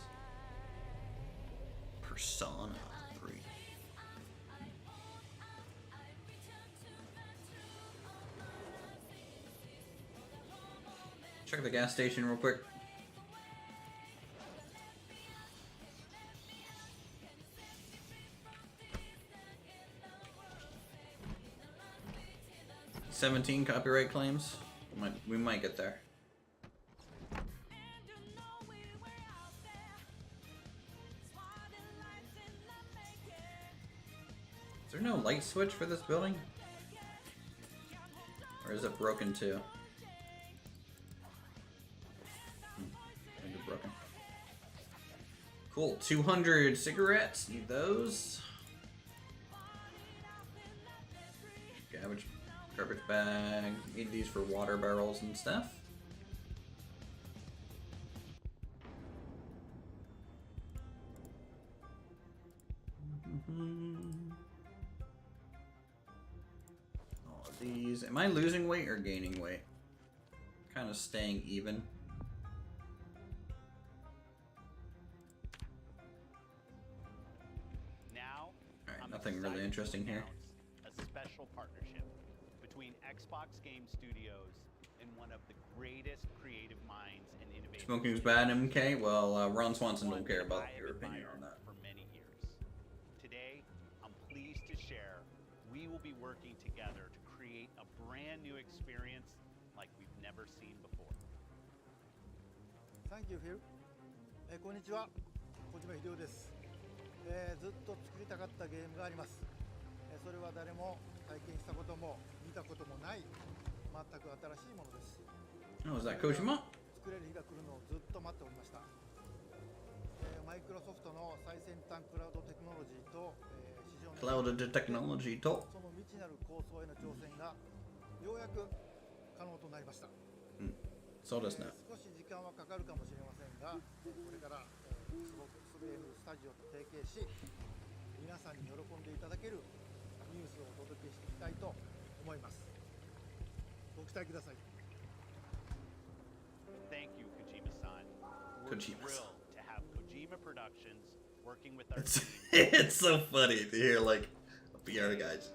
A: Persona 3. Check the gas station real quick. $17 copyright claims. We might get there. Is there no light switch for this building? Or is it broken too? Maybe broken. Cool, 200 cigarettes. Need those. Garbage bag. Need these for water barrels and stuff. All of these. Am I losing weight or gaining weight? Kind of staying even.
E: Now,
A: Alright, nothing really interesting here.
E: a special partnership between Xbox Game Studios and one of the greatest creative minds and innovators.
A: Smoking's bad, MK? Well, Ron Swanson don't care about your opinion on that.
E: For many years. Today, I'm pleased to share we will be working together to create a brand new experience like we've never seen before.
W: Thank you, Phil. こんにちは、小島秀夫です。ずっと作りたかったゲームがあります。それは誰も体験したことも見たこともない全く新しいものです。
A: Oh, is that Kojima?
W: 作れる日が来るのをずっと待っておりました。マイクロソフトの最先端クラウドテクノロジーと、市場の
A: Cloud technology と
W: その未知なる構想への挑戦がようやく可能となりました。
A: そうですね。
W: 少し時間はかかるかもしれませんが、これから Xbox ゲームスタジオと提携し、皆さんに喜んでいただけるニュースをお届けしていきたいと思います。ご期待ください。
E: Thank you, Kojima-san. We're thrilled to have Kojima Productions working with our team.
A: It's so funny to hear like PR guys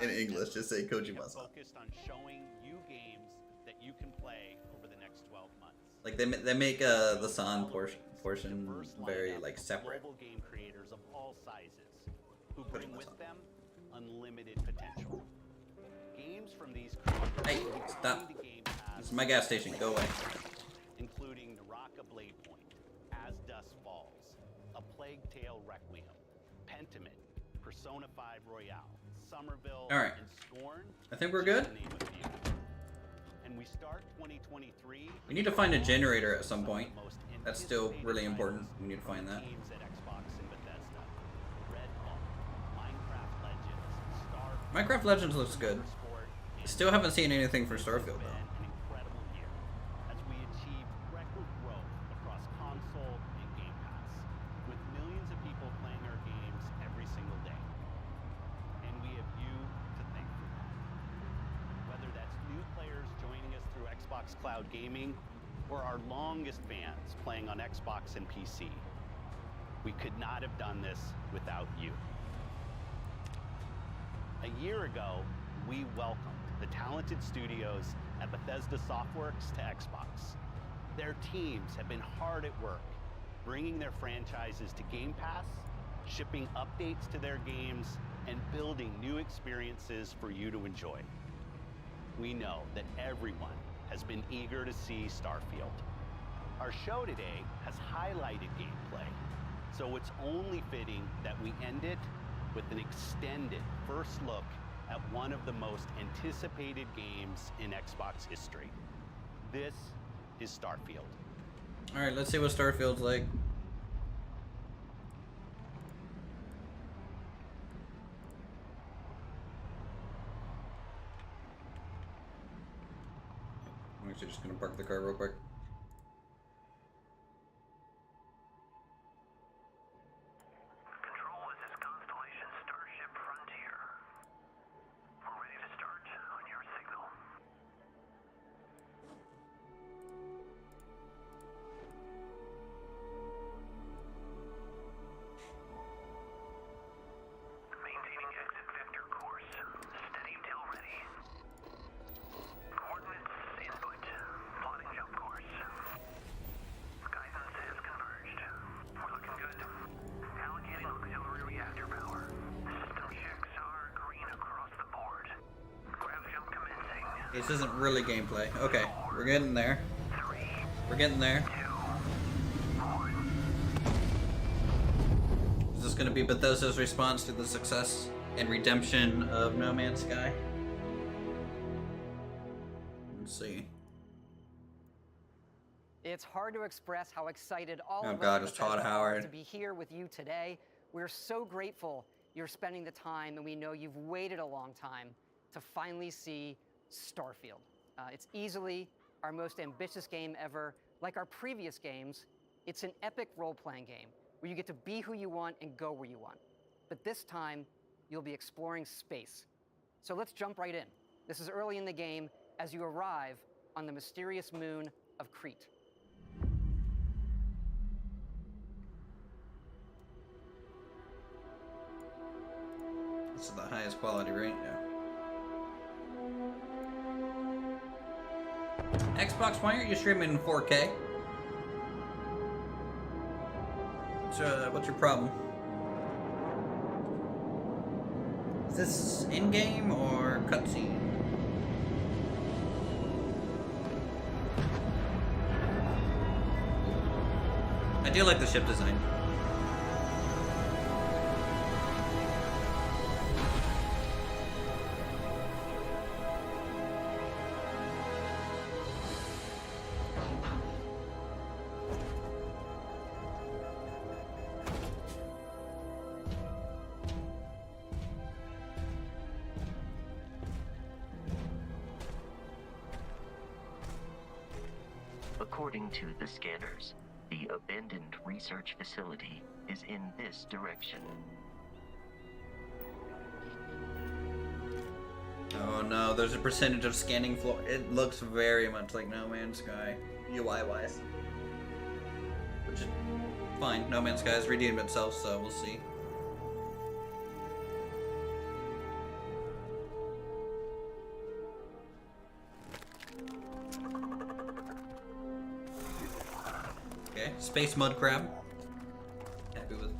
A: in English just say Kojima-san.
E: Focused on showing you games that you can play over the next 12 months.
A: Like they make the San portion very like separate.
E: Global game creators of all sizes who bring with them unlimited potential. Games from these creators
A: Hey, stop. This is my gas station. Go away.
E: Including Naraka Blade Point, As Dusk Falls, A Plague Tale Requiem, Pentiment, Persona 5 Royale, Somerville,
A: Alright.
E: and Scorn.
A: I think we're good.
E: to name a few. And we start 2023.
A: We need to find a generator at some point. That's still really important. We need to find that.
E: Games at Xbox and Bethesda. Redfall, Minecraft Legends, Starfield,
A: Minecraft Legends looks good. Still haven't seen anything for Starfield though.
E: An incredible year as we achieved record growth across console and Game Pass, with millions of people playing our games every single day. And we have you to thank for that. Whether that's new players joining us through Xbox Cloud Gaming, or our longest fans playing on Xbox and PC, we could not have done this without you. A year ago, we welcomed the talented studios at Bethesda Softworks to Xbox. Their teams have been hard at work, bringing their franchises to Game Pass, shipping updates to their games, and building new experiences for you to enjoy. We know that everyone has been eager to see Starfield. Our show today has highlighted gameplay, so it's only fitting that we end it with an extended first look at one of the most anticipated games in Xbox history. This is Starfield.
A: All right, let's see what Starfield's like. I'm actually just gonna park the car real quick. This isn't really gameplay. Okay, we're getting there. We're getting there. Is this gonna be Bethesda's response to the success and redemption of No Man's Sky? Let's see.
G: It's hard to express how excited all
A: Oh
G: of
A: God,
G: us
A: it's Todd
G: are
A: Howard.
G: to be here with you today. We're so grateful you're spending the time, and we know you've waited a long time to finally see Starfield. It's easily our most ambitious game ever. Like our previous games, it's an epic role-playing game where you get to be who you want and go where you want. But this time, you'll be exploring space. So let's jump right in. This is early in the game as you arrive on the mysterious moon of Crete.
A: This is the highest quality, right? Yeah. Xbox, why aren't you streaming in 4K? What's your problem? Is this in-game or cutscene? I do like the ship design.
H: According to the scanners, the abandoned research facility is in this direction.
A: Oh no, there's a percentage of scanning floor. It looks very much like No Man's Sky, UI-wise. Which is fine. No Man's Sky has redeemed itself, so we'll see. Okay, space mud crab. Happy with.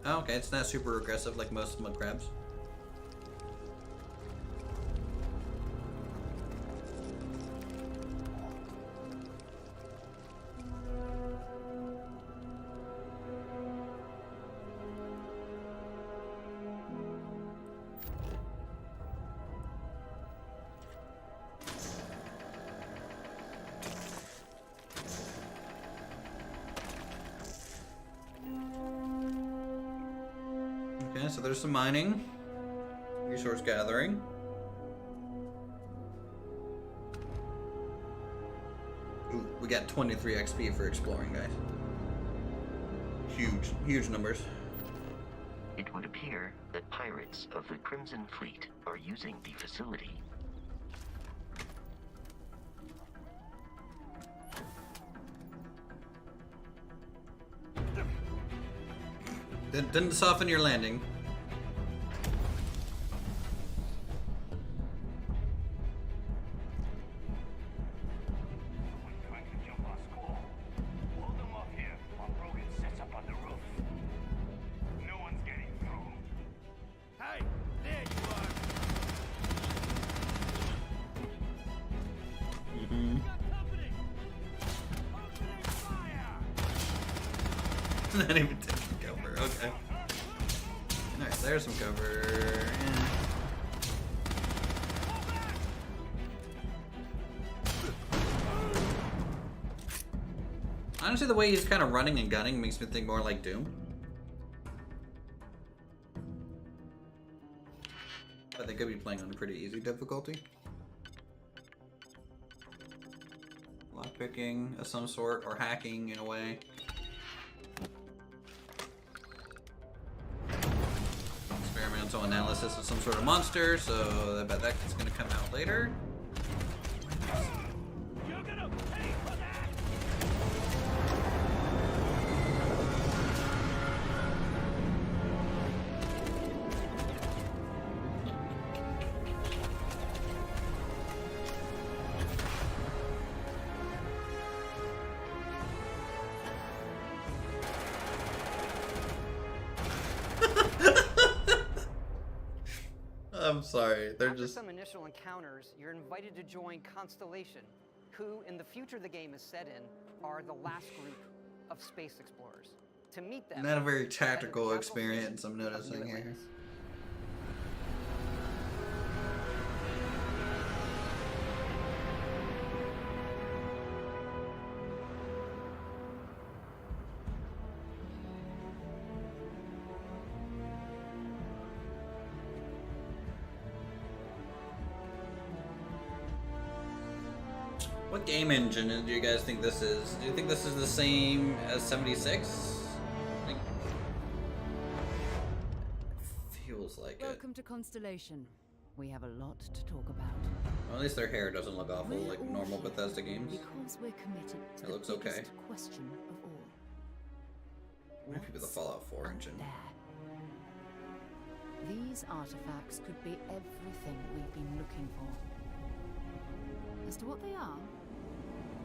A: Oh, okay, it's not super aggressive like most mud crabs. Okay, so there's some mining. You're Resource gathering. Ooh, we got 23 XP for exploring, guys. Huge numbers.
H: It would appear that pirates of the Crimson Fleet are using the facility.
A: Didn't soften your landing. Not even taking cover. Okay. Alright, there's some cover. Honestly, the way he's kind of running and gunning makes me think more like Doom. But they could be playing on a pretty easy difficulty. Lockpicking of some sort, or hacking in a way. Experimental analysis of some sort of monster, so I bet that's gonna come out later. I'm sorry, they're
G: After
A: just...
G: some initial encounters, you're invited to join Constellation, who, in the future the game is set in, are the last group of space explorers. To meet them...
A: Not a very tactical experience, I'm noticing here. What game engine do you guys think this is? Do you think this is the same as 76? Like, feels like it.
D: Welcome to Constellation. We have a lot to talk about.
A: Well, at least their hair doesn't look awful
D: We're
A: like
D: all
A: normal
D: here
A: Bethesda games.
D: Because we're committed to
A: It
D: the
A: looks okay.
D: biggest question of all.
A: Maybe the Fallout 4 engine.
D: These artifacts could be everything we've been looking for. As to what they are,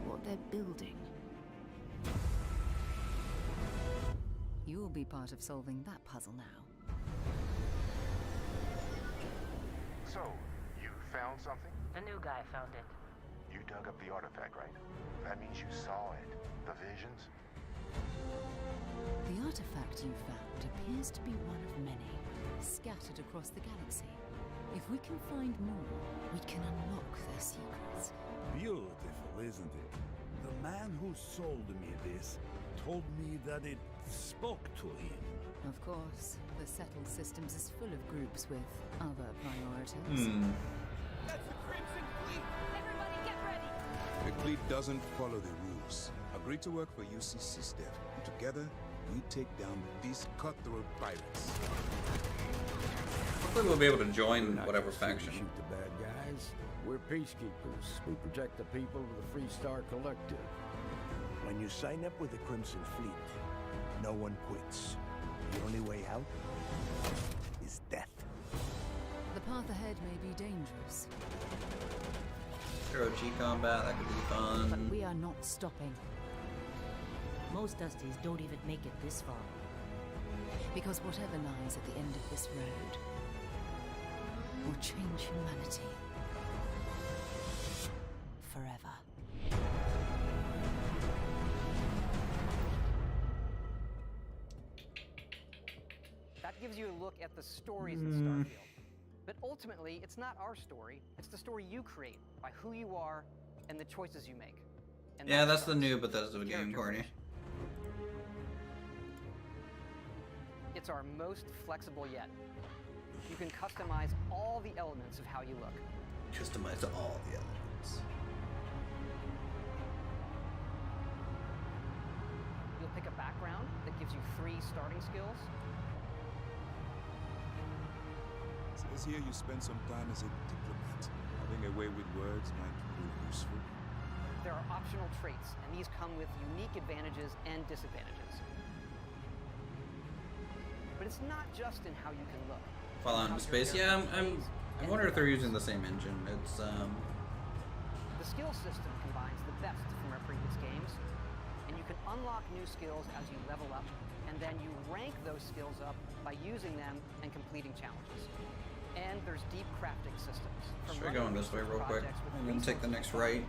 D: what they're building, you'll be part of solving that puzzle now.
I: So, you found something?
K: The new guy found it.
I: You dug up the artifact, right? That means you saw it. The visions?
D: The artifact you found appears to be one of many, scattered across the galaxy. If we can find more, we can unlock their secrets.
J: Beautiful, isn't it? The man who sold me this told me that it spoke to him.
D: Of course, the settled systems is full of groups with other priorities.
I: That's the Crimson Fleet!
K: Everybody get ready!
M: The fleet doesn't follow the rules. Agree to work for UCC, Steph. And together, we take down these cutthroat pirates.
A: Hopefully we'll be able to join whatever faction.
J: Shoot the bad guys. We're peacekeepers. We protect the people of the Free Star Collective.
I: When you sign up with the Crimson Fleet, no one quits. The only way out is death.
D: The path ahead may be dangerous.
A: Zero G combat, that could be fun.
D: But we are not stopping.
K: Most Dusties don't even make it this far.
D: Because whatever lies at the end of this road will change humanity forever.
G: That gives you a look at the stories in Starfield. But ultimately, it's not our story. It's the story you create by who you are and the choices you make. And
A: Yeah, that's the new Bethesda game, Courtney.
G: It's our most flexible yet. you can customize all the elements of how you look.
A: Customize all the elements.
G: You'll pick a background that gives you 3 starting skills.
M: It says here you spend some time as a diplomat. Having a way with words might prove useful.
G: There are optional traits, and these come with unique advantages and disadvantages. But it's not just in how you can look.
A: Fallout into Space. Yeah, I wonder if they're using the same engine. It's
G: The skill system combines the best from our previous games, and you can unlock new skills as you level up, and then you rank those skills up by using them and completing challenges. And there's deep crafting systems.
A: Try going this way real quick. I'm gonna take the next right,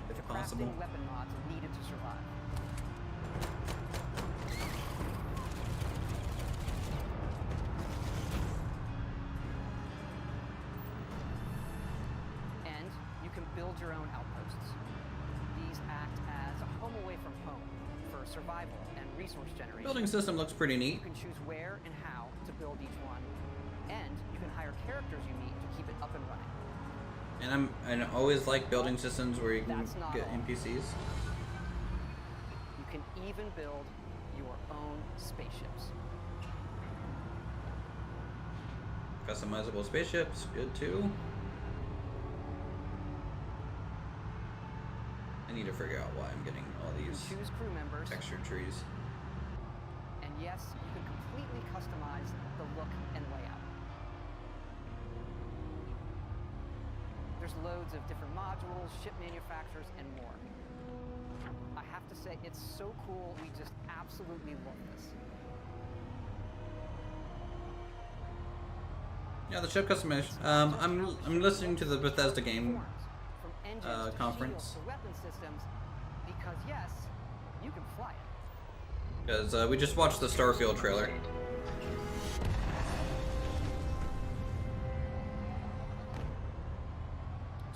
A: if possible.
G: Crafting weapon mods needed to survive. And you can build your own outposts. These act as a home away from home for survival and resource generation.
A: Building system looks pretty neat.
G: You can choose where and how to build each one, and you can hire characters you meet to keep it up and running.
A: And I always like building systems where you can get NPCs.
G: You can even build your own spaceships.
A: Customizable spaceships, good too. I need to figure out why I'm getting all these
G: choose crew members.
A: textured trees.
G: And yes, you can completely customize the look and layout. There's loads of different modules, ship manufacturers, and more. I have to say, it's so cool. We just absolutely love this.
A: Yeah, the ship customization. I'm listening to the Bethesda game conference.
G: To weapon systems, because yes, you can fly it.
A: Because we just watched the Starfield trailer.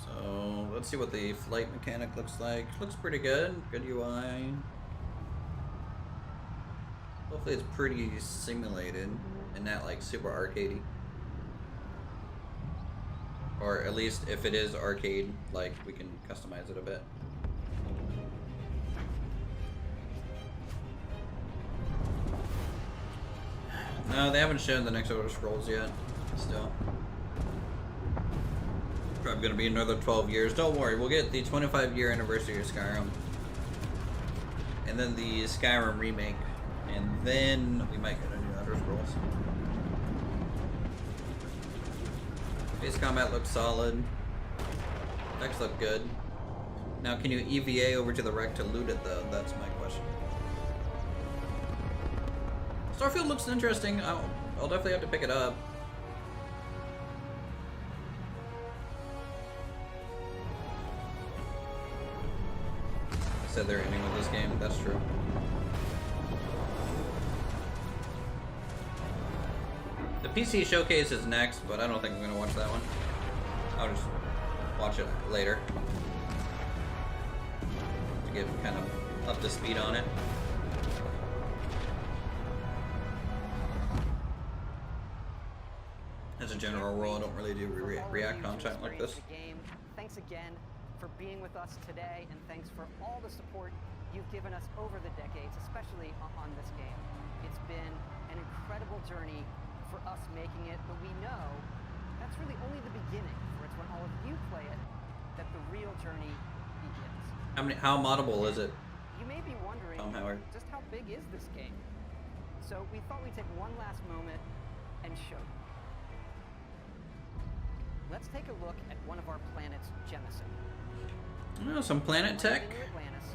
A: So let's see what the flight mechanic looks like. Looks pretty good. Good UI. Hopefully it's pretty simulated and not like super arcadey. Or at least if it is arcade, like we can customize it a bit. No, they haven't shown the next Elder Scrolls yet. Still. Probably gonna be another 12 years. Don't worry, we'll get the 25-year anniversary of Skyrim. And then the Skyrim remake. And then we might get a new Elder Scrolls. Base combat looks solid. Effects look good. Now, can you EVA over to the wreck to loot it, though? That's my question. Starfield looks interesting. I'll definitely have to pick it up. I said they're ending with this game. That's true. The PC showcase is next, but I don't think I'm going to watch that one. I'll just watch it later to get kind of up to speed on it. As a general rule, I don't really do react content like this.
G: Thanks again for being with us today, and thanks for all the support you've given us over the decades, especially on this game. It's been an incredible journey for us making it, but we know that's really only the beginning. For it's when all of you play it that the real journey begins.
A: How moddable is it?
G: You may be wondering just how big is this game? So we thought we'd take one last moment and show you. Let's take a look at one of our planets, Jemison.
A: Oh, some planet tech.
G: Atlantis,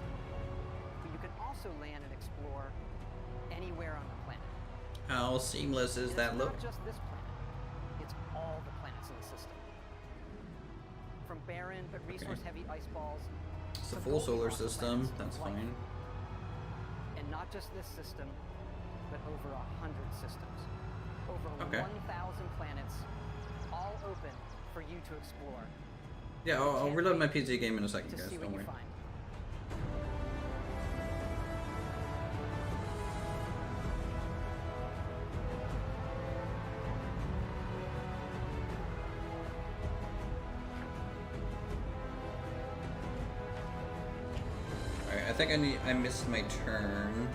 G: but you can also land and explore anywhere on the planet.
A: How seamless is that look?
G: Not just this planet, it's all the planets in the system. From barren but resource-heavy ice balls.
A: It's a full solar system. That's fine.
G: And not just this system, but over 100 systems. Over 1,000 planets, all open for you to explore.
A: Yeah, I'll reload my PC game in a second, guys. Don't worry. think I missed my turn.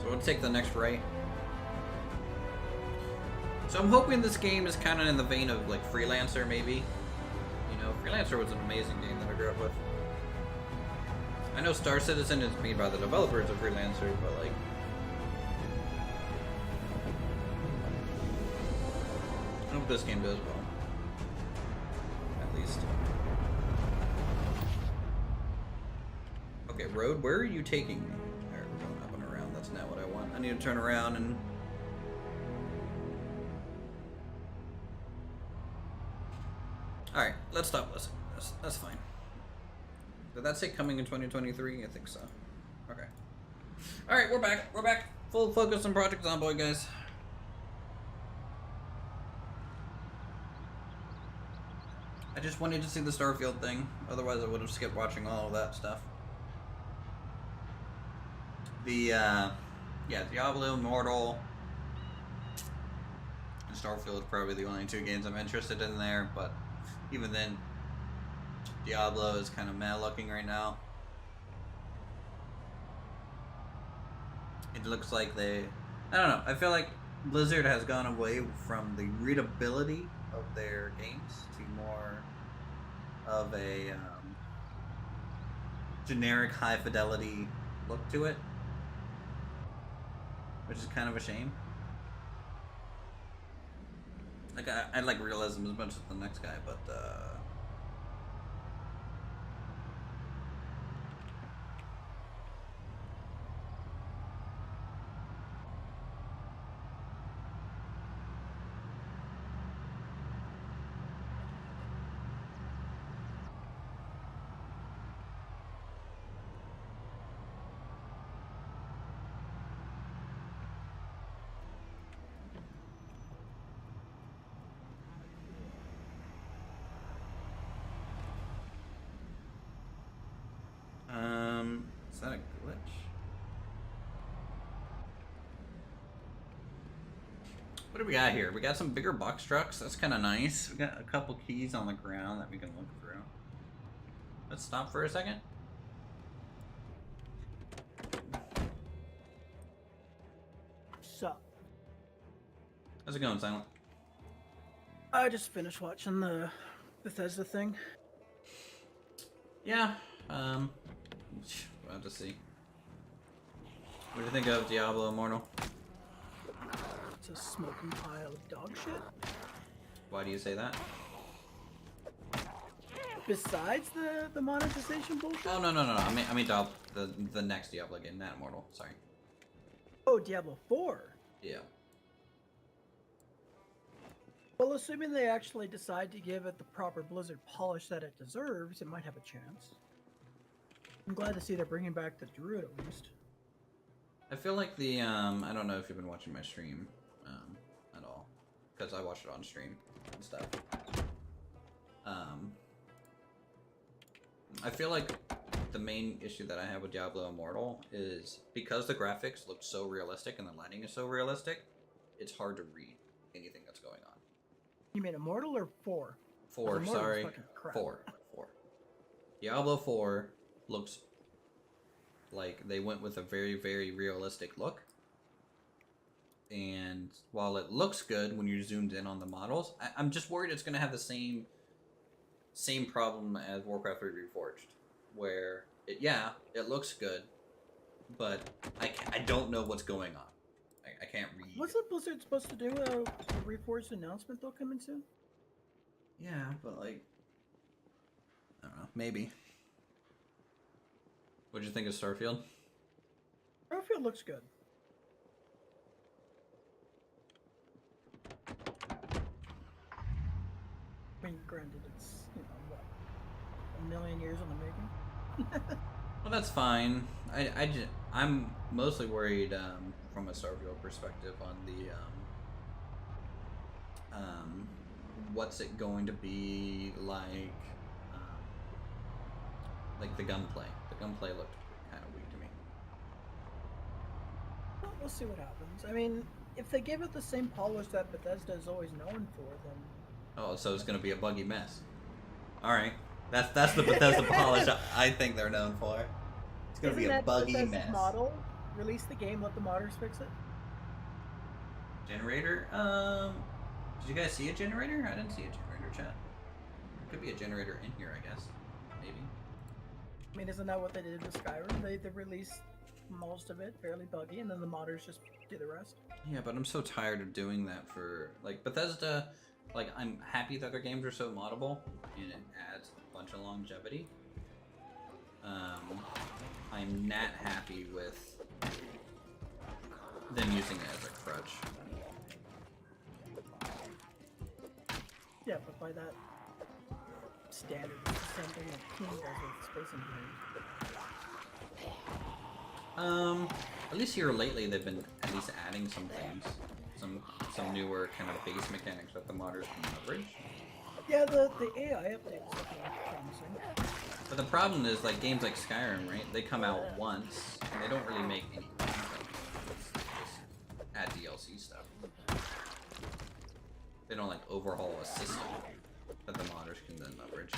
A: So we'll take the next right. So I'm hoping this game is kind of in the vein of like Freelancer, maybe. You know, Freelancer was an amazing game that I grew up with. I know Star Citizen is made by the developers of Freelancer, but like, I hope this game does well. At least. Okay, road, where are you taking me? Alright, we're going up and around. That's not what I want. I need to turn around and... Alright, let's stop listening. That's fine. Did that say coming in 2023? I think so. Okay. Alright, we're back. We're back. Full focus on Project Zomboid, guys. I just wanted to see the Starfield thing. Otherwise, I would have skipped watching all of that stuff. Yeah, Diablo Immortal and Starfield are probably the only two games I'm interested in there, but even then, Diablo is kind of meh looking right now. It looks like I don't know, I feel like Blizzard has gone away from the readability of their games to more of a generic high fidelity look to it, which is kind of a shame. Like I like realism as much as the next guy, but is that a glitch? What do we got here? We got some bigger box trucks. That's kind of nice. We got a couple keys on the ground that we can look through. Let's stop for a second.
C: Sup?
A: How's it going, Silent?
C: I just finished watching the Bethesda thing.
A: Yeah, we'll have to see. What do you think of Diablo Immortal?
C: It's a smoking pile of dog shit.
A: Why do you say that?
C: Besides the monetization bullshit?
A: Oh, no. I mean the next Diablo game, not Immortal. Sorry.
C: Oh, Diablo 4?
A: Yeah.
C: Well, assuming they actually decide to give it the proper Blizzard polish that it deserves, it might have a chance. I'm glad to see they're bringing back the Druid at least.
A: I feel like the, I don't know if you've been watching my stream, at all. Because I watched it on stream and stuff. I feel like the main issue that I have with Diablo Immortal is because the graphics look so realistic and the lighting is so realistic, it's hard to read anything that's going on.
C: You mean Immortal or 4?
A: 4, sorry. 4. Diablo 4 looks like they went with a very, very realistic look. And while it looks good when you're zoomed in on the models, I'm just worried it's going to have the same problem as Warcraft 3 Reforged, where it looks good, but I don't know what's going on. I can't read.
C: Wasn't Blizzard supposed to do a Reforged announcement though coming soon?
A: Yeah, but like, I don't know, maybe. What'd you think of Starfield?
C: Starfield looks good. I mean, granted, it's, what, 1,000,000 years in the making?
A: Well, that's fine. I'm mostly worried from a Starfield perspective on the what's it going to be like the gunplay. The gunplay looked kind of weak to me.
C: Well, we'll see what happens. I mean, if they give it the same polish that Bethesda is always known for, then...
A: Oh, so it's going to be a buggy mess. Alright. That's the Bethesda polish I think they're known for. It's gonna be a buggy
C: Bethesda's
A: mess.
C: model? Release the game, let the modders fix it.
A: Generator? Did you guys see a generator? I didn't see a generator, chat. Could be a generator in here, I guess. Maybe.
C: I mean, isn't that what they did with Skyrim? They released most of it fairly buggy, and then the modders just do the rest.
A: Yeah, but I'm so tired of doing that for like Bethesda. Like, I'm happy that their games are so moddable and it adds a bunch of longevity. I'm not happy with them using it as a crutch.
C: Yeah, but by that standard, it's the same thing that King does with Space Engineering.
A: At least here lately they've been at least adding some things. Some newer kind of base mechanics that the modders can leverage.
C: Yeah, the AI update is looking promising.
A: But the problem is, like, games like Skyrim, right? They come out once, and they don't really make any content. They just add DLC stuff. They don't, like, overhaul a system that the modders can then leverage.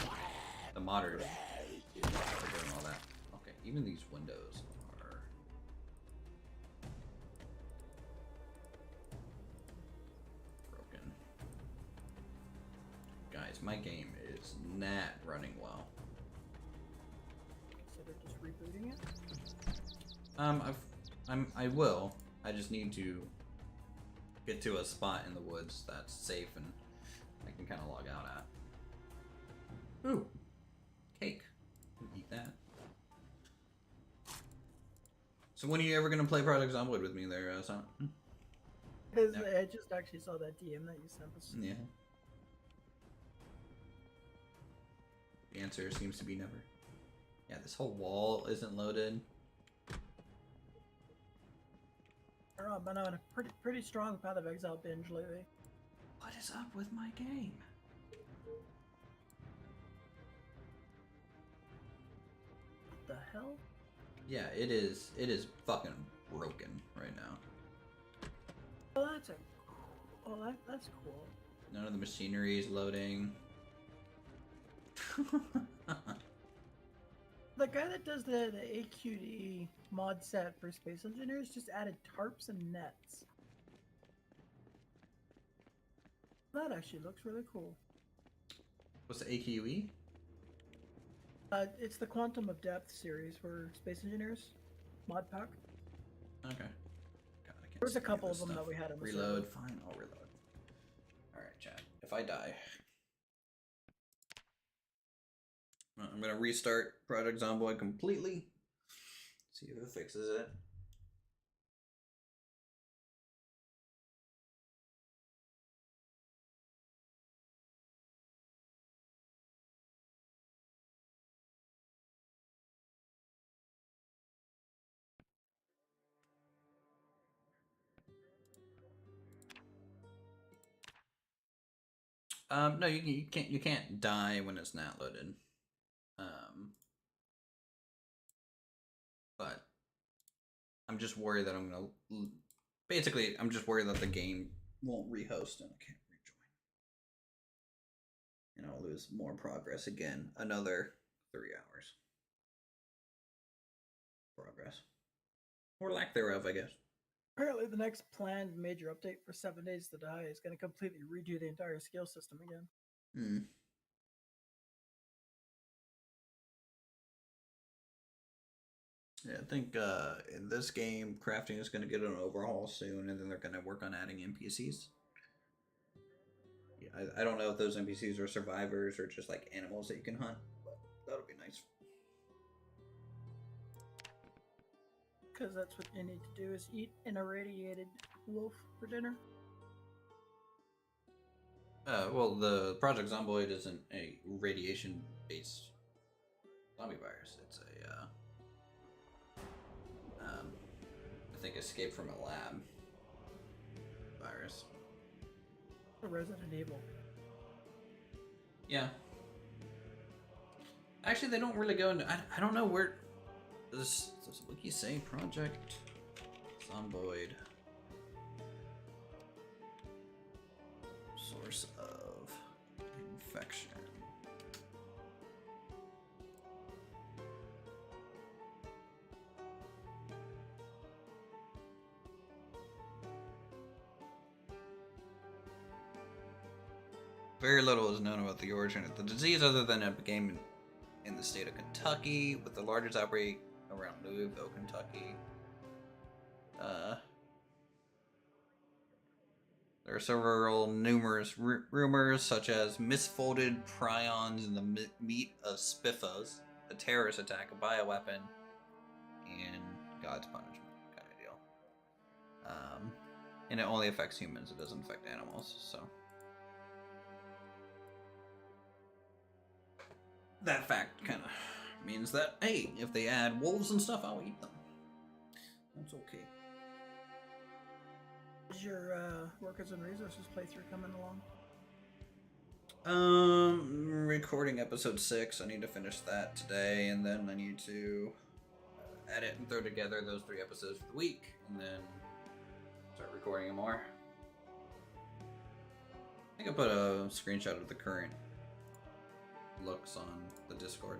A: The modders are doing all that. Okay, even these windows are... broken. Guys, my game is not running well.
C: So they're just rebooting it?
A: I will. I just need to get to a spot in the woods that's safe and I can kind of log out at. Ooh, cake. Eat that. So when are you ever gonna play Project Zomboid with me there, Son?
C: I just actually saw that DM that you sent us.
A: Yeah. The answer seems to be never. Yeah, this whole wall isn't loaded.
C: I've been on a pretty strong Path of Exile binge lately.
A: What is up with my game?
C: What the hell?
A: Yeah, it is fucking broken right now.
C: Oh, that's cool.
A: None of the machinery is loading.
C: The guy that does the AQD mod set for Space Engineers just added tarps and nets. That actually looks really cool.
A: What's the AQE?
C: It's the Quantum of Depth series for Space Engineers mod pack.
A: Okay. God,
C: There's a couple of them that we had in the
A: reload.
C: server.
A: Fine, I'll reload. Alright, chat. If I die, I'm gonna restart Project Zomboid completely. See if it fixes it. No, you can't die when it's not loaded. But I'm just worried that I'm just worried that the game won't rehost and I can't rejoin. And I'll lose more progress again. Another 3 hours. Progress. Or lack thereof, I guess.
C: Apparently the next planned major update for 7 Days to Die is going to completely redo the entire skill system again.
A: Hmm. Yeah, I think in this game, crafting is going to get an overhaul soon, and then they're going to work on adding NPCs. Yeah, I don't know if those NPCs are survivors or just like animals that you can hunt, but that'll be nice.
C: Because that's what you need to do is eat an irradiated wolf for dinner.
A: Well, the Project Zomboid isn't a radiation-based zombie virus. It's a, I think escape from a lab virus.
C: A Resident Evil.
A: Yeah. Actually, they don't really go into. I don't know where. Does Wiki say Project Zomboid? Source of infection. Very little is known about the origin of the disease other than it began in the state of Kentucky, with the largest outbreak around Louisville, Kentucky. There are several numerous rumors, such as misfolded prions in the meat of spiffos, a terrorist attack, a bioweapon, and God's punishment kind of deal. And it only affects humans; it doesn't affect animals. So that fact kind of means that, hey, if they add wolves and stuff, I'll eat them. That's okay.
C: Is your Workers and Resources playthrough coming along?
A: Recording episode 6. I need to finish that today, and then I need to edit and throw together those 3 episodes for the week, and then start recording more. I think I put a screenshot of the current looks on the Discord.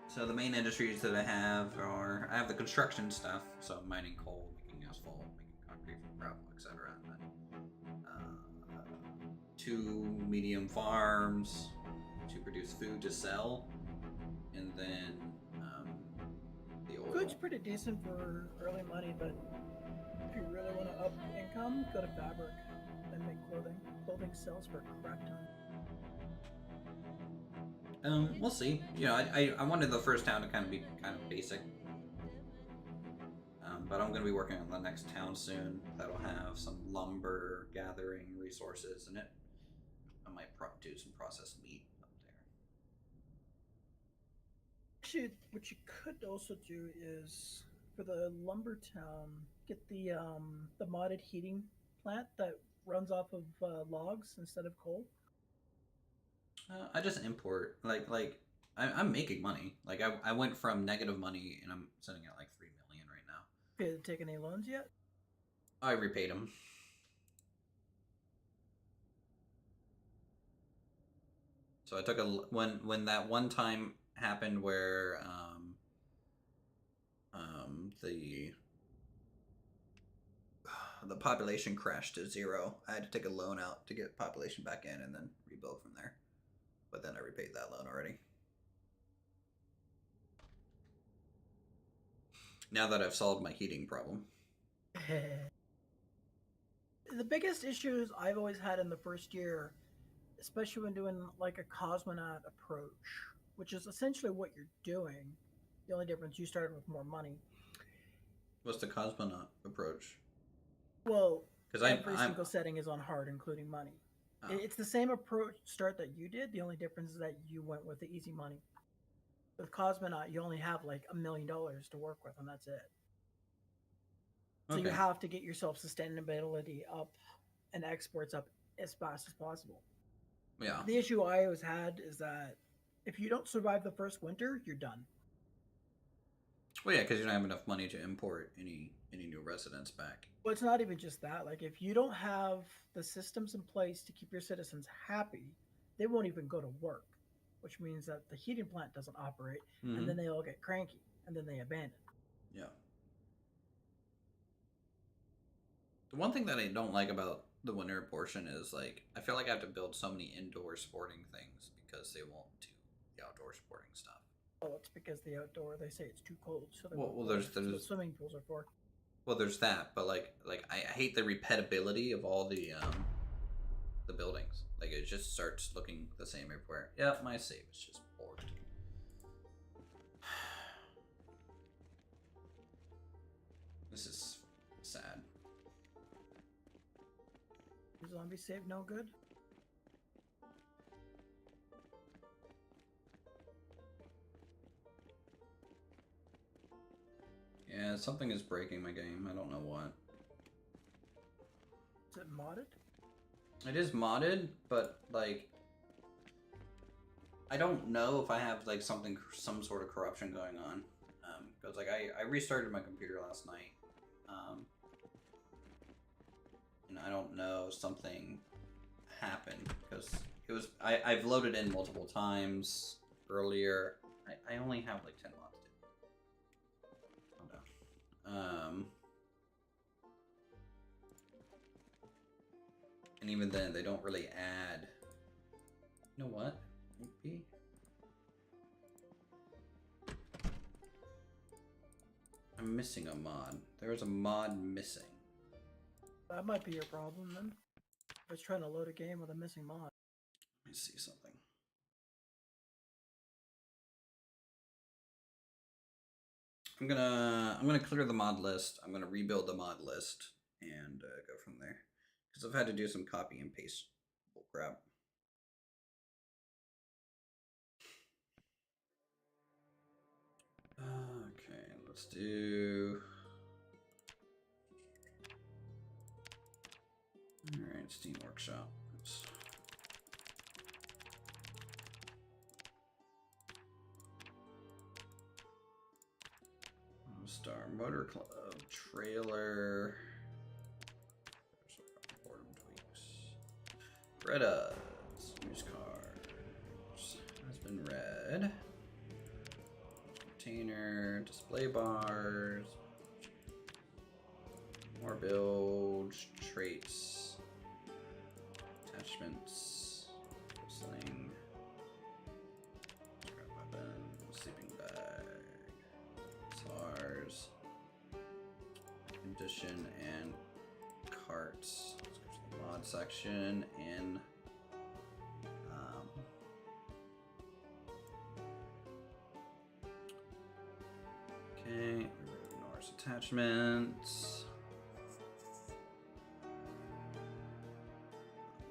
A: So the main industries that I have are, I have the construction stuff, so mining coal, making asphalt, making concrete from gravel, etc. And then 2 medium farms to produce food to sell, and then the oil.
C: Food's pretty decent for early money, but if you really want to up income, go to fabric and make clothing. Clothing sells for a crap ton.
A: We'll see. You know, I wanted the first town to kind of basic. But I'm going to be working on the next town soon. That'll have some lumber gathering resources in it. I might do some processed meat up there.
C: Actually, what you could also do is, for the lumber town, get the modded heating plant that runs off of logs instead of coal.
A: I just import, I'm making money. Like, I went from negative money, and I'm sitting at like 3 million right now.
C: Did you take any loans yet?
A: I repaid them. So I took when that one time happened where the population crashed to 0. I had to take a loan out to get population back in and then rebuild from there. But then I repaid that loan already. Now that I've solved my heating problem.
C: The biggest issues I've always had in the first year, especially when doing like a cosmonaut approach, which is essentially what you're doing. The only difference, you started with more money.
A: What's the cosmonaut approach?
C: Well,
A: because
C: every single setting is on hard, including money. Oh. It's the same approach start that you did. The only difference is that you went with the easy money. With Cosmonaut, you only have like $1 million to work with, and that's it. So you have to get yourself sustainability up and exports up as fast as possible.
A: Yeah.
C: The issue I always had is that if you don't survive the first winter, you're done.
A: Well, yeah, because you don't have enough money to import any new residents back.
C: Well, it's not even just that. Like, if you don't have the systems in place to keep your citizens happy, they won't even go to work, which means that the heating plant doesn't operate, and then they all get cranky, and then they abandon.
A: Yeah. The one thing that I don't like about the winter portion is, like, I feel like I have to build so many indoor sporting things because they won't do the outdoor sporting stuff.
C: Oh, it's because the outdoor, they say it's too cold. So
A: there's
C: the swimming pools are for.
A: Well, there's that, but like I hate the repetibility of all the buildings. Like, it just starts looking the same everywhere. Yeah, my save is just bored. This is sad.
C: Zombie save no good?
A: Yeah, something is breaking my game. I don't know what.
C: Is it modded?
A: It is modded, but like, I don't know if I have like some sort of corruption going on. Because like I restarted my computer last night, and I don't know, something happened because it was I've loaded in multiple times earlier. I only have like 10 lots to do. And even then, they don't really add. You know what? Maybe. I'm missing a mod. There is a mod missing.
C: That might be your problem then. I was trying to load a game with a missing mod.
A: Let me see something. I'm gonna clear the mod list. I'm gonna rebuild the mod list and go from there. Because I've had to do some copy and paste crap. Okay, let's do. Alright, Steam Workshop. Star Motor Club trailer. Boredom tweaks. Greta's news cards has been read. Container, display bars, more builds, traits, attachments, sling, scrap weapon, sleeping bag, SARS, condition, and carts. Let's go to the mod section in okay, ignores attachments.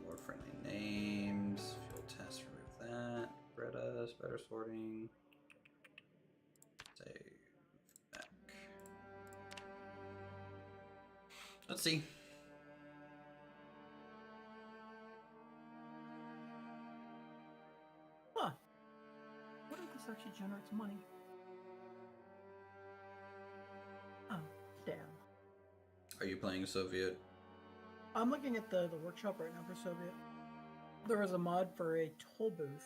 A: More friendly names. Field test, remove that. Greta's better sorting. Save back. Let's see.
C: Huh. What if this actually generates money? Oh, damn.
A: Are you playing Soviet?
C: I'm looking at the workshop right now for Soviet. There was a mod for a toll booth.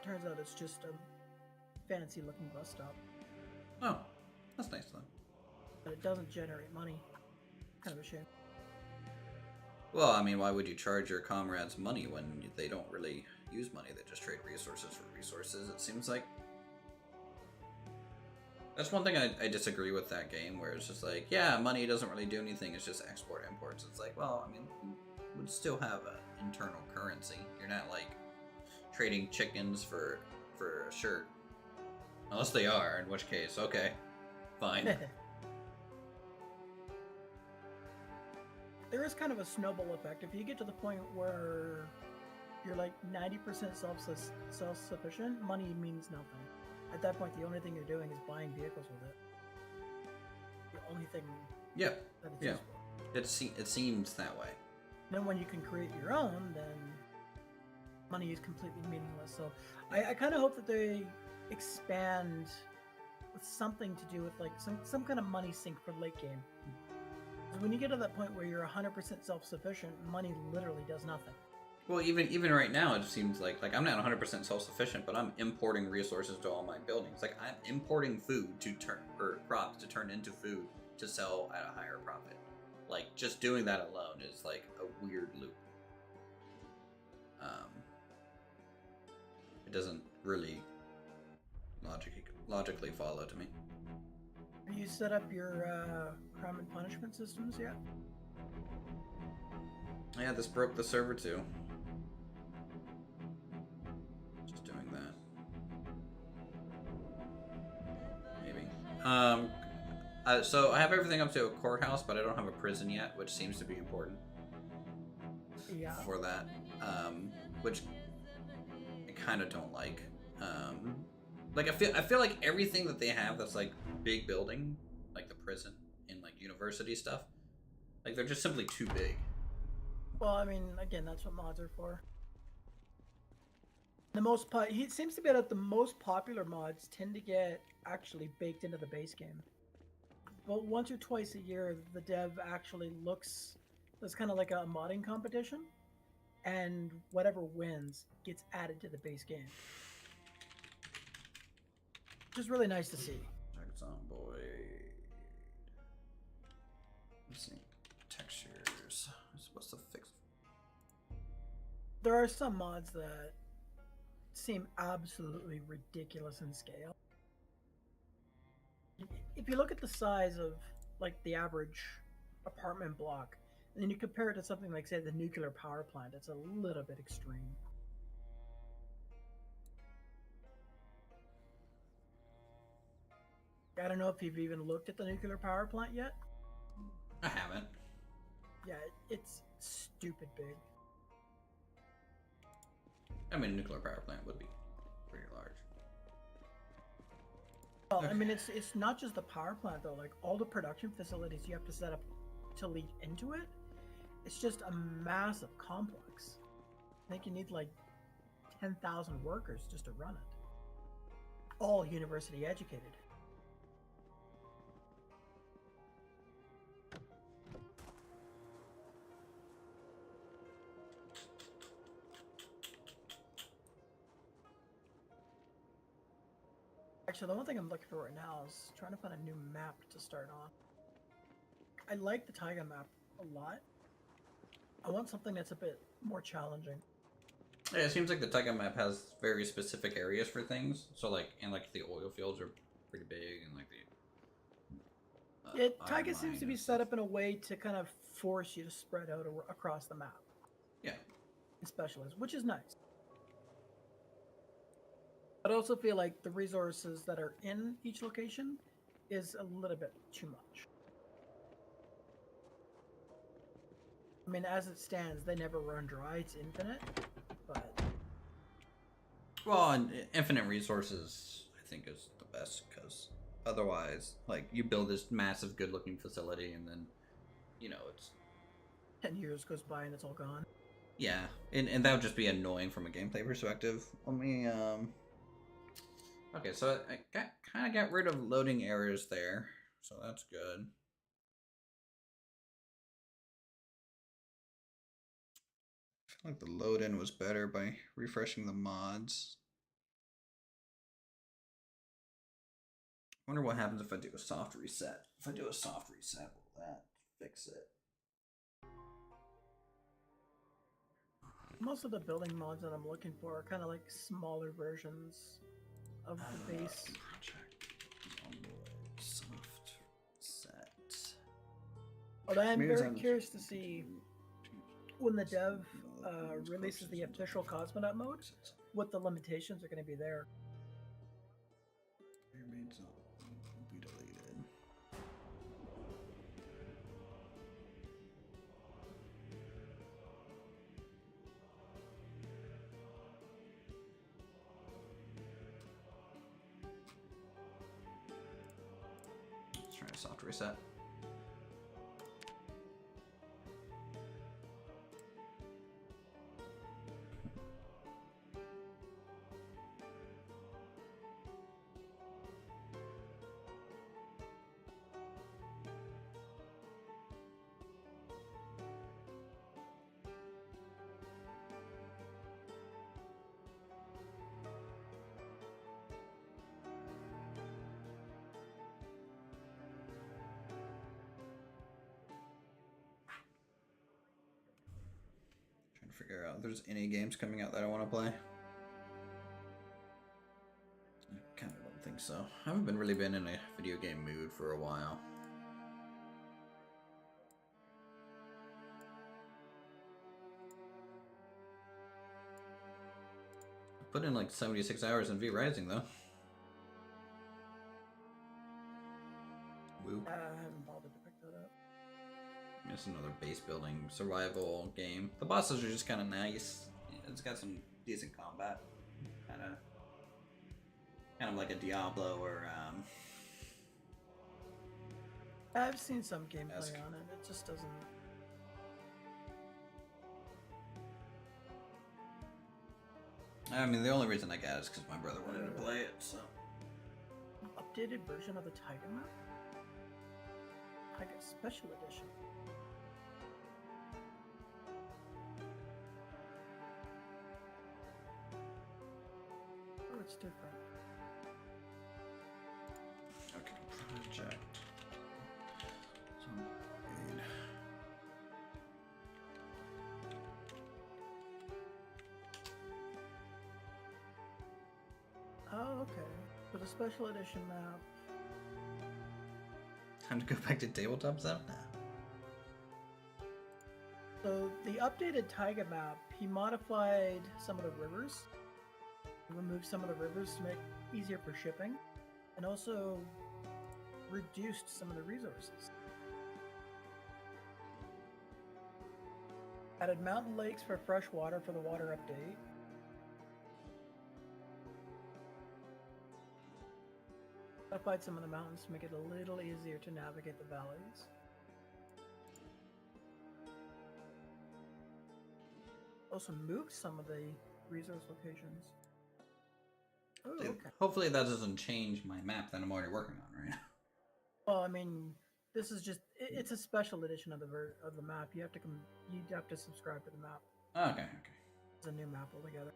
C: Turns out it's just a fancy looking bus stop.
A: Oh, that's nice though.
C: But it doesn't generate money. Kind of a shame.
A: Well, I mean, why would you charge your comrades money when they don't really use money? They just trade resources for resources, it seems like. That's one thing I disagree with that game, where it's just like, yeah, money doesn't really do anything, it's just export imports. It's like, well, I mean, you would still have an internal currency. You're not like trading chickens for a shirt. Unless they are, in which case, okay, fine.
C: There is kind of a snowball effect. If you get to the point where you're like 90% self-sufficient, money means nothing. At that point, the only thing you're doing is buying vehicles with it. The only thing.
A: Yeah.
C: That it's
A: Yeah.
C: used for.
A: It seems that way.
C: Then when you can create your own, then money is completely meaningless. So I kind of hope that they expand with something to do with like some kind of money sink for late game. Because when you get to that point where you're 100% self-sufficient, money literally does nothing.
A: Well, even right now, it seems like I'm not 100% self-sufficient, but I'm importing resources to all my buildings. Like, I'm importing food or crops to turn into food to sell at a higher profit. Like, just doing that alone is like a weird loop. It doesn't really logically follow to me.
C: Have you set up your crime and punishment systems yet?
A: Yeah, this broke the server too. Just doing that. Maybe. So I have everything up to a courthouse, but I don't have a prison yet, which seems to be important.
C: Yeah.
A: For that. Which I kind of don't like. Like I feel like everything that they have that's like big building, like the prison and like university stuff, like they're just simply too big.
C: Well, I mean, again, that's what mods are for. He seems to be that the most popular mods tend to get actually baked into the base game. But once or twice a year, the dev actually looks. There's kind of like a modding competition, and whatever wins gets added to the base game. Which is really nice to see.
A: Zomboid. Let's see. Textures. What's the fix?
C: There are some mods that seem absolutely ridiculous in scale. If you look at the size of like the average apartment block, and then you compare it to something like, say, the nuclear power plant, it's a little bit extreme. I don't know if you've even looked at the nuclear power plant yet.
A: I haven't.
C: Yeah, it's stupid big.
A: I mean, a nuclear power plant would be pretty large.
C: Well, I mean, it's not just the power plant though. Like all the production facilities you have to set up to lead into it, it's just a massive complex. I think you need like 10,000 workers just to run it. All university educated. Actually, the one thing I'm looking for right now is trying to find a new map to start on. I like the Taiga map a lot. I want something that's a bit more challenging.
A: Yeah, it seems like the Taiga map has very specific areas for things. So like, and like the oil fields are pretty big, and like the
C: Yeah, Taiga seems to be set up in a way to kind of force you to spread out across the map.
A: Yeah.
C: And specialize, which is nice. But I also feel like the resources that are in each location is a little bit too much. I mean, as it stands, they never run dry. It's infinite, but...
A: Well, and infinite resources, I think, is the best, because otherwise, like, you build this massive, good-looking facility, and then, you know, it's...
C: 10 years goes by and it's all gone.
A: Yeah, and that would just be annoying from a gameplay perspective. Let me, Okay, so I kind of got rid of loading errors there, so that's good. I feel like the load-in was better by refreshing the mods. I wonder what happens if I do a soft reset. If I do a soft reset, will that fix it?
C: Most of the building mods that I'm looking for are kind of like smaller versions of the base.
A: Zomboid, soft reset.
C: Although I'm very curious to see when the dev releases the official Cosmonaut mode, what the limitations are going to be there.
A: Be deleted. Let's try a soft reset. Figure out if there's any games coming out that I want to play. I kind of don't think so. I haven't really been in a video game mood for a while. I put in like 76 hours in V Rising though. Woo.
C: I haven't bothered to pick that up.
A: It's another base building survival game. The bosses are just kind of nice. It's got some decent combat. Kind of like a Diablo or
C: I've seen some gameplay on it. It just doesn't.
A: I mean, the only reason I got it is because my brother wanted to play it. So.
C: Updated version of the Taiga map. Taiga Special Edition. It's different.
A: Okay, project. Zomboid.
C: okay. For the special edition map.
A: Time to go back to tabletop stuff now.
C: So the updated Taiga map, he modified some of the rivers, removed some of the rivers to make it easier for shipping, and also reduced some of the resources. Added mountain lakes for fresh water for the water update. Modified some of the mountains to make it a little easier to navigate the valleys. Also moved some of the resource locations. Oh,
A: Dude,
C: okay.
A: hopefully that doesn't change my map that I'm already working on right now.
C: Well, I mean, this is just it's a special edition of the map. You have to subscribe to the map.
A: Okay.
C: It's a new map altogether.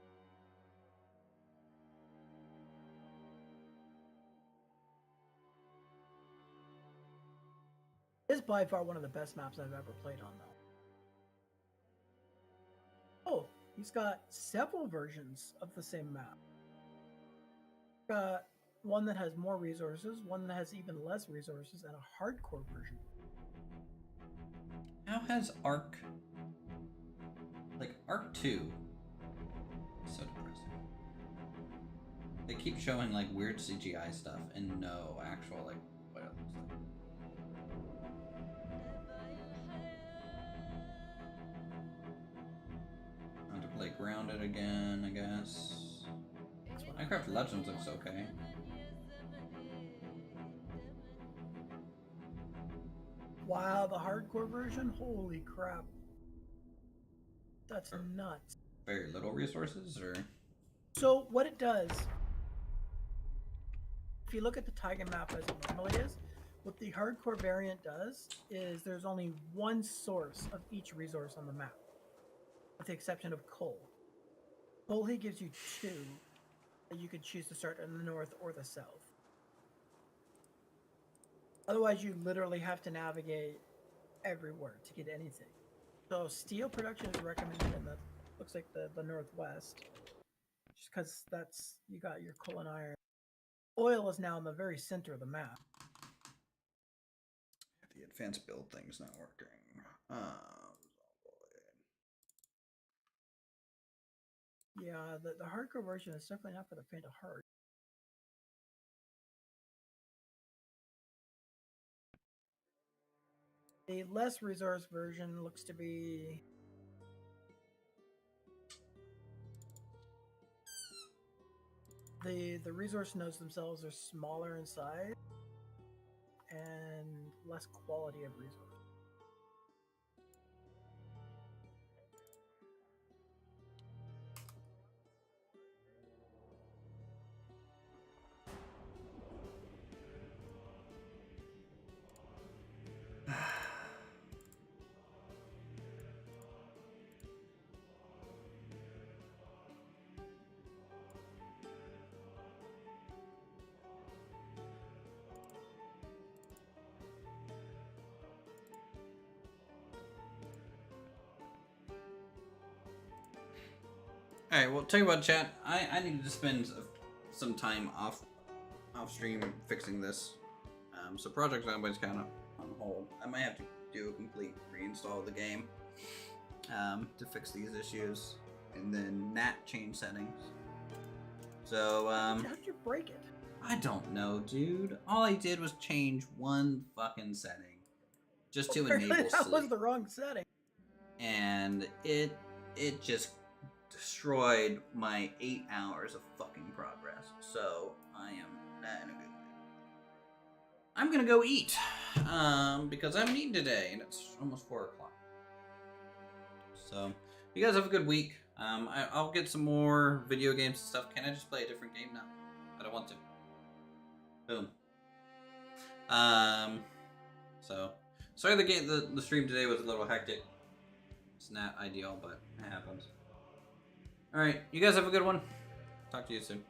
C: It's by far one of the best maps I've ever played on, though. Oh, he's got several versions of the same map. Got one that has more resources, one that has even less resources, and a hardcore version.
A: How has Arc... Like, Arc 2... So depressing. They keep showing, like, weird CGI stuff and no actual, like, what else? I have to play Grounded again, I guess. Minecraft Legends looks okay.
C: Wow, the hardcore version? Holy crap. That's nuts.
A: Very little resources, or?
C: So, what it does, if you look at the Taiga map as it normally is, what the hardcore variant does is there's only one source of each resource on the map, with the exception of coal. Coal, he gives you two that you could choose to start in the north or the south. Otherwise, you literally have to navigate everywhere to get anything. So steel production is recommended in the, looks like the northwest, just because that's, you got your coal and iron. Oil is now in the very center of the map.
A: The advanced build thing's not working.
C: Yeah, the hardcore version is definitely not for the faint of heart. The less resource version looks to be the resource nodes themselves are smaller in size and less quality of resource.
A: Alright, well, tell you what, chat. I need to spend some time off stream fixing this. So Project Zomboid's kind of on hold. I might have to do a complete reinstall of the game to fix these issues, and then NAT change settings. So
C: how'd you break it?
A: I don't know, dude. All I did was change one fucking setting just to enable
C: that
A: sleep.
C: was the wrong setting.
A: And it just destroyed my 8 hours of fucking progress. So I am not in a good mood. I'm gonna go eat because I haven't eaten today and it's almost 4 o'clock. So you guys have a good week. I'll get some more video games and stuff. Can I just play a different game now? I don't want to. Boom. So sorry the stream today was a little hectic. It's not ideal, but it happens. Alright, you guys have a good one. Talk to you soon.